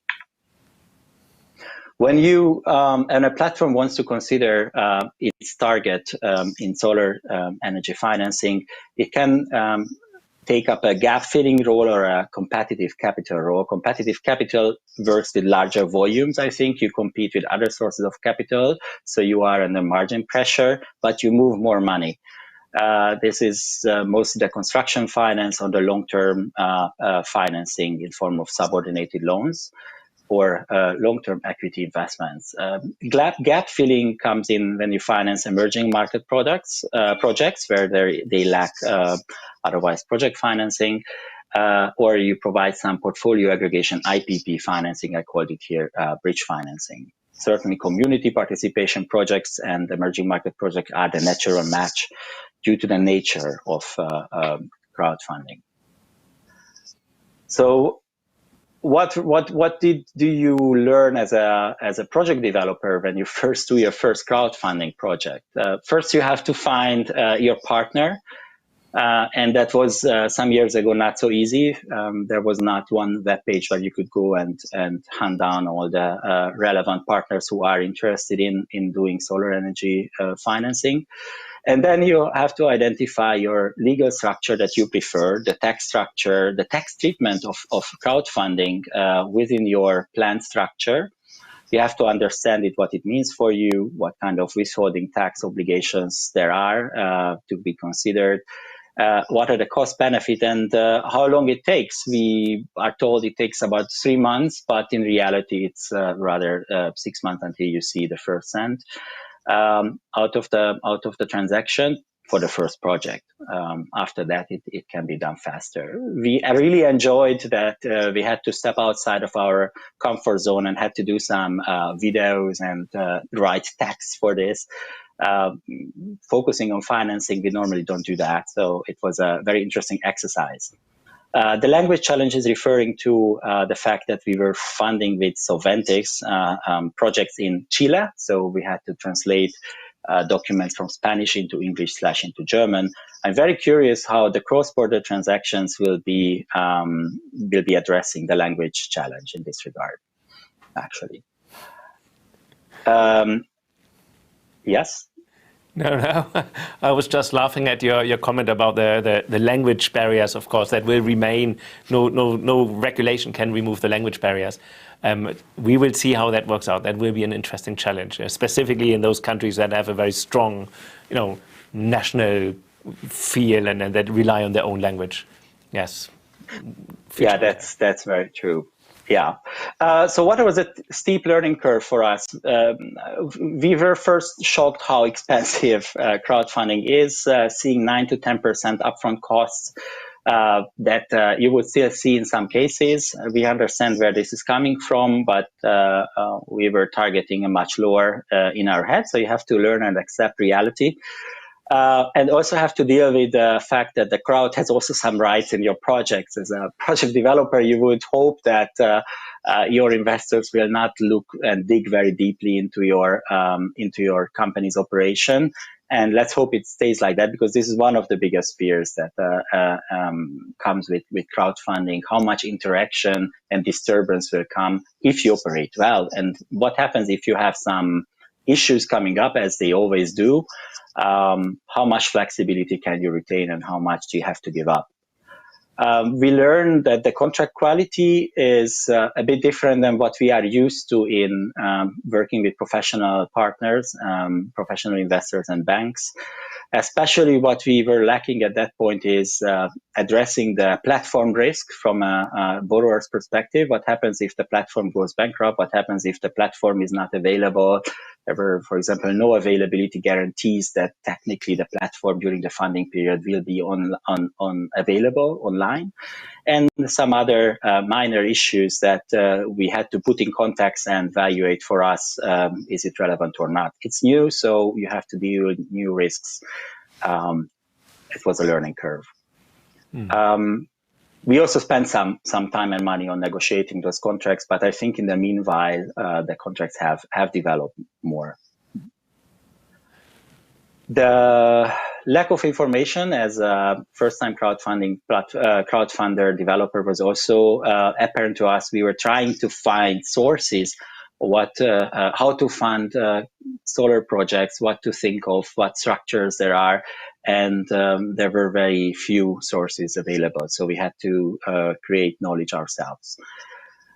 When and a platform wants to consider its target in solar energy financing, it can take up a gap filling role or a competitive capital role. Competitive capital works with larger volumes. I think you compete with other sources of capital, so you are under margin pressure, but you move more money. This is mostly the construction finance on the long-term financing in form of subordinated loans or long-term equity investments. Gap filling comes in when you finance emerging market projects where they lack otherwise project financing, or you provide some portfolio aggregation, IPP financing, I called it here, bridge financing. Certainly community participation projects and emerging market projects are the natural match due to the nature of crowdfunding. So what do you learn as a project developer when you first do your first crowdfunding project? First, you have to find your partner. And that was some years ago not so easy. There was not one web page where you could go and hunt down all the relevant partners who are interested in doing solar energy financing. And then you have to identify your legal structure that you prefer, the tax structure, the tax treatment of crowdfunding within your planned structure. You have to understand what it means for you, what kind of withholding tax obligations there are to be considered. What are the cost benefit and how long it takes. We are told it takes about 3 months, but in reality, it's rather 6 months until you see the first cent out of the transaction for the first project. After that, it can be done faster. I really enjoyed that we had to step outside of our comfort zone and had to do some videos and write text for this. Focusing on financing, we normally don't do that. So it was a very interesting exercise. The language challenge is referring to the fact that we were funding with Solventix projects in Chile. So we had to translate documents from Spanish into English / into German. I'm very curious how the cross-border transactions will be addressing the language challenge in this regard, actually. Yes? No. I was just laughing at your comment about the language barriers, of course, that will remain. No regulation can remove the language barriers. We will see how that works out. That will be an interesting challenge, specifically in those countries that have a very strong, national feel and that rely on their own language. Yes. Yeah, that's very true. Yeah. So what was a steep learning curve for us? We were first shocked how expensive crowdfunding is, seeing 9 to 10% upfront costs that you would still see in some cases. We understand where this is coming from, but we were targeting a much lower in our head. So you have to learn and accept reality. And also have to deal with the fact that the crowd has also some rights in your projects. As a project developer, you would hope that your investors will not look and dig very deeply into your company's operation. And let's hope it stays like that, because this is one of the biggest fears that comes with crowdfunding, how much interaction and disturbance will come if you operate well. And what happens if you have some issues coming up, as they always do? How much flexibility can you retain and how much do you have to give up? We learned that the contract quality is a bit different than what we are used to in working with professional partners, professional investors and banks. Especially what we were lacking at that point is addressing the platform risk from a borrower's perspective. What happens if the platform goes bankrupt? What happens if the platform is not available? There were, for example, no availability guarantees that technically the platform during the funding period will be available online. And some other minor issues that we had to put in context and evaluate for us, is it relevant or not? It's new, so you have to deal with new risks. It was a learning curve. We also spent some time and money on negotiating those contracts, but I think in the meanwhile, the contracts have developed more. The lack of information as a first-time crowdfunder developer was also apparent to us. We were trying to find sources, how to fund solar projects, what to think of, what structures there are, and there were very few sources available. So we had to create knowledge ourselves.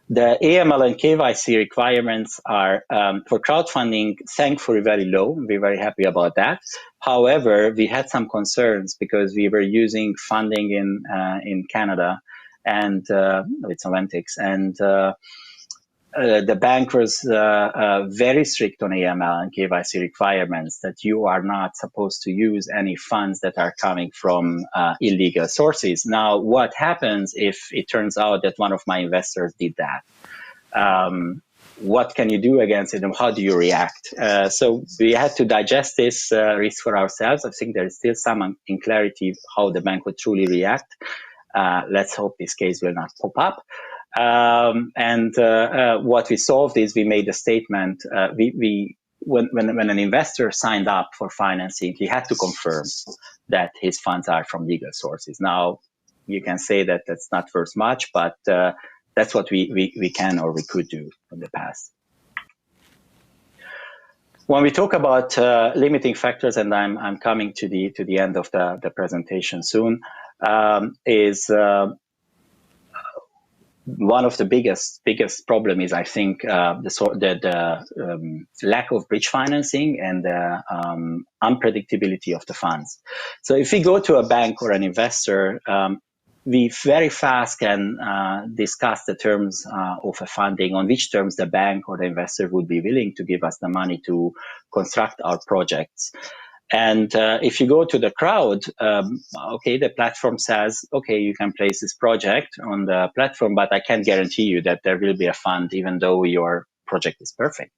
The AML and KYC requirements are for crowdfunding, thankfully, very low. We're very happy about that. However, we had some concerns because we were using funding in Canada and with Solventix, and the bank was very strict on AML and KYC requirements, that you are not supposed to use any funds that are coming from illegal sources. Now, what happens if it turns out that one of my investors did that? What can you do against it, and how do you react? So we had to digest this risk for ourselves. I think there is still some unclarity how the bank would truly react. Let's hope this case will not pop up. What we solved is we made a statement. When an investor signed up for financing, he had to confirm that his funds are from legal sources. Now, you can say that that's not worth much, but that's what we can or we could do in the past. When we talk about limiting factors, and I'm coming to the end of the presentation soon, one of the biggest problem is, I think, the lack of bridge financing and the unpredictability of the funds. So if we go to a bank or an investor, we very fast can discuss the terms of a funding, on which terms the bank or the investor would be willing to give us the money to construct our projects. And if you go to the crowd, okay, the platform says, okay, you can place this project on the platform, but I can't guarantee you that there will be a fund, even though your project is perfect,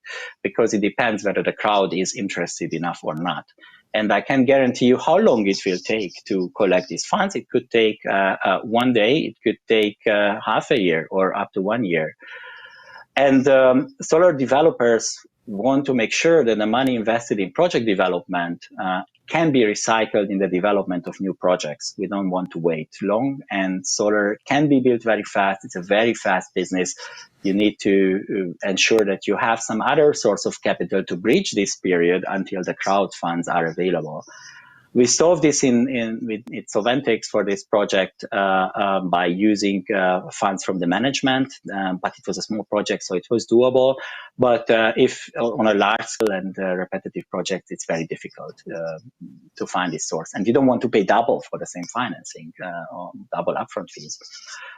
because it depends whether the crowd is interested enough or not. And I can guarantee you how long it will take to collect these funds. It could take 1 day, it could take half a year, or up to 1 year. And solar developers want to make sure that the money invested in project development can be recycled in the development of new projects. We don't want to wait long, and solar can be built very fast. It's a very fast business. You need to ensure that you have some other source of capital to bridge this period until the crowd funds are available. We solved this with Solventix for this project by using funds from the management, but it was a small project, so it was doable. But if on a large scale and repetitive project, it's very difficult to find this source. And you don't want to pay double for the same financing, or double upfront fees.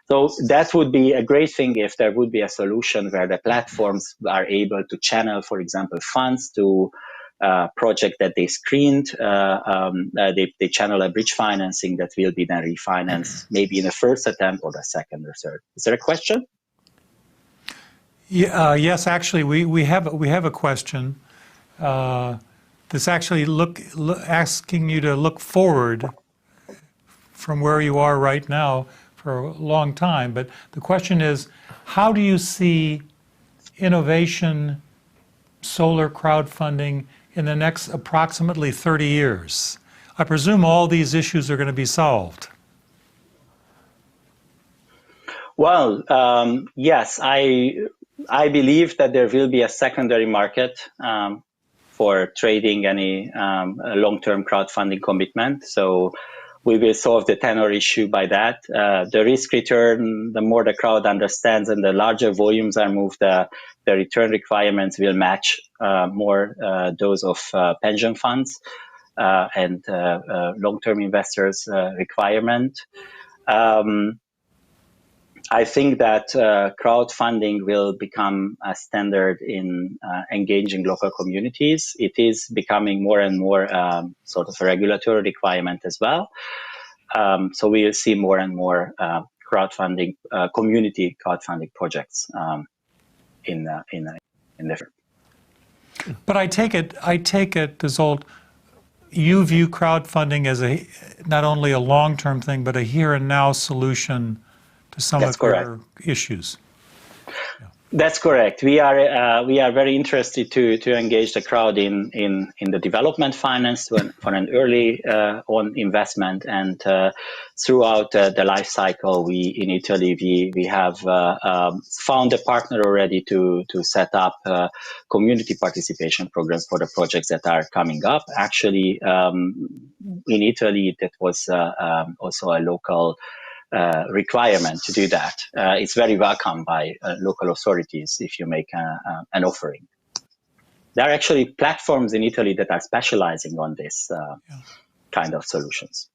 So that would be a great thing if there would be a solution where the platforms are able to channel, for example, funds to project that they screened, they channel a bridge financing that will be then refinanced, maybe in the first attempt or the second or third. Is there a question? Yeah, yes, actually, we have a question. That's actually asking you to look forward from where you are right now for a long time. But the question is, how do you see innovation, solar crowdfunding in the next approximately 30 years? I presume all these issues are going to be solved. Well, yes, I believe that there will be a secondary market for trading any long-term crowdfunding commitment. So we will solve the tenor issue by that. The risk return, the more the crowd understands and the larger volumes are moved, the return requirements will match more those of pension funds and long-term investors' requirement. I think that crowdfunding will become a standard in engaging local communities. It is becoming more and more sort of a regulatory requirement as well. So we will see more and more crowdfunding, community crowdfunding projects in the future. But I take it, Isolde, you view crowdfunding as not only a long-term thing, but a here and now solution to some of your issues. Yeah. That's correct. We are very interested to engage the crowd in the development finance for an early on investment, and throughout the life cycle. In Italy we have found a partner already to set up community participation programs for the projects that are coming up. Actually, in Italy, that was also a local requirement to do that. It's very welcome by local authorities if you make an offering. There are actually platforms in Italy that are specializing on this kind of solutions.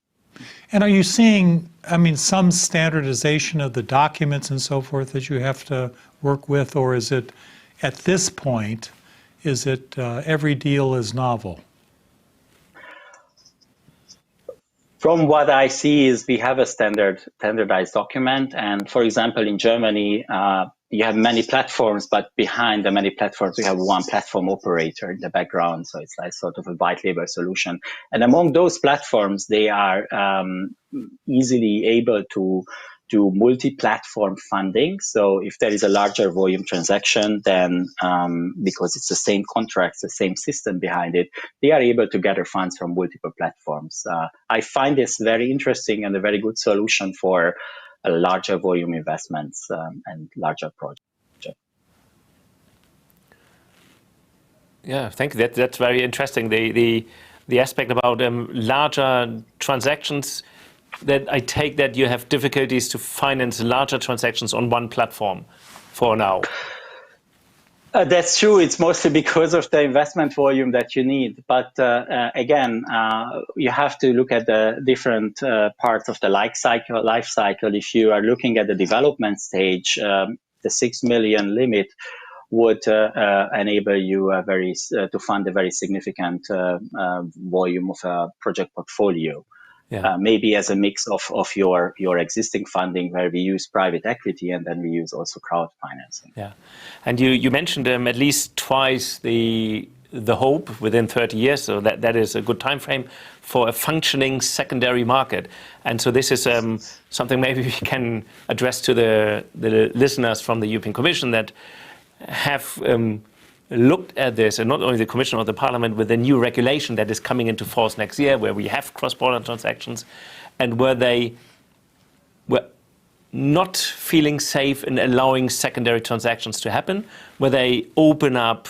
And are you seeing, I mean, some standardization of the documents and so forth that you have to work with, or is it, at this point, is it every deal is novel? From what I see is we have a standardized document. And for example, in Germany, you have many platforms, but behind the many platforms, we have one platform operator in the background. So it's like sort of a white label solution. And among those platforms, they are easily able to do multi-platform funding. So if there is a larger volume transaction, then because it's the same contracts, the same system behind it, they are able to gather funds from multiple platforms. I find this very interesting and a very good solution for larger volume investments and larger projects. Yeah, thank you. That's very interesting. The aspect about larger transactions, that I take that you have difficulties to finance larger transactions on one platform for now. That's true. It's mostly because of the investment volume that you need. But again, you have to look at the different parts of the life cycle. If you are looking at the development stage, the 6 million limit would enable you to fund a very significant volume of a project portfolio. Yeah. Maybe as a mix of your existing funding, where we use private equity and then we use also crowd financing. Yeah, and you mentioned at least twice the hope within 30 years, so that is a good time frame for a functioning secondary market. And so this is something maybe we can address to the listeners from the European Commission that have looked at this, and not only the Commission or the Parliament, with the new regulation that is coming into force next year, where we have cross-border transactions, and where they were not feeling safe in allowing secondary transactions to happen, where they open up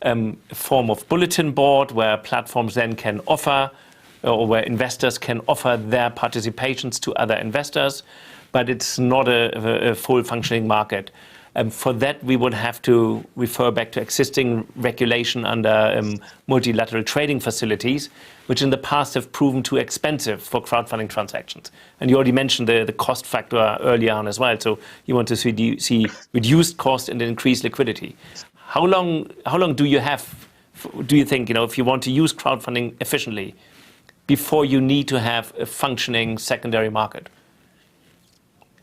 a form of bulletin board where platforms then can offer, or where investors can offer their participations to other investors, but it's not a full functioning market. For that, we would have to refer back to existing regulation under multilateral trading facilities, which in the past have proven too expensive for crowdfunding transactions. And you already mentioned the cost factor earlier on as well. So you want to see reduced cost and increased liquidity. How long do you have, do you think, if you want to use crowdfunding efficiently, before you need to have a functioning secondary market?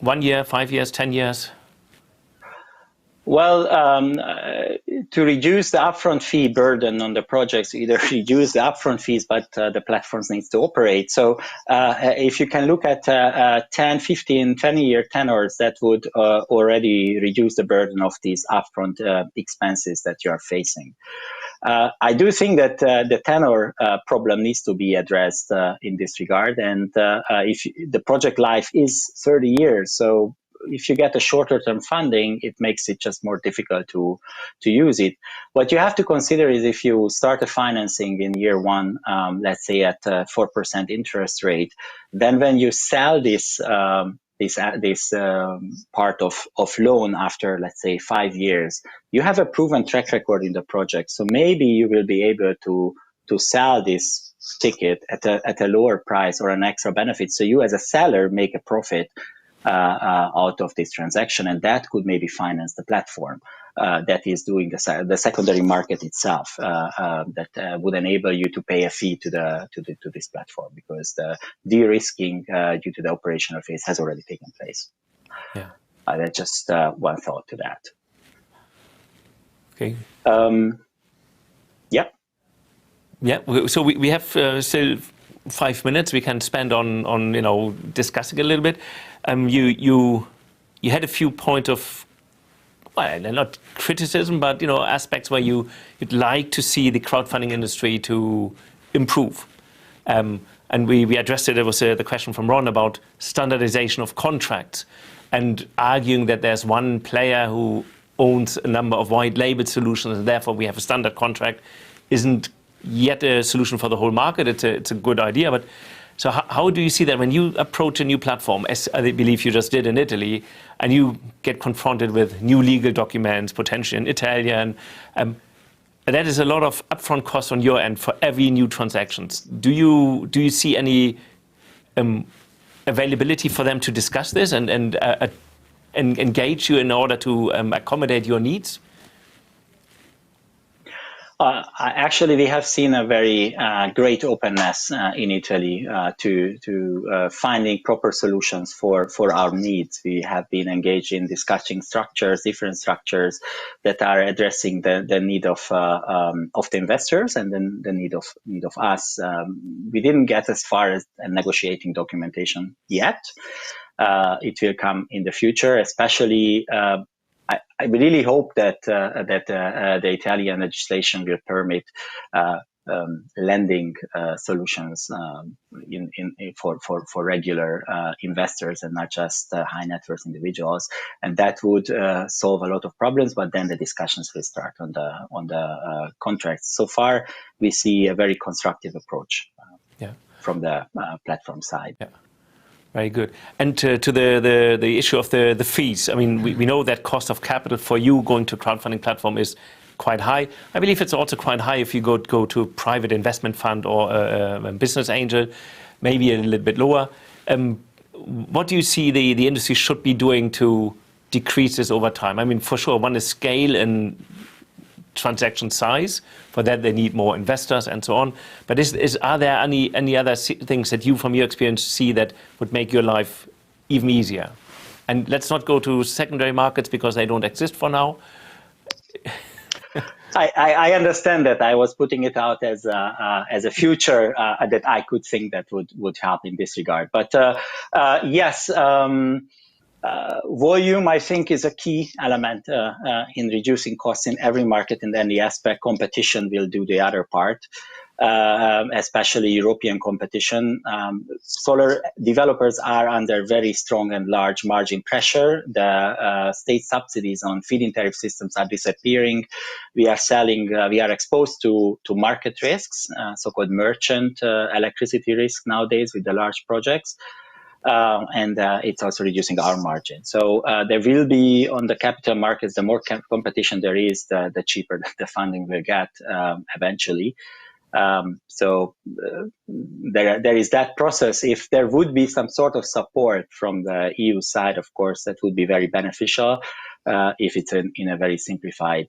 1 year, 5 years, 10 years? Well, to reduce the upfront fee burden on the projects, either reduce the upfront fees, but the platforms needs to operate. So if you can look at 10, 15, 20-year tenors, that would already reduce the burden of these upfront expenses that you are facing. I do think that the tenor problem needs to be addressed in this regard. And if the project life is 30 years, so if you get a shorter term funding, it makes it just more difficult to use it. What you have to consider is if you start a financing in year one, let's say at 4% interest rate, then when you sell this part of loan after, let's say, 5 years, you have a proven track record in the project. So maybe you will be able to sell this ticket at a lower price or an extra benefit. So you as a seller make a profit out of this transaction, and that could maybe finance the platform that is doing the secondary market itself. That would enable you to pay a fee to this platform, because the de-risking due to the operational phase has already taken place. Yeah, that's just one thought to that. Okay. Yeah. Yeah. So we have still 5 minutes we can spend on discussing a little bit. You had a few points of, well, not criticism, but aspects where you'd like to see the crowdfunding industry to improve. And we addressed it. There was the question from Ron about standardization of contracts, and arguing that there's one player who owns a number of white label solutions, and therefore we have a standard contract, isn't yet a solution for the whole market. It's a good idea, but So how do you see that when you approach a new platform, as I believe you just did in Italy, and you get confronted with new legal documents, potentially in Italian, that is a lot of upfront costs on your end for every new transactions. Do you see any availability for them to discuss this and engage you in order to accommodate your needs? Actually, we have seen a very great openness in Italy to finding proper solutions for our needs. We have been engaged in discussing different structures that are addressing the need of the investors and then the need of us. We didn't get as far as negotiating documentation yet. It will come in the future, especially. I really hope that the Italian legislation will permit lending solutions for regular investors and not just high net worth individuals, and that would solve a lot of problems. But then the discussions will start on the contracts. So far, we see a very constructive approach from the platform side. Yeah. Very good. And to the issue of the fees, I mean, we know that cost of capital for you going to crowdfunding platform is quite high. I believe it's also quite high if you go to a private investment fund or a business angel, maybe a little bit lower. What do you see the industry should be doing to decrease this over time? I mean, for sure, one is scale and transaction size. For that, they need more investors and so on. But are there any other things that you, from your experience, see that would make your life even easier? And let's not go to secondary markets because they don't exist for now. I understand that. I was putting it out as a future that I could think that would help in this regard. But yes. Volume, I think, is a key element in reducing costs in every market in any aspect. Competition will do the other part, especially European competition. Solar developers are under very strong and large margin pressure. The state subsidies on feed-in tariff systems are disappearing. We are exposed to market risks, so-called merchant electricity risk nowadays with the large projects. And it's also reducing our margin. So there will be on the capital markets, the more competition there is, the cheaper the funding will get eventually. So there is that process. If there would be some sort of support from the EU side, of course, that would be very beneficial if it's in a very simplified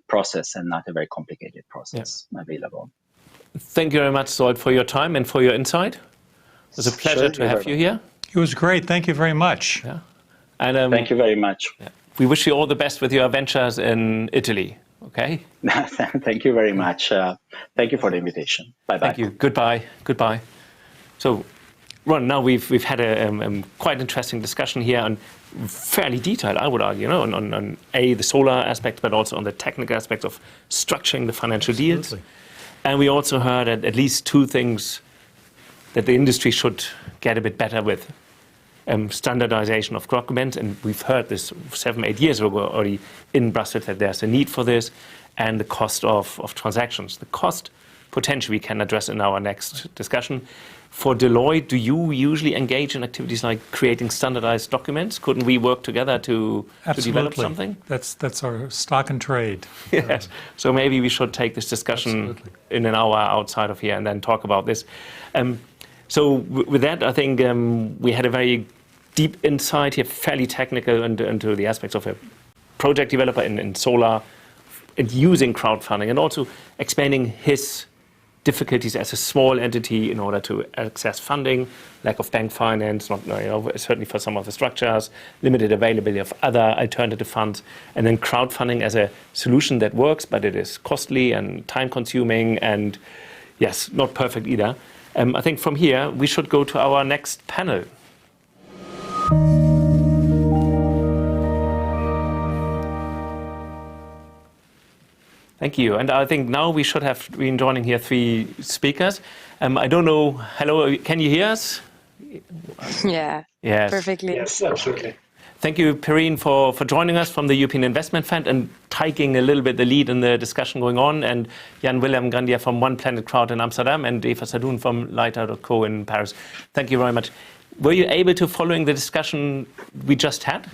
process and not a very complicated process available. Thank you very much, Zsolt, for your time and for your insight. It was a pleasure to have you here. It was great. Thank you very much. Yeah. And, thank you very much. Yeah. We wish you all the best with your ventures in Italy. Okay. Thank you very much. Thank you for the invitation. Bye-bye. Thank you. Goodbye. Goodbye. So, Ron, now we've had a quite interesting discussion here on fairly detailed, I would argue, on the solar aspect, but also on the technical aspect of structuring the financial deals. And we also heard at least two things that the industry should get a bit better with. Standardization of documents, and we've heard this 7-8 years ago already in Brussels that there's a need for this, and the cost of transactions. The cost potentially we can address in our next discussion. For Deloitte, do you usually engage in activities like creating standardized documents? Couldn't we work together to develop something? That's our stock and trade. Yes. So maybe we should take this discussion in an hour outside of here and then talk about this. So with that, I think we had a very deep insight here, fairly technical into the aspects of a project developer in solar and using crowdfunding, and also explaining his difficulties as a small entity in order to access funding, lack of bank finance, not certainly for some of the structures, limited availability of other alternative funds, and then crowdfunding as a solution that works, but it is costly and time-consuming, and yes, not perfect either. I think from here we should go to our next panel. Thank you. And I think now we should have been joining here 3 speakers. I don't know. Hello, can you hear us? Yeah. Yes. Perfectly. Yes, absolutely. Thank you, Perrine, for joining us from the European Investment Fund and taking a little bit the lead in the discussion going on, and Jan-Willem Grandier from One Planet Crowd in Amsterdam and Eva Sadoun from Lighter.co in Paris. Thank you very much. Were you able to following the discussion we just had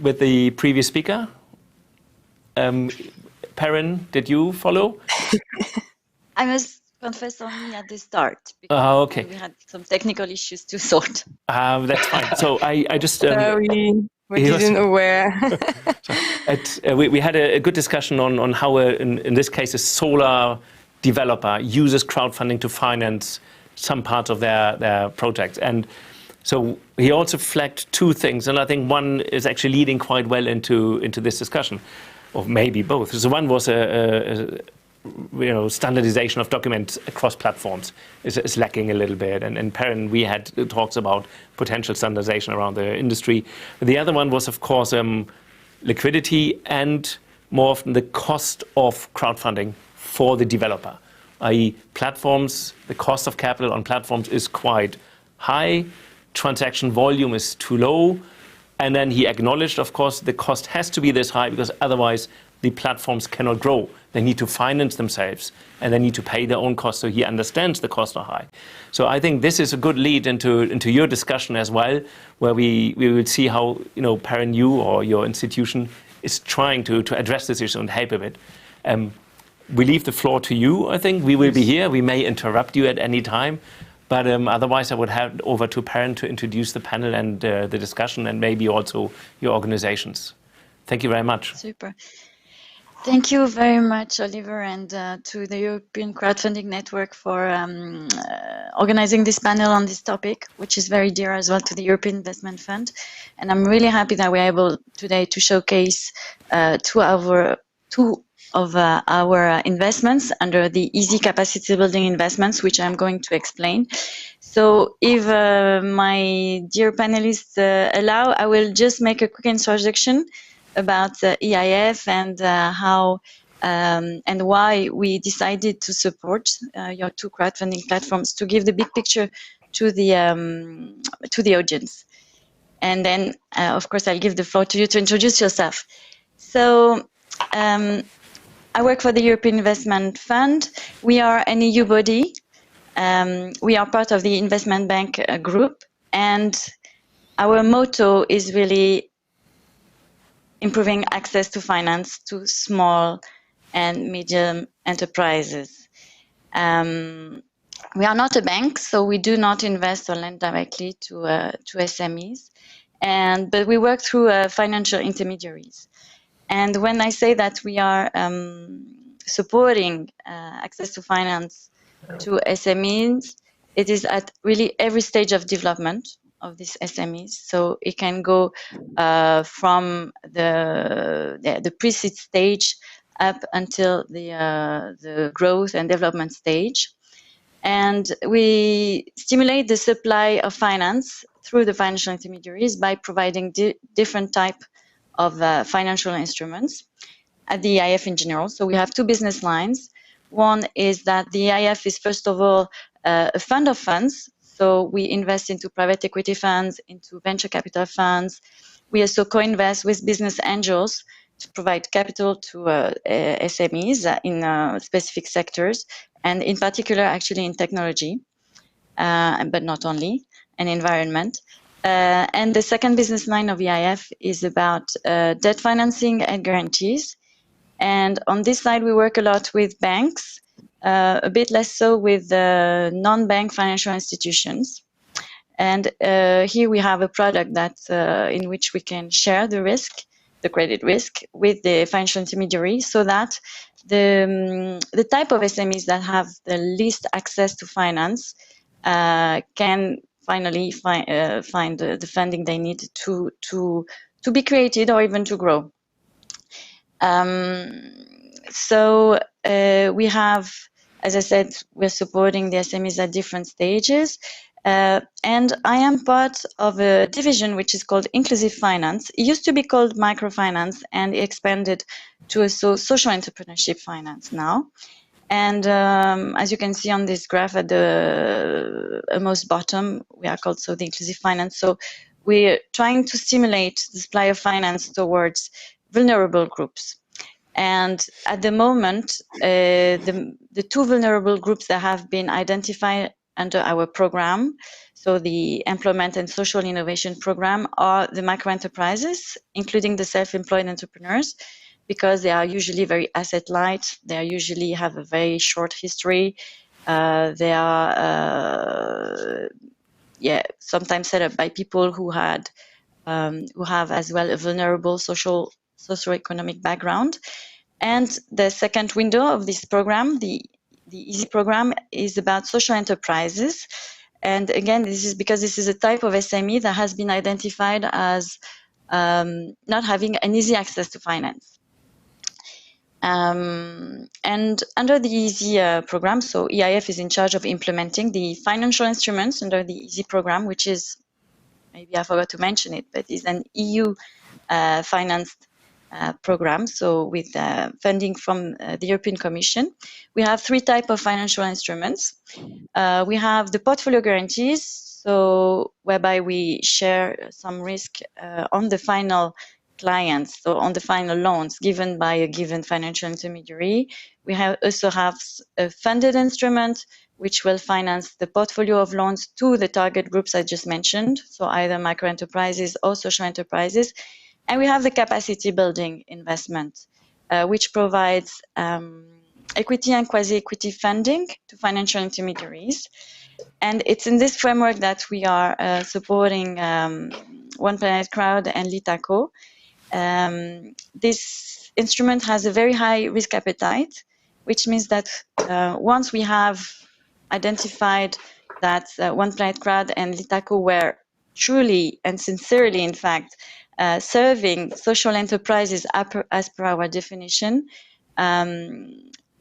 with the previous speaker? Perrine, did you follow? I must confess only at the start, because Okay. we had some technical issues to sort. That's fine. So I just... we didn't aware. we had a good discussion on how, in this case, a solar developer uses crowdfunding to finance some parts of their projects. And so he also flagged two things, and I think one is actually leading quite well into this discussion, or maybe both. So one was standardization of documents across platforms is lacking a little bit. And Perrine, we had talks about potential standardization around the industry. The other one was, of course, liquidity and more often the cost of crowdfunding for the developer, i.e. platforms, the cost of capital on platforms is quite high, transaction volume is too low. And then he acknowledged, of course, the cost has to be this high because otherwise the platforms cannot grow. They need to finance themselves and they need to pay their own costs. So he understands the costs are high. So I think this is a good lead into your discussion as well, where we will see how, Perrine, you or your institution is trying to address this issue and help a bit. We leave the floor to you, I think. We will be here. We may interrupt you at any time. But otherwise, I would hand over to Perrine to introduce the panel and the discussion and maybe also your organizations. Thank you very much. Super. Thank you very much, Oliver, and to the European Crowdfunding Network for organizing this panel on this topic, which is very dear as well to the European Investment Fund. And I'm really happy that we're able today to showcase two of our investments under the easy capacity building investments, which I'm going to explain. So if my dear panelists allow, I will just make a quick introduction about EIF and how and why we decided to support your two crowdfunding platforms to give the big picture to the audience. And then, of course, I'll give the floor to you to introduce yourself. So I work for the European Investment Fund. We are an EU body. We are part of the investment bank group, and our motto is really improving access to finance to small and medium enterprises. We are not a bank, so we do not invest or lend directly to SMEs, but we work through financial intermediaries. And when I say that we are supporting access to finance to SMEs, it is at really every stage of development of these SMEs. So it can go from the pre-seed stage up until the growth and development stage. And we stimulate the supply of finance through the financial intermediaries by providing different type of financial instruments at the EIF in general. So we have two business lines. One is that the EIF is, first of all, a fund of funds. So we invest into private equity funds, into venture capital funds. We also co-invest with business angels to provide capital to SMEs in specific sectors, and in particular, actually in technology, but not only, and environment. And the second business line of EIF is about debt financing and guarantees. And on this side, we work a lot with banks, a bit less so with non-bank financial institutions. And here we have a product that in which we can share the risk, the credit risk, with the financial intermediary, so that the type of SMEs that have the least access to finance can finally find the funding they need to be created or even to grow. So we have, as I said, we're supporting the SMEs at different stages. And I am part of a division which is called Inclusive Finance. It used to be called Microfinance, and it expanded to a social entrepreneurship finance now. And as you can see on this graph at the most bottom, we are called the Inclusive Finance. So we're trying to stimulate the supply of finance towards vulnerable groups. And at the moment, the two vulnerable groups that have been identified under our program, so the Employment and Social Innovation Program, are the microenterprises, including the self-employed entrepreneurs, because they are usually very asset light, they usually have a very short history, they are sometimes set up by people who have as well a vulnerable socioeconomic background. And the second window of this program, the EASY program, is about social enterprises. And again, this is because this is a type of SME that has been identified as not having an easy access to finance. And under the EASY program, so EIF is in charge of implementing the financial instruments under the EASY program, which is, maybe I forgot to mention it, but is an EU financed program, so with funding from the European Commission. We have three types of financial instruments. We have the portfolio guarantees, so whereby we share some risk on the final clients, so on the final loans given by a given financial intermediary. We also have a funded instrument which will finance the portfolio of loans to the target groups I just mentioned, so either microenterprises or social enterprises. And we have the capacity building investment, which provides equity and quasi-equity funding to financial intermediaries. And it's in this framework that we are supporting One Planet Crowd and Lifecycle. This instrument has a very high risk appetite, which means that once we have identified that One Planet Crowd and Lifecycle were truly and sincerely, in fact, serving social enterprises as per our definition,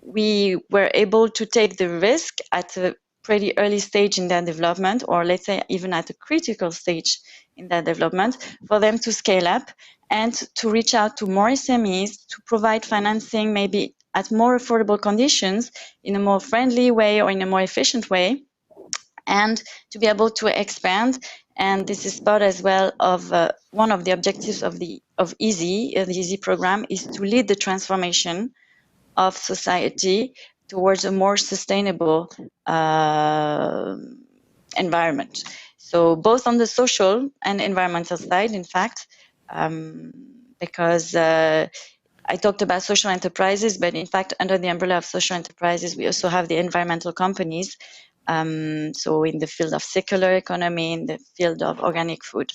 we were able to take the risk at a pretty early stage in their development, or let's say even at a critical stage in their development, for them to scale up and to reach out to more SMEs, to provide financing maybe at more affordable conditions, in a more friendly way or in a more efficient way, and to be able to expand. And this is part as well of one of the objectives of EASY. The EASY program is to lead the transformation of society towards a more sustainable environment. So both on the social and environmental side, in fact, because I talked about social enterprises, but in fact, under the umbrella of social enterprises, we also have the environmental companies. So in the field of circular economy, in the field of organic food.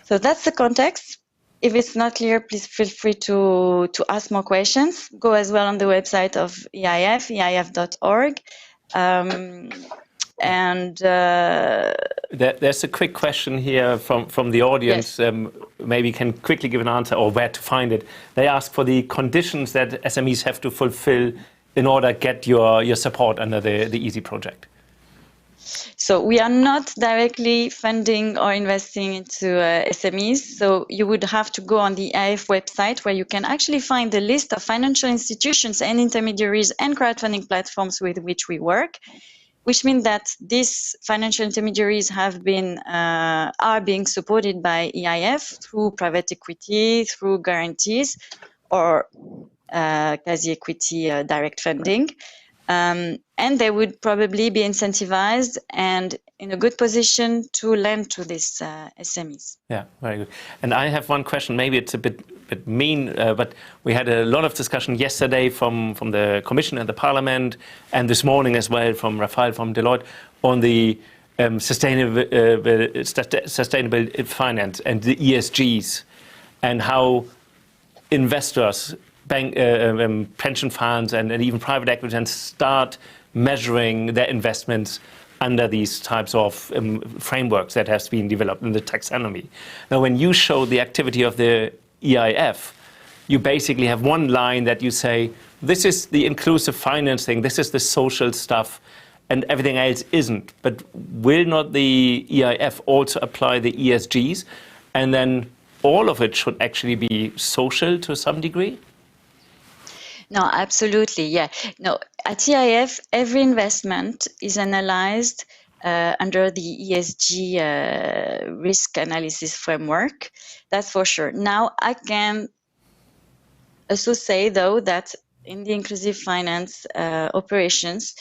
So that's the context. If it's not clear, please feel free to ask more questions. Go as well on the website of EIF, eif.org. There's a quick question here from the audience. Yes. Maybe you can quickly give an answer, or where to find it. They ask for the conditions that SMEs have to fulfill in order to get your support under the EASY project. So we are not directly funding or investing into SMEs. So you would have to go on the EIF website, where you can actually find the list of financial institutions and intermediaries and crowdfunding platforms with which we work, which means that these financial intermediaries have been are being supported by EIF through private equity, through guarantees, or quasi-equity direct funding. And they would probably be incentivized and in a good position to lend to these SMEs. Yeah, very good. And I have one question. Maybe it's a bit mean, but we had a lot of discussion yesterday from the Commission and the Parliament, and this morning as well from Raphael from Deloitte, on the sustainable finance and the ESGs, and how investors, pension funds and even private equity, and start measuring their investments under these types of frameworks that has been developed in the taxonomy. Now, when you show the activity of the EIF, you basically have one line that you say, this is the inclusive financing, this is the social stuff, and everything else isn't. But will not the EIF also apply the ESGs? And then all of it should actually be social to some degree? No, absolutely, yeah. No, at EIF, every investment is analyzed under the ESG risk analysis framework. That's for sure. Now, I can also say, though, that in the inclusive finance operations,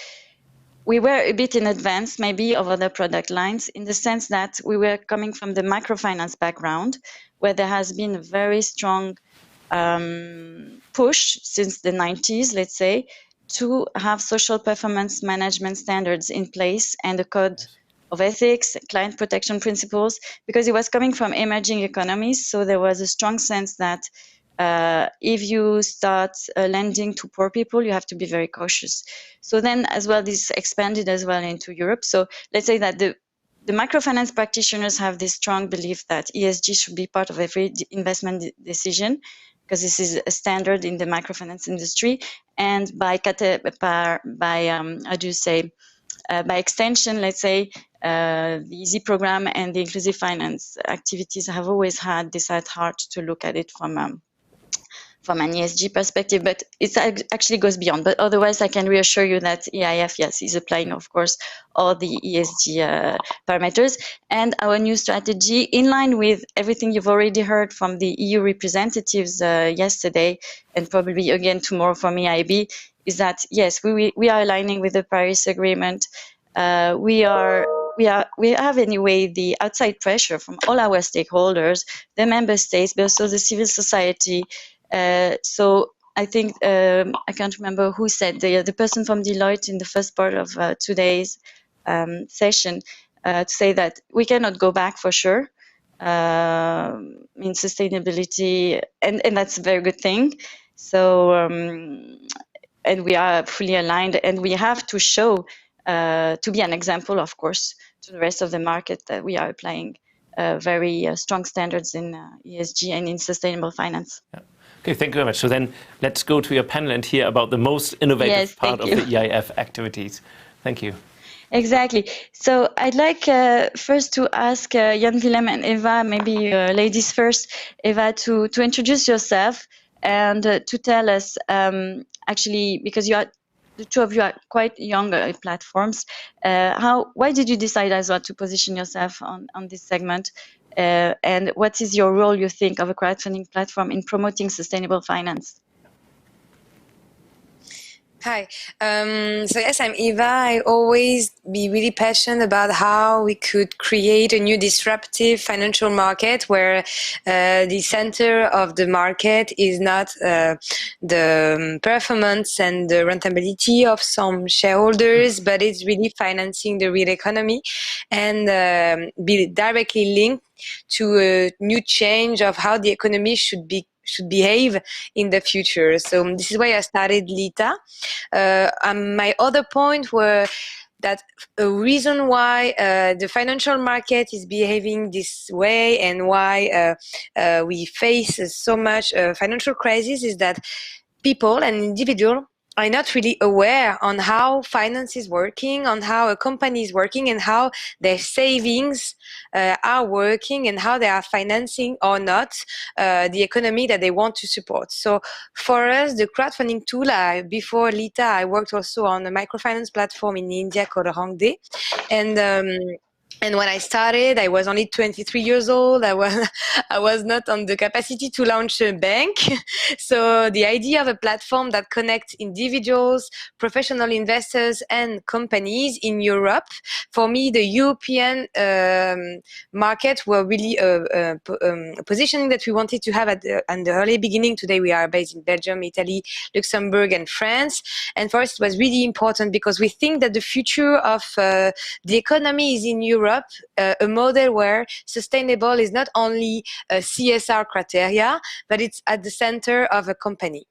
we were a bit in advance, maybe, of other product lines, in the sense that we were coming from the microfinance background, where there has been a very strong push since the 90s, let's say, to have social performance management standards in place and a code of ethics, client protection principles, because it was coming from emerging economies. So there was a strong sense that if you start lending to poor people, you have to be very cautious. So then as well, this expanded as well into Europe. So let's say that the microfinance practitioners have this strong belief that ESG should be part of every investment decision, because this is a standard in the microfinance industry. And by extension, let's say, the EASY program and the inclusive finance activities have always had this at heart to look at it from an ESG perspective, but it actually goes beyond. But otherwise, I can reassure you that EIF, yes, is applying, of course, all the ESG parameters. And our new strategy, in line with everything you've already heard from the EU representatives yesterday, and probably again tomorrow from EIB, is that, yes, we are aligning with the Paris Agreement. We have anyway the outside pressure from all our stakeholders, the member states, but also the civil society. So I think, I can't remember who said, the person from Deloitte in the first part of today's session, to say that we cannot go back for sure in sustainability, and that's a very good thing. So, and we are fully aligned, and we have to show, to be an example, of course, to the rest of the market, that we are applying very strong standards in ESG and in sustainable finance. Yeah. Okay, thank you very much. So then let's go to your panel and hear about the most innovative part of the EIF activities. Thank you. Exactly. So I'd like first to ask Jan Willem and Eva, maybe ladies first, Eva, to introduce yourself and to tell us, actually, because the two of you are quite young platforms, why did you decide as well to position yourself on this segment? And what is your role, you think, of a crowdfunding platform in promoting sustainable finance? Hi. So yes, I'm Eva. I always be really passionate about how we could create a new disruptive financial market where the center of the market is not the performance and the rentability of some shareholders, but it's really financing the real economy and be directly linked to a new change of how the economy should behave in the future. So this is why I started LITA. My other point were that a reason why the financial market is behaving this way and why we face so much financial crisis is that people and individuals are not really aware on how finance is working, on how a company is working, and how their savings are working, and how they are financing or not the economy that they want to support. So for us, the crowdfunding tool, before LITA, I worked also on a microfinance platform in India called Rangde. And when I started, I was only 23 years old. I was not on the capacity to launch a bank. So the idea of a platform that connects individuals, professional investors, and companies in Europe, for me, the European market were really a positioning that we wanted to have at the early beginning. Today we are based in Belgium, Italy, Luxembourg, and France. And for us, it was really important because we think that the future of the economy is in Europe. A model where sustainable is not only a CSR criteria, but it's at the center of a company.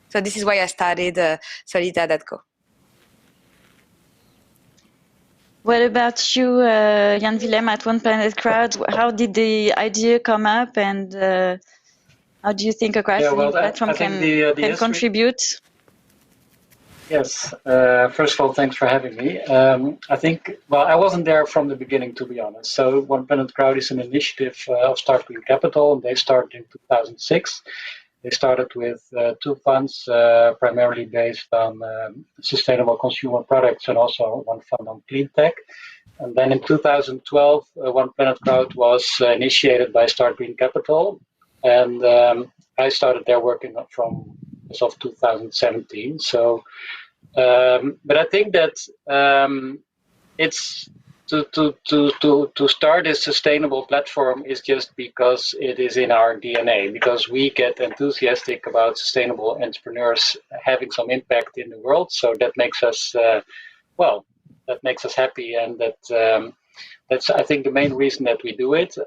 So this is why I started Solita.co. What about you, Jan Willem, at One Planet Crowd? How did the idea come up, and how do you think a crowdfunding platform can contribute? Yes. First of all, thanks for having me. I think, well, I wasn't there from the beginning, to be honest. So One Planet Crowd is an initiative of Start Green Capital, and they started in 2006. They started with two funds, primarily based on sustainable consumer products, and also one fund on clean tech. And then in 2012, One Planet Crowd was initiated by Start Green Capital, and I started there working from as of 2017. So, but I think that it's to start a sustainable platform is just because it is in our DNA, because we get enthusiastic about sustainable entrepreneurs having some impact in the world. So that makes us that makes us happy, and that's I think the main reason that we do it.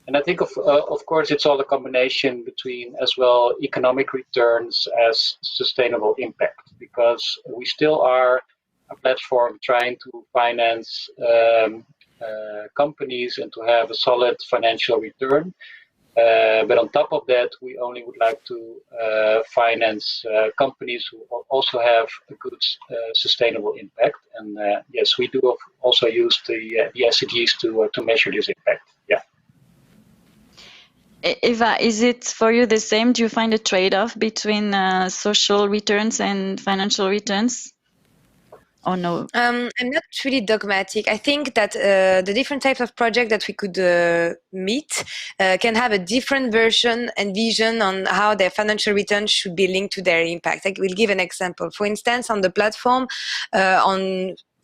And I think of course it's all a combination between as well economic returns as sustainable impact, because we still are a platform trying to finance companies and to have a solid financial return. But on top of that, we only would like to finance companies who also have a good sustainable impact. And yes, we do also use the SDGs to measure this impact. Yeah. Eva, is it for you the same? Do you find a trade-off between social returns and financial returns? Or no? I'm not really dogmatic. I think that the different types of project that we could meet can have a different version and vision on how their financial returns should be linked to their impact. I will give an example. For instance, on the platform,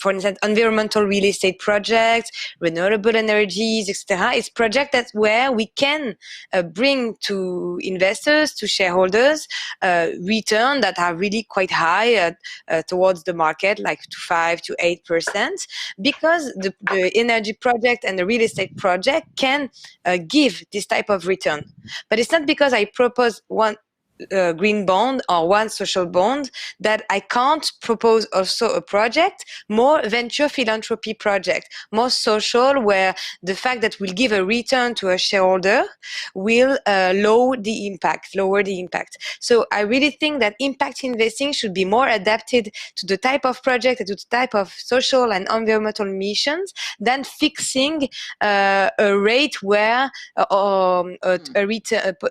for instance, environmental real estate projects, renewable energies, etc. It's projects that where we can bring to investors, to shareholders, return that are really quite high towards the market, like to 5 to 8%, because the energy project and the real estate project can give this type of return. But it's not because I propose one green bond or one social bond that I can't propose also a project, more venture philanthropy project, more social, where the fact that we'll give a return to a shareholder will lower the impact. So I really think that impact investing should be more adapted to the type of project and to the type of social and environmental missions than fixing a rate where a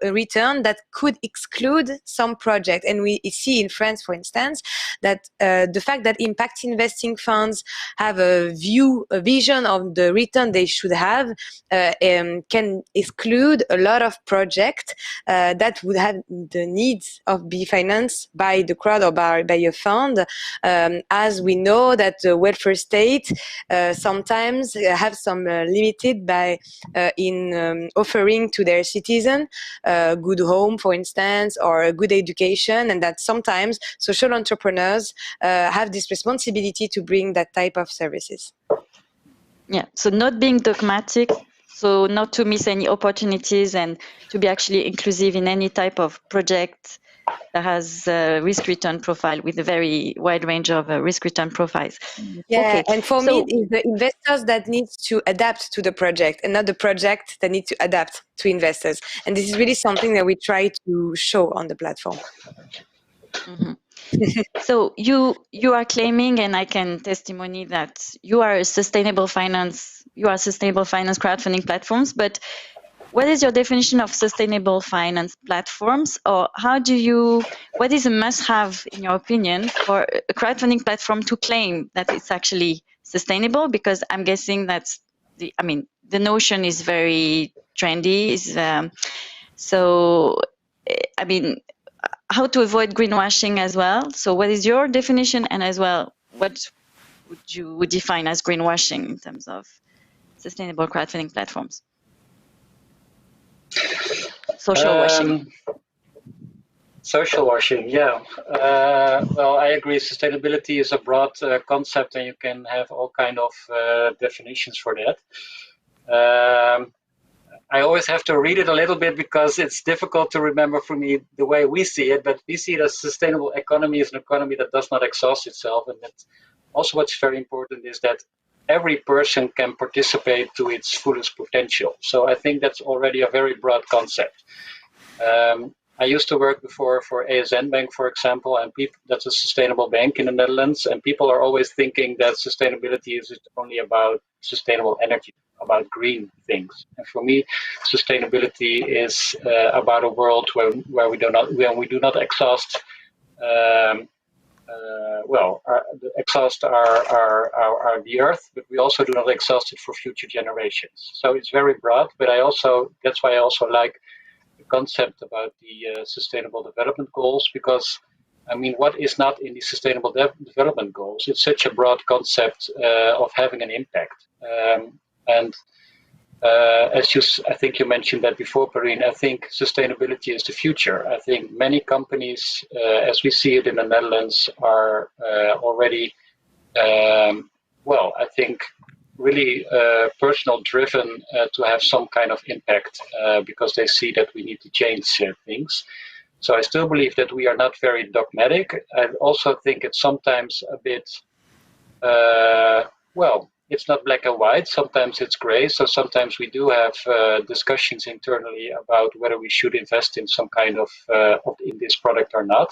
return that could exclude some project. And we see in France, for instance, that the fact that impact investing funds have a vision of the return they should have can exclude a lot of projects that would have the needs of be financed by the crowd or by a fund, as we know that the welfare state sometimes have some limited by in offering to their citizen good home, for instance, or a good education, and that sometimes social entrepreneurs have this responsibility to bring that type of services. Yeah, so not being dogmatic, so not to miss any opportunities and to be actually inclusive in any type of project that has a risk-return profile with a very wide range of risk-return profiles. Yeah, okay. and for me, it's the investors that need to adapt to the project and not the project that need to adapt to investors. And this is really something that we try to show on the platform. Mm-hmm. So you are claiming, and I can testimony that you are sustainable finance crowdfunding platforms, but what is your definition of sustainable finance platforms, or what is a must-have, in your opinion, for a crowdfunding platform to claim that it's actually sustainable? Because I'm guessing that's the notion is very trendy. How to avoid greenwashing as well. So what is your definition, and as well, what would you define as greenwashing in terms of sustainable crowdfunding platforms? Social washing. Social washing, yeah. Well, I agree. Sustainability is a broad concept, and you can have all kind of definitions for that. I always have to read it a little bit because it's difficult to remember for me the way we see it, but we see it as sustainable economy is an economy that does not exhaust itself. And that's also what's very important is that every person can participate to its fullest potential. So I think that's already a very broad concept. I used to work before for ASN Bank, for example, and that's a sustainable bank in the Netherlands. And people are always thinking that sustainability is only about sustainable energy, about green things. And for me, sustainability is about a world where we do not exhaust exhaust the earth, but we also do not exhaust it for future generations. So it's very broad, but that's why I also like the concept about the Sustainable Development Goals, because I mean, what is not in the Sustainable Development Goals? It's such a broad concept of having an impact. I think you mentioned that before, Perrine, I think sustainability is the future. I think many companies, as we see it in the Netherlands, are already, I think, really personal driven to have some kind of impact because they see that we need to change things. So I still believe that we are not very dogmatic. I also think it's sometimes a bit, it's not black and white. Sometimes it's gray. So sometimes we do have discussions internally about whether we should invest in some kind of in this product or not.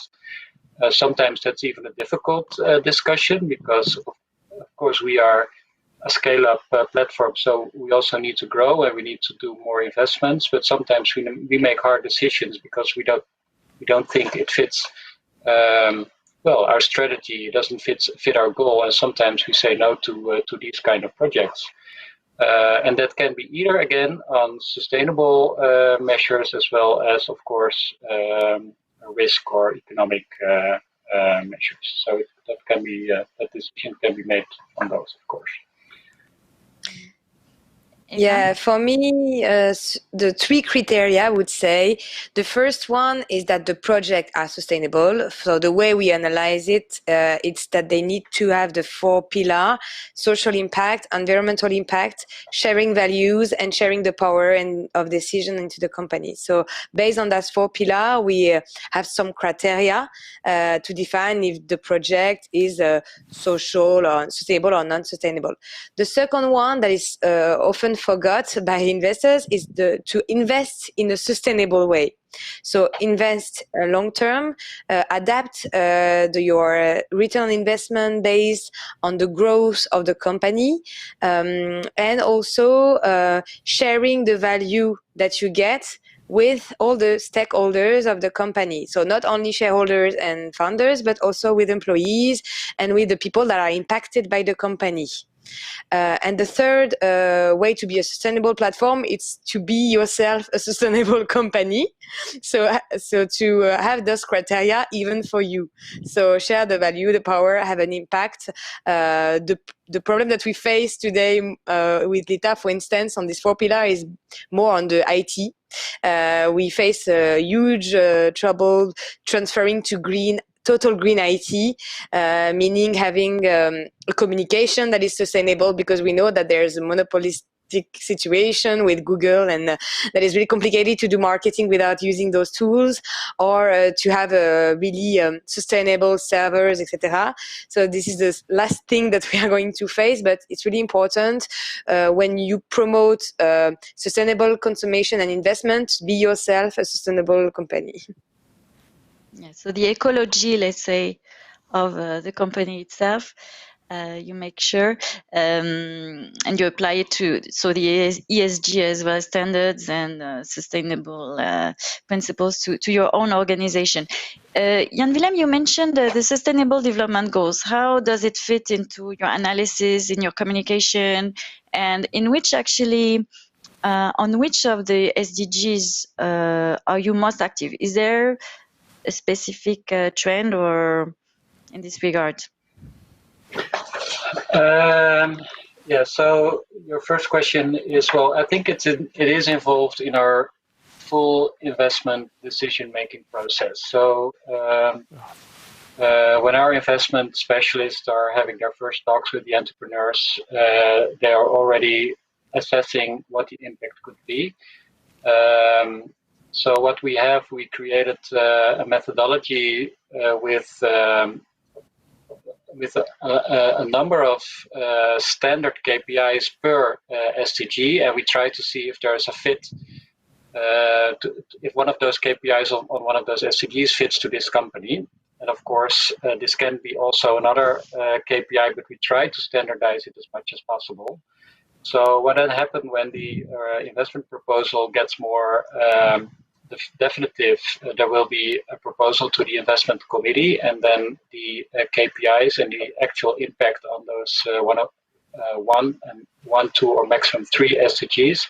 Sometimes that's even a difficult discussion because, of course, we are a scale-up platform, so we also need to grow and we need to do more investments. But sometimes we make hard decisions because we don't think it fits. Our strategy doesn't fit our goal, and sometimes we say no to these kind of projects. And that can be either, again, on sustainable measures as well as, of course, risk or economic measures. So that decision can be made on those, of course. Yeah, for me, the three criteria, I would say, the first one is that the projects are sustainable. So the way we analyze it, it's that they need to have the 4 pillars: social impact, environmental impact, sharing values, and sharing the power of decision into the company. So based on that 4 pillars, we have some criteria to define if the project is social or sustainable or non-sustainable. The second one that is often forgot by investors is to invest in a sustainable way. So invest long term, adapt your return on investment based on the growth of the company, and also sharing the value that you get with all the stakeholders of the company. So not only shareholders and founders, but also with employees and with the people that are impacted by the company. And the third way to be a sustainable platform is to be yourself a sustainable company. So to have those criteria even for you. So share the value, the power, have an impact. The problem that we face today with Lita, for instance, on this 4 pillar is more on the IT. We face a huge trouble transferring to total green IT, meaning having a communication that is sustainable, because we know that there's a monopolistic situation with Google, and that is really complicated to do marketing without using those tools, or to have really sustainable servers, etc. So this is the last thing that we are going to face, but it's really important when you promote sustainable consumption and investment, be yourself a sustainable company. Yeah, so the ecology, let's say, of the company itself, you make sure, and you apply it to the ESG as well, standards and sustainable principles to your own organization. Jan Willem, you mentioned the Sustainable Development Goals. How does it fit into your analysis, in your communication, and in which actually, on which of the SDGs are you most active? Is there a specific trend or in this regard? So your first question is, well, I think it is involved in our full investment decision-making process. So when our investment specialists are having their first talks with the entrepreneurs, they are already assessing what the impact could be. So what we created a methodology with a number of standard KPIs per SDG, and we try to see if there is a fit, if one of those KPIs on one of those SDGs fits to this company. And of course, this can be also another KPI, but we try to standardize it as much as possible. So what then happened when the investment proposal gets more definitive, there will be a proposal to the investment committee, and then the KPIs and the actual impact on those one, two, or maximum 3 SDGs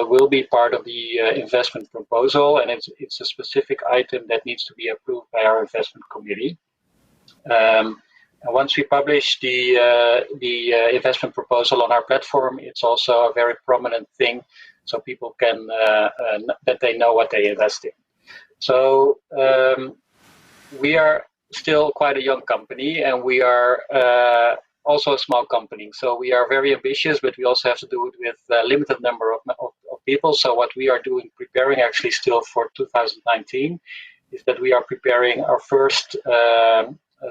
will be part of the investment proposal, and it's a specific item that needs to be approved by our investment committee. And once we publish the investment proposal on our platform, it's also a very prominent thing, so people can that they know what they invest in. So we are still quite a young company, and we are also a small company. So we are very ambitious, but we also have to do it with a limited number of people. So what we are doing, preparing actually still for 2019, is that we are preparing our first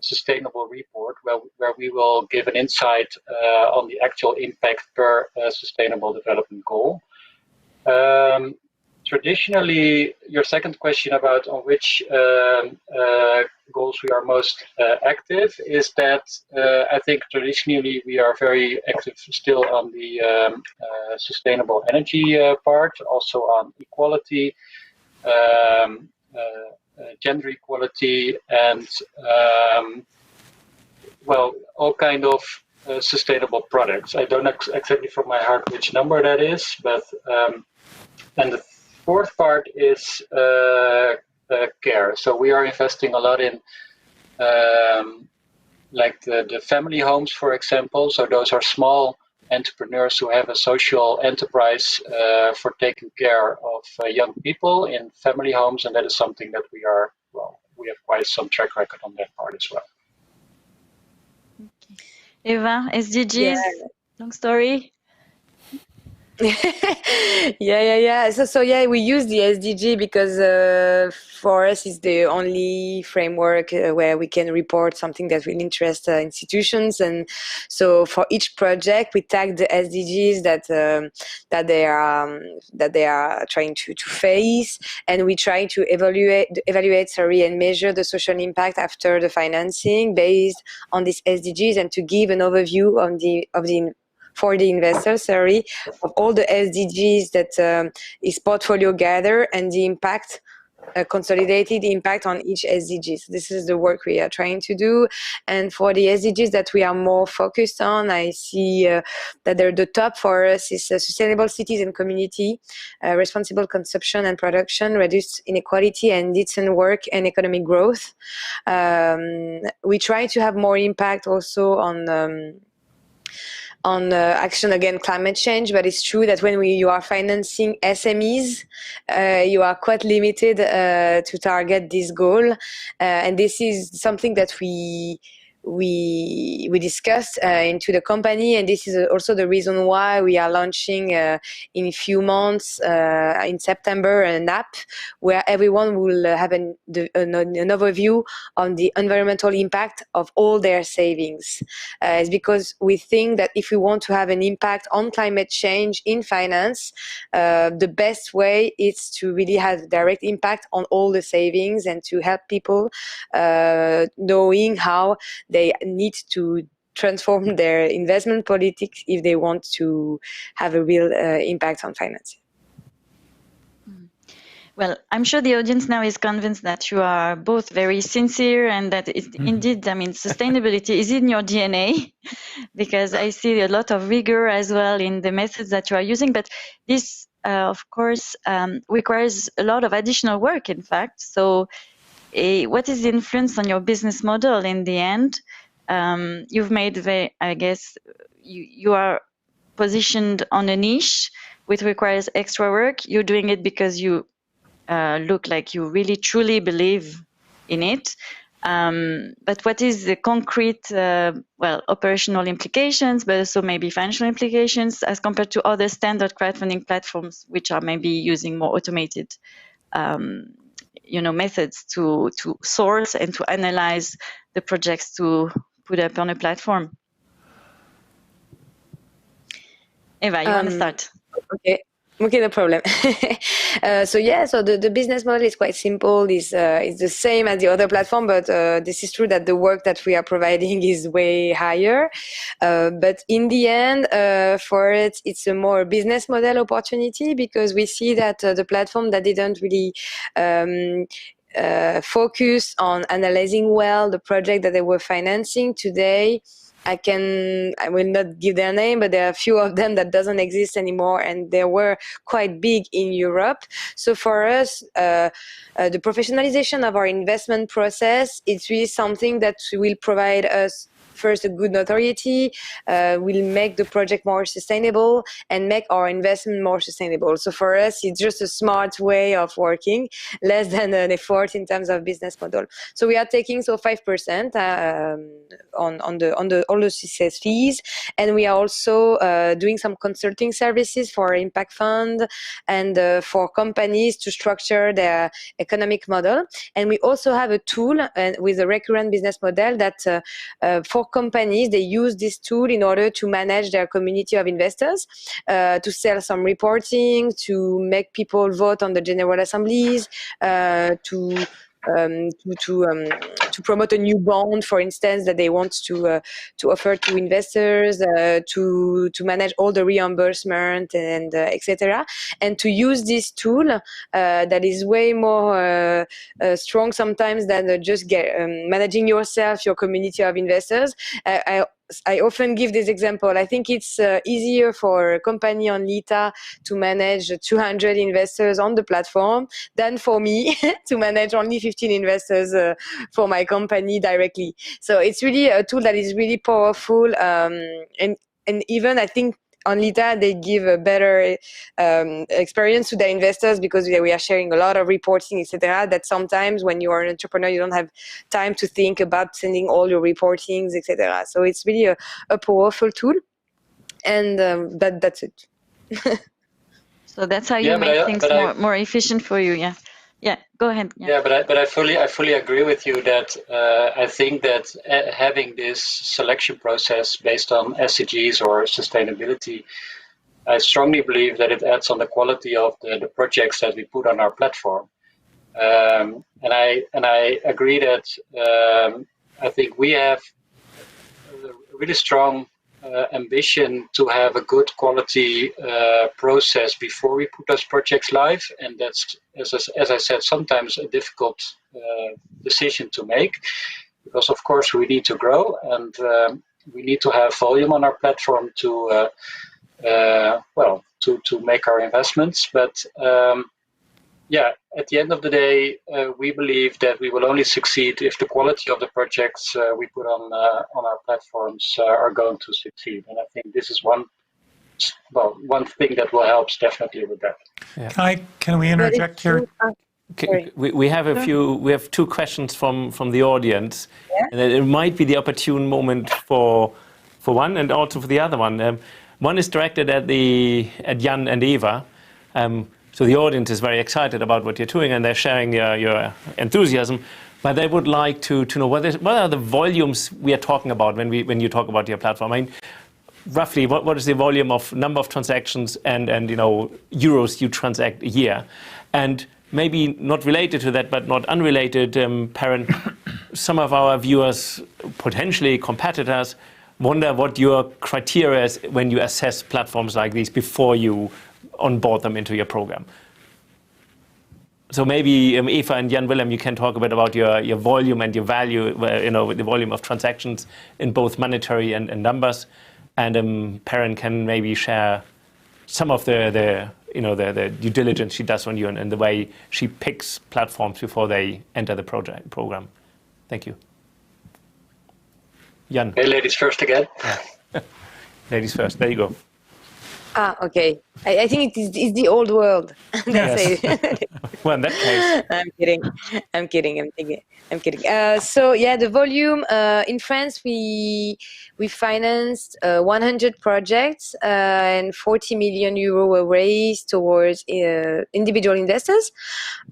sustainable report where we will give an insight on the actual impact per sustainable development goal. Traditionally, your second question about on which goals we are most active is that I think traditionally we are very active still on the sustainable energy part, also on equality, gender equality, and well, all kind of sustainable products. I don't know exactly from my heart which number that is, but and the fourth part is care. So we are investing a lot in like the family homes, for example. So those are small entrepreneurs who have a social enterprise for taking care of young people in family homes, and that is something that we are, well, we have quite some track record on that part as well. Okay. Eva, SDGs, long story. Yeah. So yeah, we use the SDG because for us it's the only framework where we can report something that will interest institutions, and so for each project we tag the SDGs that they are trying to face, and we try to evaluate and measure the social impact after the financing based on these SDGs, and to give an overview for the investors, of all the SDGs that is portfolio gather and the impact, consolidated impact on each SDG. So this is the work we are trying to do. And for the SDGs that we are more focused on, I see that the top for us is sustainable cities and community, responsible consumption and production, reduced inequality and decent work and economic growth. We try to have more impact also on action against climate change, but it's true that when you are financing SMEs, you are quite limited to target this goal, and this is something that we discussed into the company, and this is also the reason why we are launching in a few months, in September, an app where everyone will have an overview on the environmental impact of all their savings. It's because we think that if we want to have an impact on climate change in finance, the best way is to really have direct impact on all the savings and to help people knowing how they need to transform their investment politics if they want to have a real impact on finance. Well, I'm sure the audience now is convinced that you are both very sincere and that indeed, I mean, sustainability is in your DNA, because I see a lot of rigor as well in the methods that you are using. But this, of course, requires a lot of additional work, in fact. So what is the influence on your business model in the end? You've made, I guess, you are positioned on a niche which requires extra work. You're doing it because you look like you really truly believe in it. But what is the concrete, operational implications, but also maybe financial implications as compared to other standard crowdfunding platforms, which are maybe using more automated methods to source and to analyze the projects to put up on a platform? Eva, you want to start? Okay. Okay, no problem. So the business model is quite simple. It's the same as the other platform, but this is true that the work that we are providing is way higher. But in the end, for it, it's a more business model opportunity, because we see that the platform that didn't really focus on analyzing well the project that they were financing today. I will not give their name, but there are a few of them that doesn't exist anymore, and they were quite big in Europe. So for us, the professionalization of our investment process, it's really something that will provide us first a good notoriety, will make the project more sustainable and make our investment more sustainable. So for us, it's just a smart way of working, less than an effort in terms of business model. So we are taking 5% on all the success fees, and we are also doing some consulting services for impact fund and for companies to structure their economic model. And we also have a tool with a recurrent business model that for companies, they use this tool in order to manage their community of investors, to sell some reporting, to make people vote on the general assemblies, to promote a new bond, for instance, that they want to offer to investors, to manage all the reimbursement and etc. And to use this tool that is way more strong sometimes than just managing yourself, your community of investors. I often give this example. I think it's easier for a company on Lita to manage 200 investors on the platform than for me to manage only 15 investors for my company directly. So it's really a tool that is really powerful. And even I think on Lita, they give a better experience to their investors, because we are sharing a lot of reporting, etc. That sometimes when you are an entrepreneur, you don't have time to think about sending all your reportings, etc. So it's really a powerful tool, and that's it. So that's how you make things more efficient for you. Yeah. Yeah, go ahead. Yeah, but I fully agree with you that I think that having this selection process based on SDGs or sustainability, I strongly believe that it adds on the quality of the projects that we put on our platform. And I agree that I think we have a really strong ambition to have a good quality process before we put those projects live, and that's, as I said, sometimes a difficult decision to make, because of course we need to grow, and we need to have volume on our platform to make our investments. But at the end of the day, we believe that we will only succeed if the quality of the projects we put on our platforms are going to succeed. And I think this is one thing that will help definitely with that. Yeah. Can we interject here? We have two questions from the audience, and it might be the opportune moment for one and also for the other one. One is directed at Jan and Eva. So the audience is very excited about what you're doing, and they're sharing your enthusiasm. But they would like to know what are the volumes we are talking about when you talk about your platform. I mean, roughly, what is the volume of number of transactions and euros you transact a year? And maybe not related to that, but not unrelated, Perrin, some of our viewers, potentially competitors, wonder what your criteria is when you assess platforms like these before you onboard them into your program. So maybe Eva and Jan Willem, you can talk a bit about your volume and your value, the volume of transactions in both monetary and numbers. And Perrin can maybe share some of the due diligence she does on you and the way she picks platforms before they enter the program. Thank you. Jan. Hey, ladies first again. Yeah. Ladies first. There you go. Okay. I think it's the old world. Yes. Well, in that case. I'm kidding. So the volume in France, we financed 100 projects and 40 million euro were raised towards individual investors.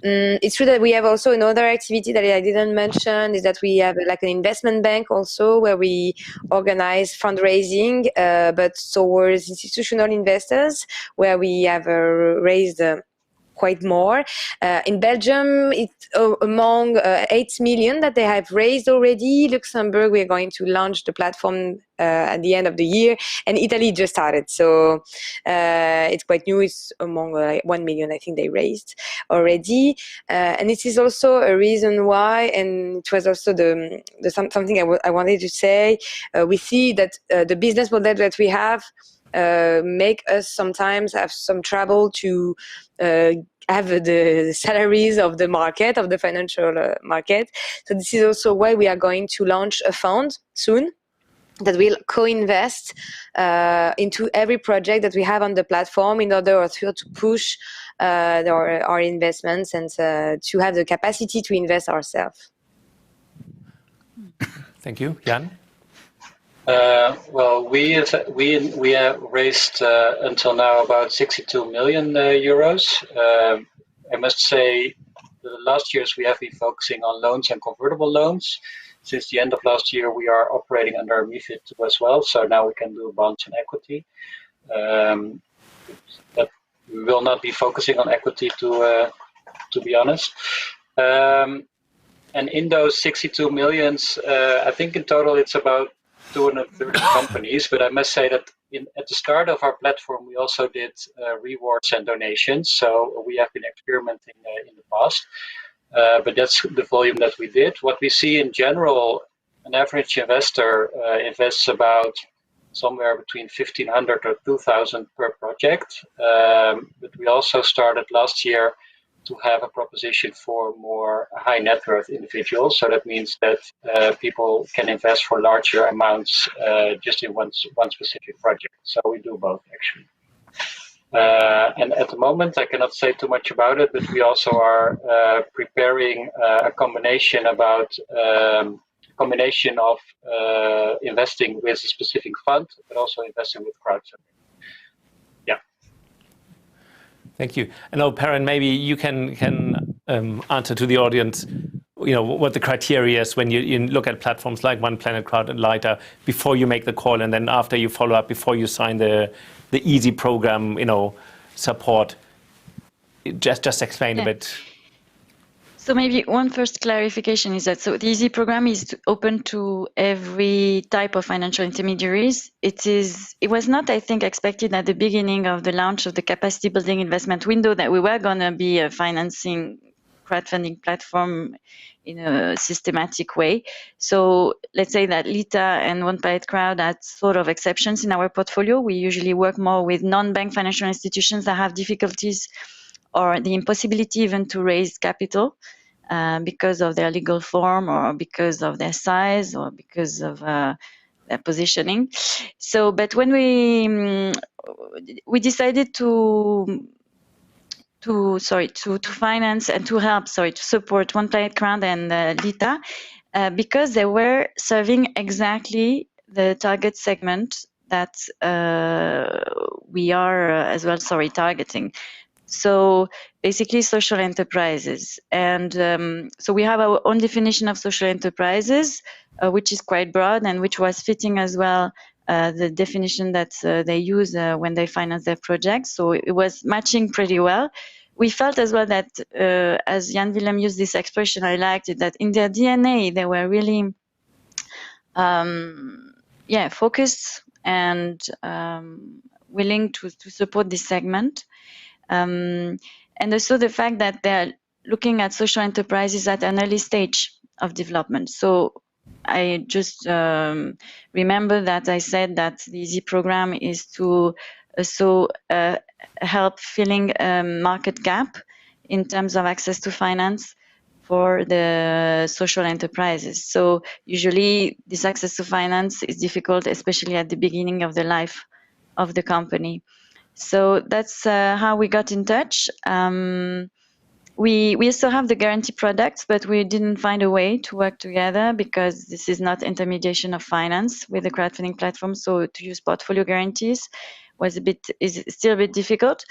It's true that we have also another activity that I didn't mention, is that we have like an investment bank also, where we organize fundraising, but towards institutional investors investors, where we have raised quite more. In Belgium, it's among 8 million that they have raised already. Luxembourg, we're going to launch the platform at the end of the year, and Italy just started. So it's quite new. It's among 1 million, I think they raised already. And this is also a reason why, and it was also something I wanted to say. We see that the business model that we have make us sometimes have some trouble to have the salaries of the market, of the financial market. So this is also why we are going to launch a fund soon that will co-invest into every project that we have on the platform in order to push our investments and to have the capacity to invest ourselves. Thank you. Jan? Well, we have raised until now about 62 million euros. I must say, the last years we have been focusing on loans and convertible loans. Since the end of last year, we are operating under MiFID II as well, so now we can do bonds and equity. But we will not be focusing on equity, to be honest. And in those 62 millions, I think in total it's about 230 companies, but I must say that at the start of our platform, we also did rewards and donations. So we have been experimenting in the past, but that's the volume that we did. What we see in general, an average investor invests about somewhere between 1,500 or 2,000 per project. But we also started last year to have a proposition for more high net worth individuals. So that means that people can invest for larger amounts just in one specific project. So we do both, actually. And at the moment, I cannot say too much about it, but we also are preparing a combination of investing with a specific fund, but also investing with crowdfunding. Thank you. And now, Perrin, maybe you can answer to the audience, what the criteria is when you look at platforms like One Planet Crowd and Lighter before you make the call, and then after you follow up, before you sign the easy program, support. Just explain a bit. So maybe one first clarification is that the easy program is open to every type of financial intermediaries. It was not, I think, expected at the beginning of the launch of the capacity building investment window that we were going to be a financing crowdfunding platform in a systematic way. So let's say that Lita and One Planet Crowd are sort of exceptions in our portfolio. We usually work more with non-bank financial institutions that have difficulties or the impossibility even to raise capital because of their legal form or because of their size or because of their positioning. So, but when we decided to finance and to support One Planet Crowd and Lita because they were serving exactly the target segment that we are as well targeting. So basically social enterprises. And so we have our own definition of social enterprises, which is quite broad and which was fitting as well the definition that they use when they finance their projects. So it was matching pretty well. We felt as well that, as Jan Willem used this expression, I liked it, that in their DNA, they were really focused and willing to support this segment. And also the fact that they're looking at social enterprises at an early stage of development. So I just remember that I said that the EASY program is to also help filling a market gap in terms of access to finance for the social enterprises. So usually this access to finance is difficult, especially at the beginning of the life of the company. So that's how we got in touch. We still have the guarantee products, but we didn't find a way to work together because this is not intermediation of finance with the crowdfunding platform. So to use portfolio guarantees is still a bit difficult.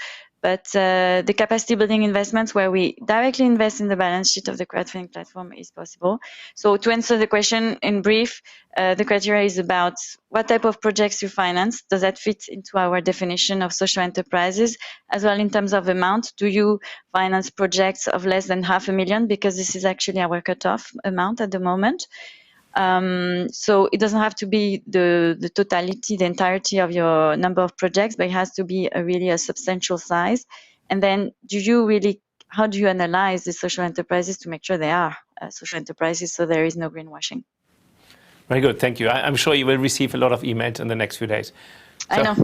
But the capacity building investments where we directly invest in the balance sheet of the crowdfunding platform is possible. So to answer the question in brief, the criteria is about what type of projects you finance. Does that fit into our definition of social enterprises? As well, in terms of amount, do you finance projects of less than $500,000? Because this is actually our cutoff amount at the moment. So it doesn't have to be the totality, the entirety of your number of projects, but it has to be really a substantial size. And then how do you analyze the social enterprises to make sure they are social enterprises so there is no greenwashing? Very good, thank you. I'm sure you will receive a lot of emails in the next few days. I know.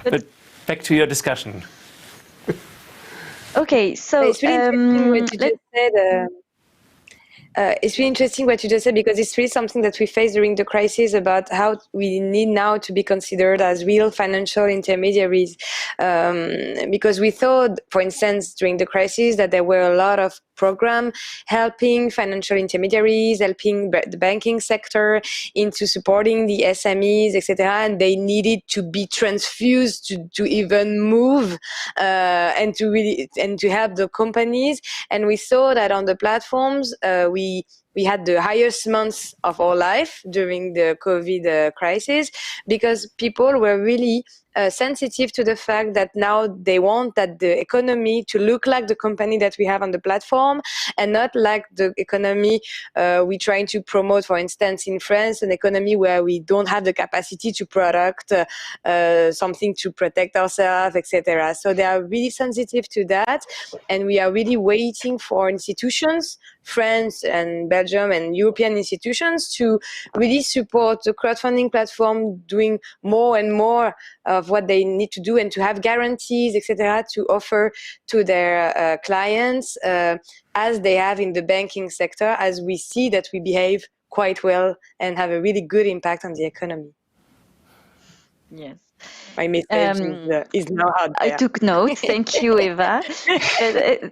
But back to your discussion. Okay, so it's really interesting what you just said. It's really interesting what you just said, because it's really something that we faced during the crisis about how we need now to be considered as real financial intermediaries. Because we thought, for instance, during the crisis that there were a lot of programs helping financial intermediaries, helping the banking sector into supporting the SMEs, etc. And they needed to be transfused to even move and to help the companies. And we saw that on the platforms, we had the highest months of our life during the COVID crisis, because people were really sensitive to the fact that now they want that the economy to look like the company that we have on the platform, and not like the economy we're trying to promote, for instance, in France, an economy where we don't have the capacity to product something to protect ourselves, etc. So they are really sensitive to that, and we are really waiting for institutions, France and Belgium and European institutions, to really support the crowdfunding platform doing more and more of what they need to do, and to have guarantees, etc., to offer to their clients as they have in the banking sector, as we see that we behave quite well and have a really good impact on the economy. Yes. My message is now out there. I took notes. Thank you, Eva.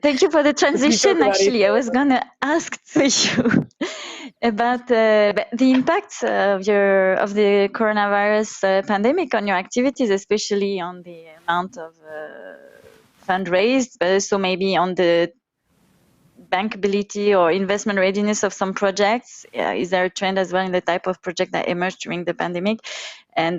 Thank you for the transition. Actually, I was going to ask to you about the impact of the coronavirus pandemic on your activities, especially on the amount of fund raised, but also maybe on the bankability or investment readiness of some projects. Is there a trend as well in the type of project that emerged during the pandemic? And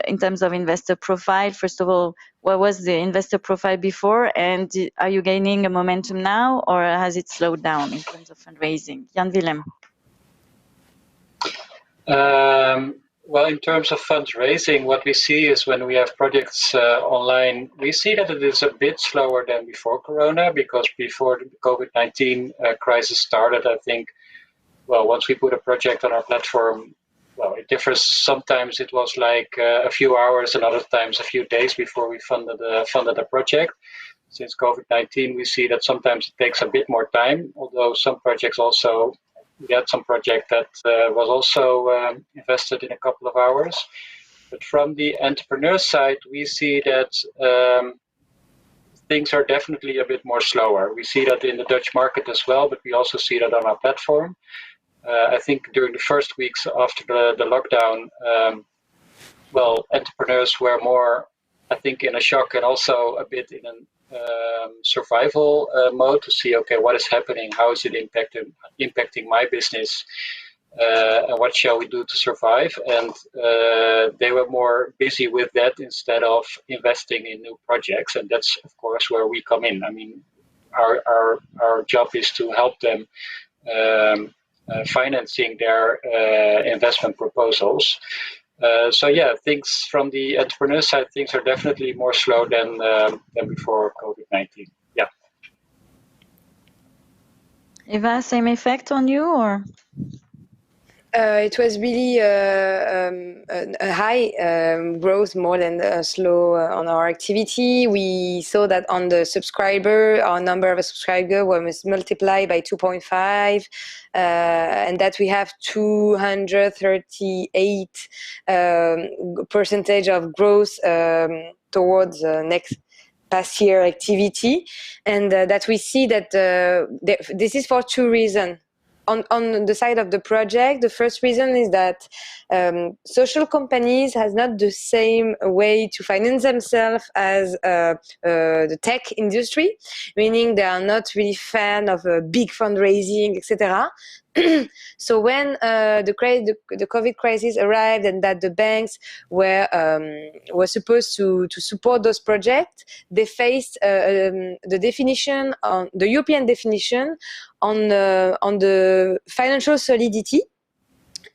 in terms of investor profile, first of all, what was the investor profile before? And are you gaining a momentum now, or has it slowed down in terms of fundraising? Jan Willem. Well, in terms of fundraising, what we see is when we have projects online, we see that it is a bit slower than before Corona, because before the COVID-19 crisis started, I think, well, once we put a project on our platform, well, it differs. Sometimes it was like a few hours, and other times a few days before we funded a project. Since COVID-19, we see that sometimes it takes a bit more time, although some projects also, we had some project that was also invested in a couple of hours. But from the entrepreneur side, we see that things are definitely a bit more slower. We see that in the Dutch market as well, but we also see that on our platform. I think during the first weeks after the lockdown, well, entrepreneurs were more, I think, in a shock, and also a bit in an survival mode to see, okay, what is happening? How is it impacting my business? And what shall we do to survive? And they were more busy with that instead of investing in new projects. And that's, of course, where we come in. I mean, our job is to help them financing their investment proposals. So yeah, things from the entrepreneur side, things are definitely more slow than before COVID-19. Yeah. Eva, same effect on you, or? It was really a high growth more than a slow on our activity. We saw that on the subscriber, our number of subscribers was multiplied by 2.5, and that we have 238 percentage of growth towards next past year activity, and that we see that this is for two reasons. on the side of the project, the first reason is that social companies has not the same way to finance themselves as the tech industry, meaning they are not really fan of big fundraising, etc. So when the COVID crisis arrived and that the banks were supposed to support those projects, they faced the definition on the European definition on the financial solidity,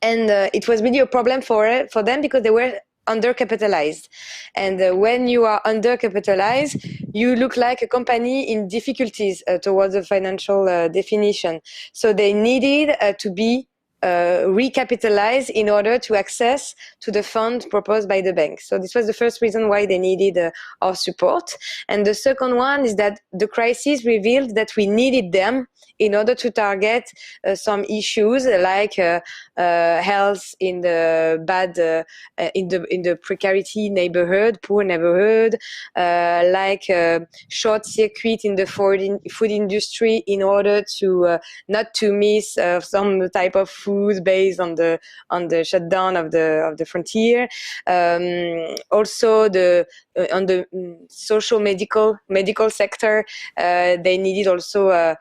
and it was really a problem for them because they were undercapitalized. And when you are undercapitalized, you look like a company in difficulties towards the financial definition. So they needed to be recapitalized in order to access to the fund proposed by the bank. So this was the first reason why they needed our support. And the second one is that the crisis revealed that we needed them in order to target some issues like health in the bad in the precarity neighborhood, poor neighborhood, like short circuit in the food industry in order to not to miss some type of food based on the shutdown of the frontier. Also on the social medical sector, they needed also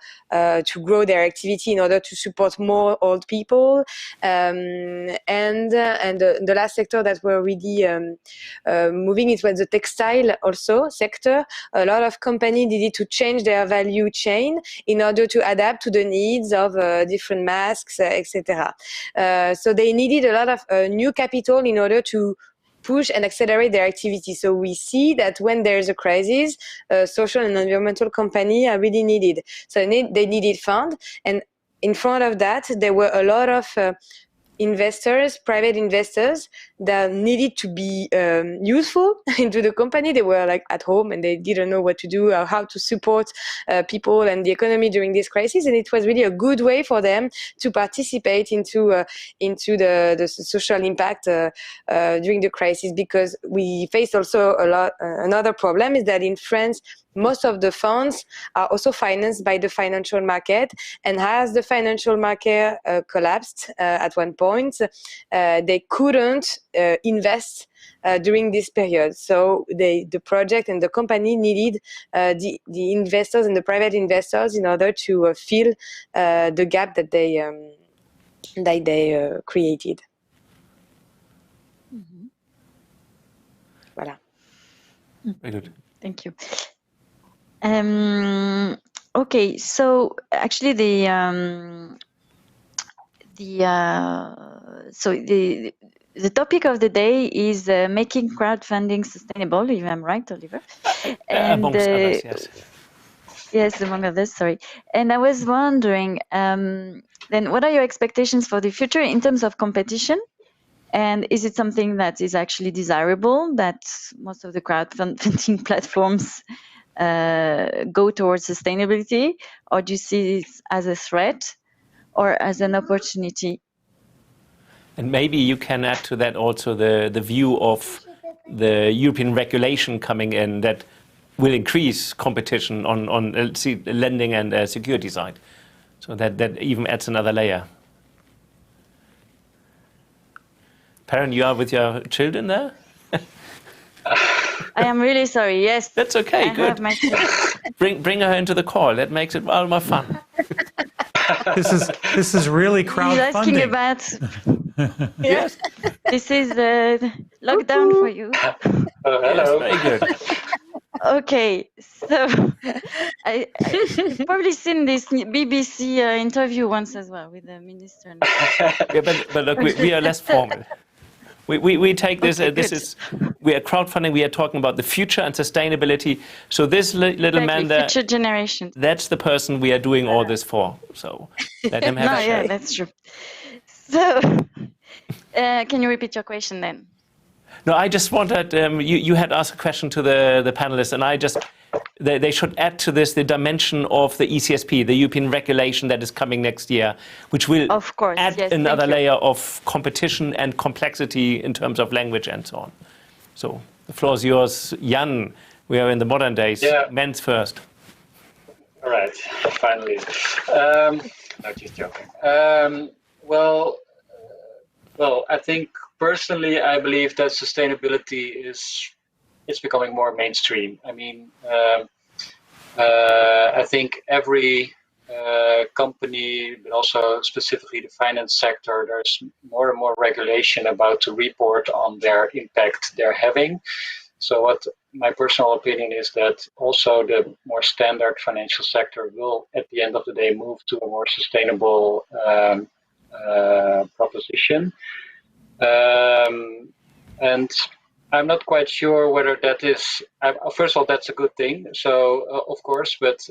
to grow their activity in order to support more old people. And the last sector that were really moving, it was the textile also sector. A lot of companies needed to change their value chain in order to adapt to the needs of different masks, etc. So they needed a lot of new capital in order to push and accelerate their activity. So we see that when there's a crisis, social and environmental companies are really needed. So they needed funds, and in front of that, there were a lot of investors, private investors, that needed to be useful into the company. They were like at home and they didn't know what to do or how to support people and the economy during this crisis. And it was really a good way for them to participate into the social impact during the crisis, because we faced also a lot. Another problem is that in France, most of the funds are also financed by the financial market, and as the financial market collapsed at one point, they couldn't invest during this period. So the project and the company needed the investors and the private investors in order to fill the gap that they created. Mm-hmm. Voilà. Very good. Thank you. Okay, so actually the topic of the day is making crowdfunding sustainable, if I'm right, Oliver. And amongst others, yes. Yes, among others, sorry. And I was wondering, then what are your expectations for the future in terms of competition? And is it something that is actually desirable, that most of the crowdfunding platforms go towards sustainability, or do you see it as a threat or as an opportunity? And maybe you can add to that also the view of the European regulation coming in that will increase competition on lending and security side. So that even adds another layer. Perrin, you are with your children there? I am really sorry. Yes, that's okay. I good. Have my bring her into the call. That makes it all more fun. This is really crowdfunding. He's asking about. Yes. This is lockdown for you. Oh, hello. Yes, very good. Okay, so I probably seen this BBC interview once as well with the minister. Yeah, but look, we are less formal. We take this. Okay, this is we are crowdfunding. We are talking about the future and sustainability. So this little man there, future generations. That's the person we are doing all this for. So let him have a yeah, that's true. So can you repeat your question then? No, I just wanted you had asked a question to the panelists, and I just they should add to this the dimension of the ECSP, the European regulation that is coming next year, which will of course, add yes, another layer of competition and complexity in terms of language and so on. So the floor is yours, Jan. We are in the modern days. Yeah. Men's first. All right, finally. No, just joking. Well, I think personally, I believe that sustainability is becoming more mainstream. I mean, I think every company, but also specifically the finance sector, there's more and more regulation about to report on their impact they're having. So what my personal opinion is that also the more standard financial sector will, at the end of the day, move to a more sustainable proposition. And I'm not quite sure whether that is, first of all, that's a good thing. So, of course, but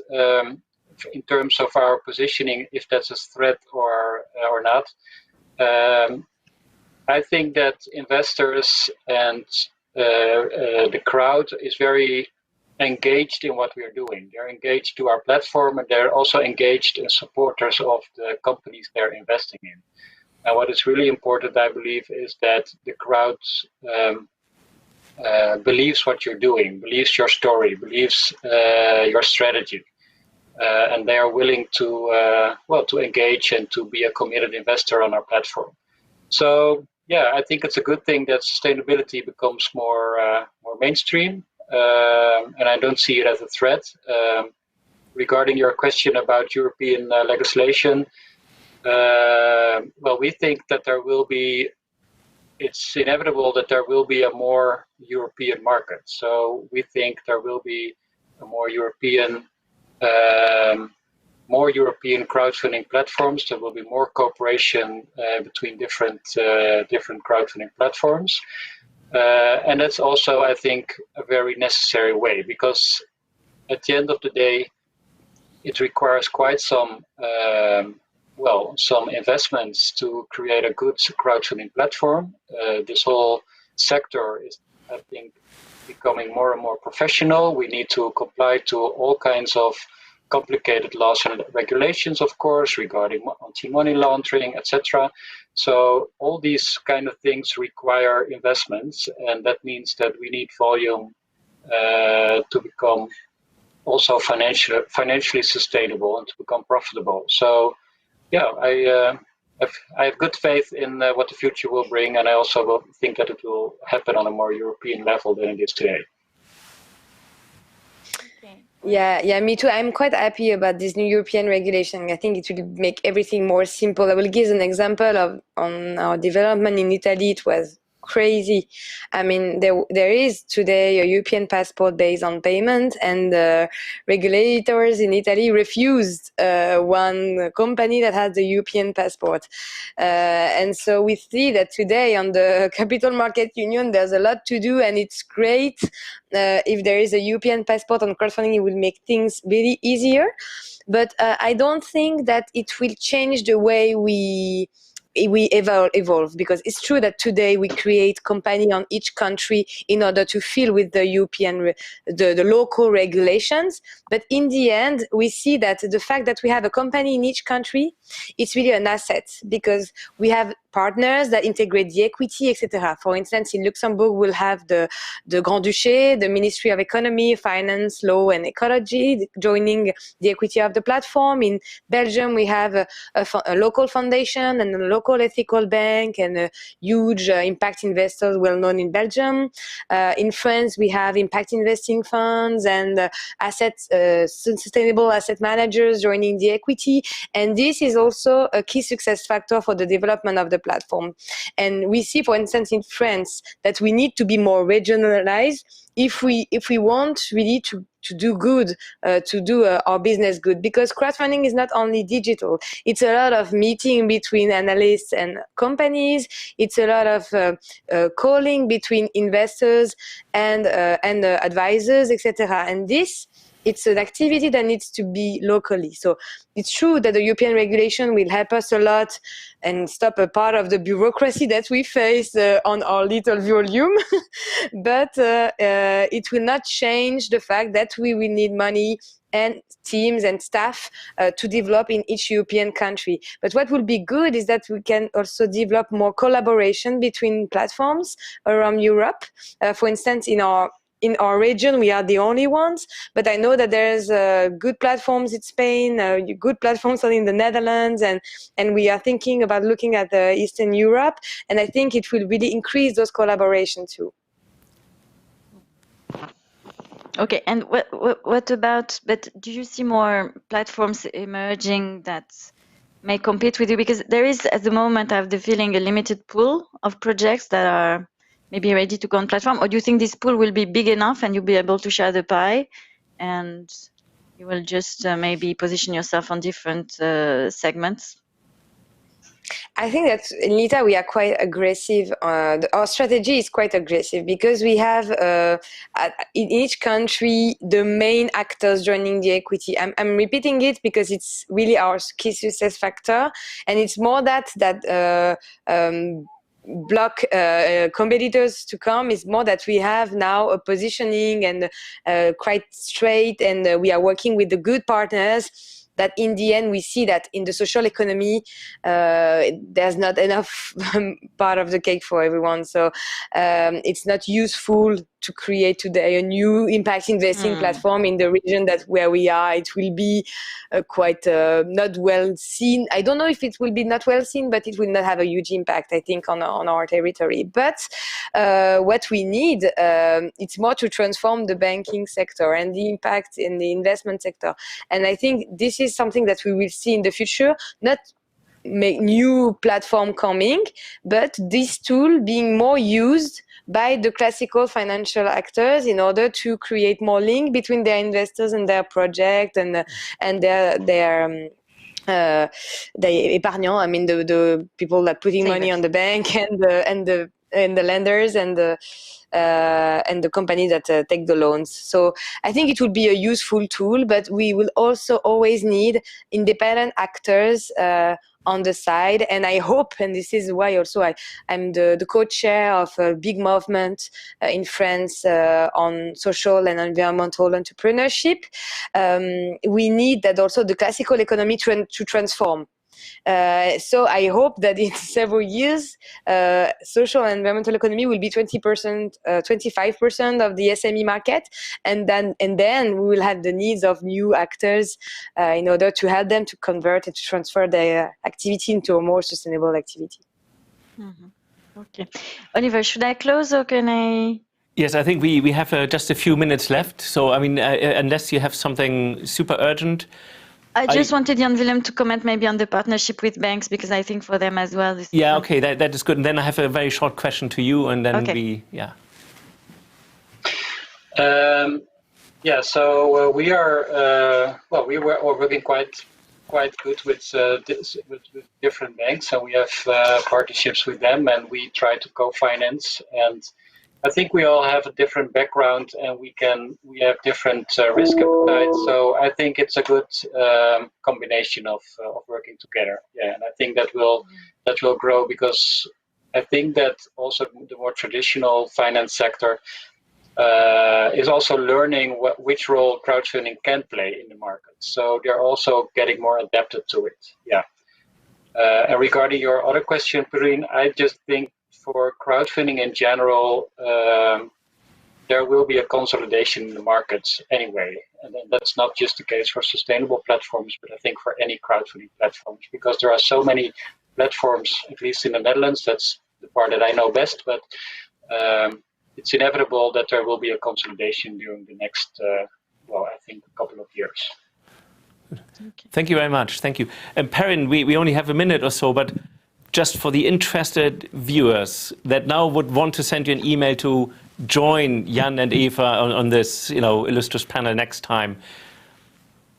in terms of our positioning, if that's a threat or not, I think that investors and the crowd is very engaged in what we are doing. They're engaged to our platform, and they're also engaged in supporters of the companies they're investing in. And what is really important, I believe, is that the crowd believes what you're doing, believes your story, believes your strategy, and they are willing to to engage and to be a committed investor on our platform. So yeah, I think it's a good thing that sustainability becomes more mainstream, and I don't see it as a threat. Regarding your question about European legislation, well, we think that it's inevitable that there will be a more European market. So we think there will be a more European crowdfunding platforms. There will be more cooperation between different crowdfunding platforms, and that's also, I think, a very necessary way, because at the end of the day, it requires quite some investments to create a good crowdfunding platform. This whole sector is, I think, becoming more and more professional. We need to comply to all kinds of complicated laws and regulations, of course, regarding anti-money laundering, etc. So all these kind of things require investments, and that means that we need volume to become also financially sustainable and to become profitable. So yeah, I have good faith in what the future will bring, and I also think that it will happen on a more European level than it is today. Yeah, me too. I'm quite happy about this new European regulation. I think it will make everything more simple. I will give an example on our development in Italy. It was crazy. I mean, there is today a European passport based on payment, and regulators in Italy refused one company that has the European passport. And so we see that today on the Capital Market Union, there's a lot to do, and it's great. If there is a European passport on crowdfunding, it will make things really easier. But I don't think that it will change the way we evolve, because it's true that today we create company on each country in order to fill with the European, the local regulations. But in the end, we see that the fact that we have a company in each country, it's really an asset, because we have partners that integrate the equity, etc. For instance, in Luxembourg, we'll have the Grand-Duché, the Ministry of Economy, Finance, Law and Ecology joining the equity of the platform. In Belgium, we have a local foundation and a local ethical bank and huge impact investors well known in Belgium. In France, we have impact investing funds and sustainable asset managers joining the equity. And this is also a key success factor for the development of the platform. And we see, for instance, in France, that we need to be more regionalized if we want really to do good, to do our business good, because crowdfunding is not only digital. It's a lot of meeting between analysts and companies. It's a lot of calling between investors and advisors, etc. And this, it's an activity that needs to be locally. So it's true that the European regulation will help us a lot and stop a part of the bureaucracy that we face on our little volume. But it will not change the fact that we will need money and teams and staff to develop in each European country. But what will be good is that we can also develop more collaboration between platforms around Europe. For instance, in our in our region, we are the only ones, but I know that there's good platforms in Spain, good platforms in the Netherlands, and we are thinking about looking at Eastern Europe, and I think it will really increase those collaborations too. Okay, and what about, but do you see more platforms emerging that may compete with you? Because there is, at the moment, I have the feeling, a limited pool of projects that are maybe ready to go on platform, or do you think this pool will be big enough and you'll be able to share the pie and you will just maybe position yourself on different segments? I think that in Lita we are quite aggressive. Our strategy is quite aggressive because we have in each country the main actors joining the equity. I'm repeating it because it's really our key success factor, and it's more that block competitors to come is more that we have now a positioning and quite straight, and we are working with the good partners. That in the end we see that in the social economy there's not enough part of the cake for everyone, so it's not useful to create today a new impact investing platform in the region that where we are. It will be quite not well seen. I don't know if it will be not well seen, but it will not have a huge impact, I think, on our territory. But what we need, it's more to transform the banking sector and the impact in the investment sector. And I think this is something that we will see in the future, not make new platform coming, but this tool being more used by the classical financial actors in order to create more link between their investors and their project and their épargnants. I mean the people that putting money on the bank and the lenders and the companies that take the loans. So I think it would be a useful tool, but we will also always need independent actors on the side. And I hope, and this is why also I'm the co-chair of a big movement in France on social and environmental entrepreneurship. We need that also the classical economy to transform. So I hope that in several years, social and environmental economy will be 20%, 25% of the SME market, and then we will have the needs of new actors in order to help them to convert and to transfer their activity into a more sustainable activity. Mm-hmm. Okay, Oliver, should I close or can I? Yes, I think we have just a few minutes left. So I mean, unless you have something super urgent. I just wanted Jan-Willem to comment maybe on the partnership with banks, because I think for them as well. Yeah, okay, that is good. And then I have a very short question to you, and then So we are we were working quite good with different banks, so we have partnerships with them, and we try to co-finance. And I think we all have a different background, and we have different risk appetite. So I think it's a good combination of working together. Yeah, and I think that will grow, because I think that also the more traditional finance sector is also learning which role crowdfunding can play in the market. So they're also getting more adapted to it. Yeah. And regarding your other question, Perrine, I just think for crowdfunding in general, there will be a consolidation in the markets anyway. And that's not just the case for sustainable platforms, but I think for any crowdfunding platforms, because there are so many platforms, at least in the Netherlands. That's the part that I know best, but it's inevitable that there will be a consolidation during the next, I think a couple of years. Thank you very much. Thank you. And Perrine, we only have a minute or so, but just for the interested viewers that now would want to send you an email to join Jan and Eva on this, illustrious panel next time,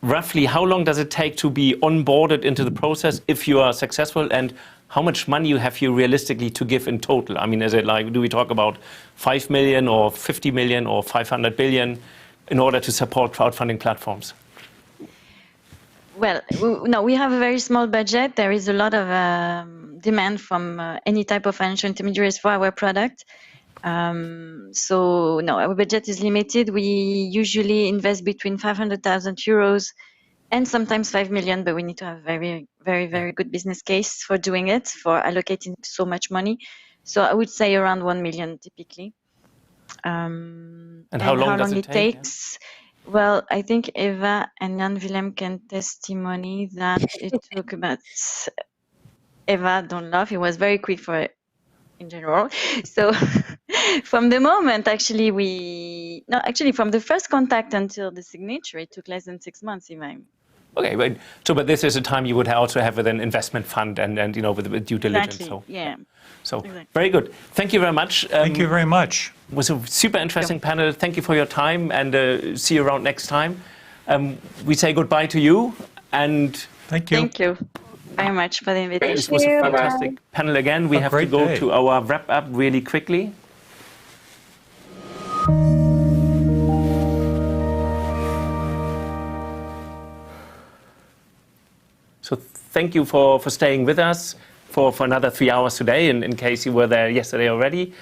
roughly how long does it take to be onboarded into the process if you are successful, and how much money have you realistically to give in total? I mean, is it like, do we talk about 5 million or 50 million or 500 billion in order to support crowdfunding platforms? Well, no, we have a very small budget. There is a lot of demand from any type of financial intermediaries for our product. So no, our budget is limited. We usually invest between 500,000 euros and sometimes 5 million, but we need to have a very, very, very good business case for doing it, for allocating so much money. So I would say around 1 million typically. And how long does it take? Takes? Well, I think Eva and Jan Willem can testimony that it took about. Eva, don't laugh. It was very quick for it in general. So from the moment, from the first contact until the signature, it took less than 6 months. Okay, but this is a time you would also have with an investment fund and with due diligence. Exactly. Yeah. So exactly. Very good. Thank you very much. Thank you very much. It was a super interesting panel. Thank you for your time, and see you around next time. We say goodbye to you, and thank you. Thank you very much for the invitation. This was a fantastic panel again. We have to go to our wrap up really quickly. So thank you for staying with us for another 3 hours today, in case you were there yesterday already.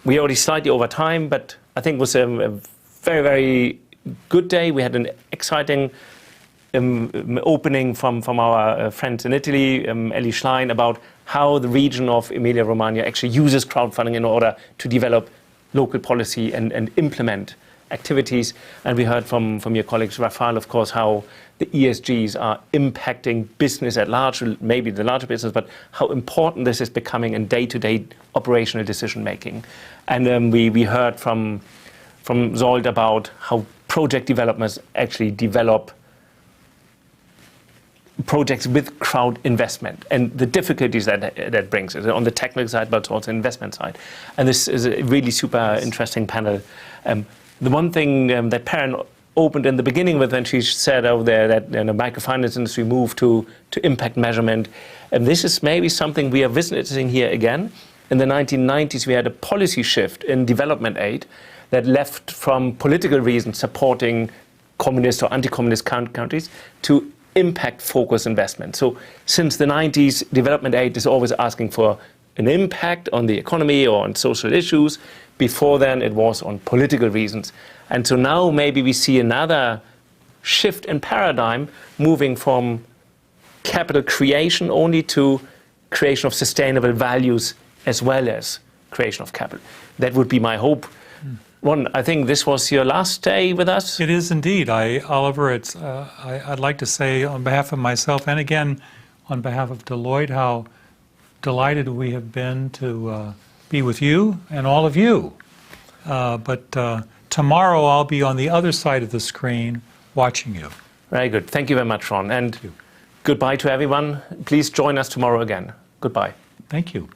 We already slightly over time, but I think it was a very, very good day. We had an exciting opening from our friends in Italy, Ellie Schlein, about how the region of Emilia-Romagna actually uses crowdfunding in order to develop local policy and implement activities. And we heard from your colleagues, Rafael, of course, how the ESGs are impacting business at large, maybe the larger business, but how important this is becoming in day-to-day operational decision-making. And we heard from Zold about how project developers actually develop projects with crowd investment and the difficulties that brings on the technical side, but also investment side. And this is a really super interesting panel. The one thing that Perrin opened in the beginning with when she said over there that the microfinance industry moved to impact measurement, and this is maybe something we are witnessing here again. In the 1990s, we had a policy shift in development aid that left from political reasons supporting communist or anti-communist countries to impact-focused investment. So since the 90s, development aid is always asking for an impact on the economy or on social issues. Before then, it was on political reasons. And so now maybe we see another shift in paradigm, moving from capital creation only to creation of sustainable values as well as creation of capital. That would be my hope. Ron, I think this was your last day with us. It is indeed. Oliver, I'd like to say on behalf of myself and again on behalf of Deloitte how delighted we have been to be with you and all of you. But tomorrow I'll be on the other side of the screen watching you. Very good. Thank you very much, Ron. And goodbye to everyone. Please join us tomorrow again. Goodbye. Thank you.